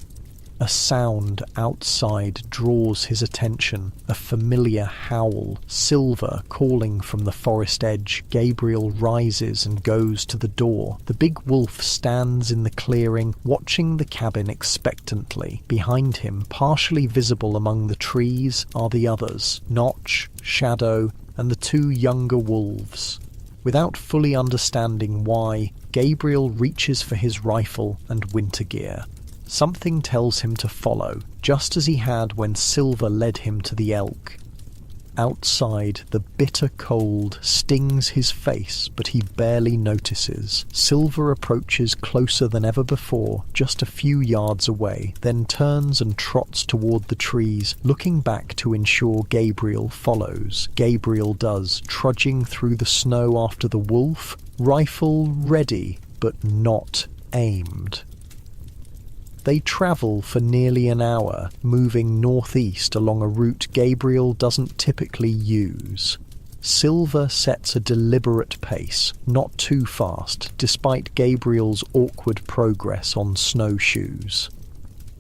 Speaker 1: A sound outside draws his attention, a familiar howl. Silver calling from the forest edge. Gabriel rises and goes to the door. The big wolf stands in the clearing, watching the cabin expectantly. Behind him, partially visible among the trees, are the others, Notch, Shadow, and the two younger wolves. Without fully understanding why, Gabriel reaches for his rifle and winter gear. Something tells him to follow, just as he had when Silver led him to the elk. Outside, the bitter cold stings his face, but he barely notices. Silver approaches closer than ever before, just a few yards away, then turns and trots toward the trees, looking back to ensure Gabriel follows. Gabriel does, trudging through the snow after the wolf, rifle ready, but not aimed. They travel for nearly an hour, moving northeast along a route Gabriel doesn't typically use. Silver sets a deliberate pace, not too fast, despite Gabriel's awkward progress on snowshoes.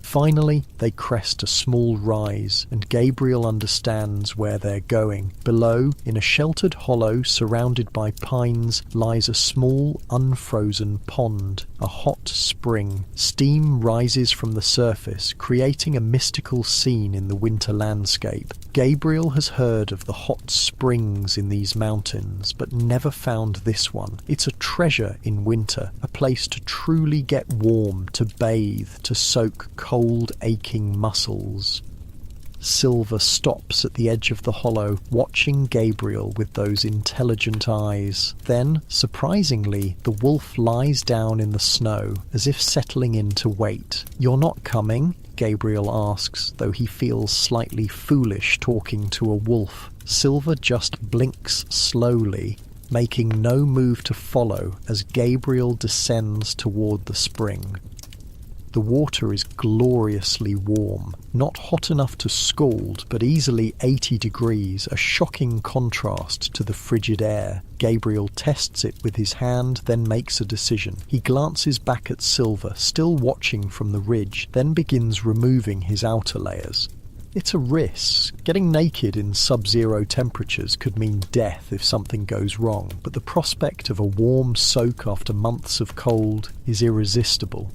Speaker 1: Finally, they crest a small rise, and Gabriel understands where they're going. Below, in a sheltered hollow surrounded by pines, lies a small, unfrozen pond, a hot spring. Steam rises from the surface, creating a mystical scene in the winter landscape. Gabriel has heard of the hot springs in these mountains, but never found this one. It's a treasure in winter, a place to truly get warm, to bathe, to soak cold, aching muscles. Silver stops at the edge of the hollow, watching Gabriel with those intelligent eyes. Then, surprisingly, the wolf lies down in the snow, as if settling in to wait. "You're not coming?" Gabriel asks, though he feels slightly foolish talking to a wolf. Silver just blinks slowly, making no move to follow as Gabriel descends toward the spring. The water is gloriously warm, not hot enough to scald, but easily 80 degrees, a shocking contrast to the frigid air. Gabriel tests it with his hand, then makes a decision. He glances back at Silver, still watching from the ridge, then begins removing his outer layers. It's a risk. Getting naked in sub-zero temperatures could mean death if something goes wrong, but the prospect of a warm soak after months of cold is irresistible.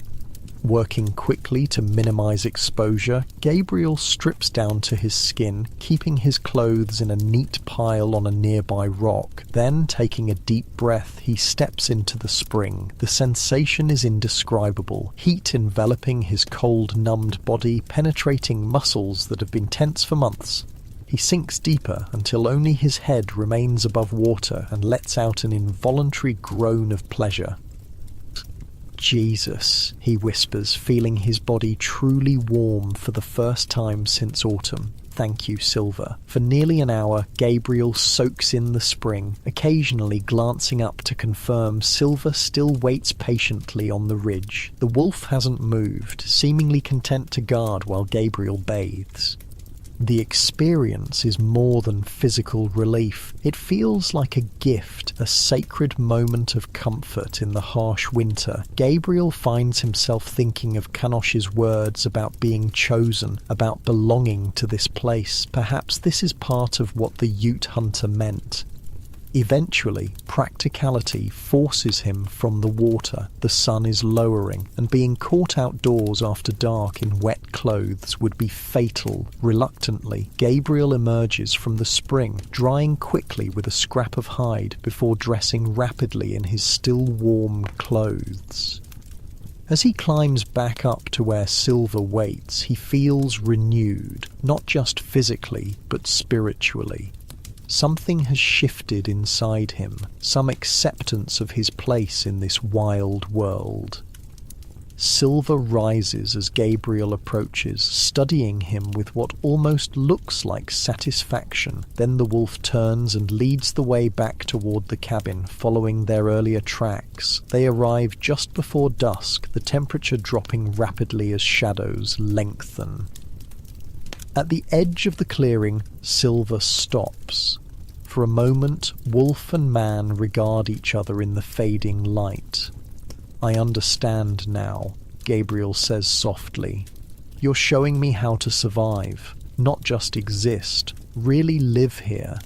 Speaker 1: Working quickly to minimize exposure, Gabriel strips down to his skin, keeping his clothes in a neat pile on a nearby rock. Then, taking a deep breath, he steps into the spring. The sensation is indescribable, heat enveloping his cold, numbed body, penetrating muscles that have been tense for months. He sinks deeper until only his head remains above water and lets out an involuntary groan of pleasure. "Jesus," he whispers, feeling his body truly warm for the first time since autumn. "Thank you, Silver." For nearly an hour, Gabriel soaks in the spring, occasionally glancing up to confirm Silver still waits patiently on the ridge. The wolf hasn't moved, seemingly content to guard while Gabriel bathes. The experience is more than physical relief. It feels like a gift, a sacred moment of comfort in the harsh winter. Gabriel finds himself thinking of Canosh's words about being chosen, about belonging to this place. Perhaps this is part of what the Ute hunter meant. Eventually, practicality forces him from the water. The sun is lowering, and being caught outdoors after dark in wet clothes would be fatal. Reluctantly, Gabriel emerges from the spring, drying quickly with a scrap of hide before dressing rapidly in his still warm clothes. As he climbs back up to where Silver waits, he feels renewed, not just physically, but spiritually. Something has shifted inside him, some acceptance of his place in this wild world. Silver rises as Gabriel approaches, studying him with what almost looks like satisfaction. Then the wolf turns and leads the way back toward the cabin, following their earlier tracks. They arrive just before dusk, the temperature dropping rapidly as shadows lengthen. At the edge of the clearing, Silver stops. For a moment, wolf and man regard each other in the fading light. "I understand now," Gabriel says softly. "You're showing me how to survive, not just exist, really live here."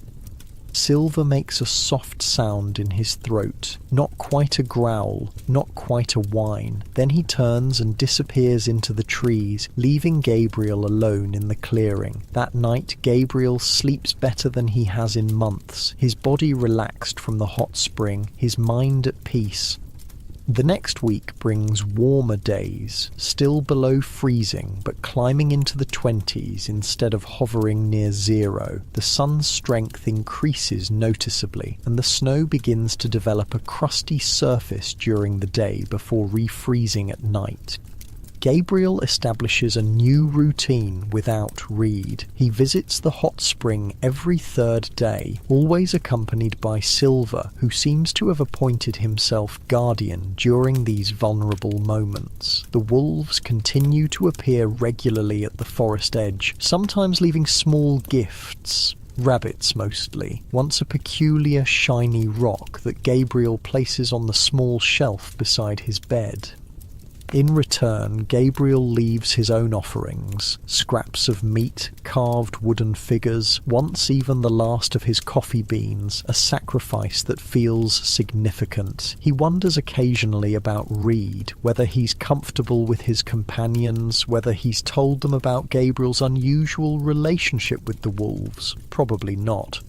Speaker 1: Silver makes a soft sound in his throat, not quite a growl, not quite a whine. Then he turns and disappears into the trees, leaving Gabriel alone in the clearing. That night, Gabriel sleeps better than he has in months, his body relaxed from the hot spring, his mind at peace. The next week brings warmer days, still below freezing, but climbing into the 20s instead of hovering near zero. The sun's strength increases noticeably, and the snow begins to develop a crusty surface during the day before refreezing at night. Gabriel establishes a new routine without Reed. He visits the hot spring every third day, always accompanied by Silver, who seems to have appointed himself guardian during these vulnerable moments. The wolves continue to appear regularly at the forest edge, sometimes leaving small gifts. Rabbits mostly, once a peculiar shiny rock that Gabriel places on the small shelf beside his bed. In return, Gabriel leaves his own offerings, scraps of meat, carved wooden figures, once even the last of his coffee beans, a sacrifice that feels significant. He wonders occasionally about Reed, whether he's comfortable with his companions, whether he's told them about Gabriel's unusual relationship with the wolves. Probably not.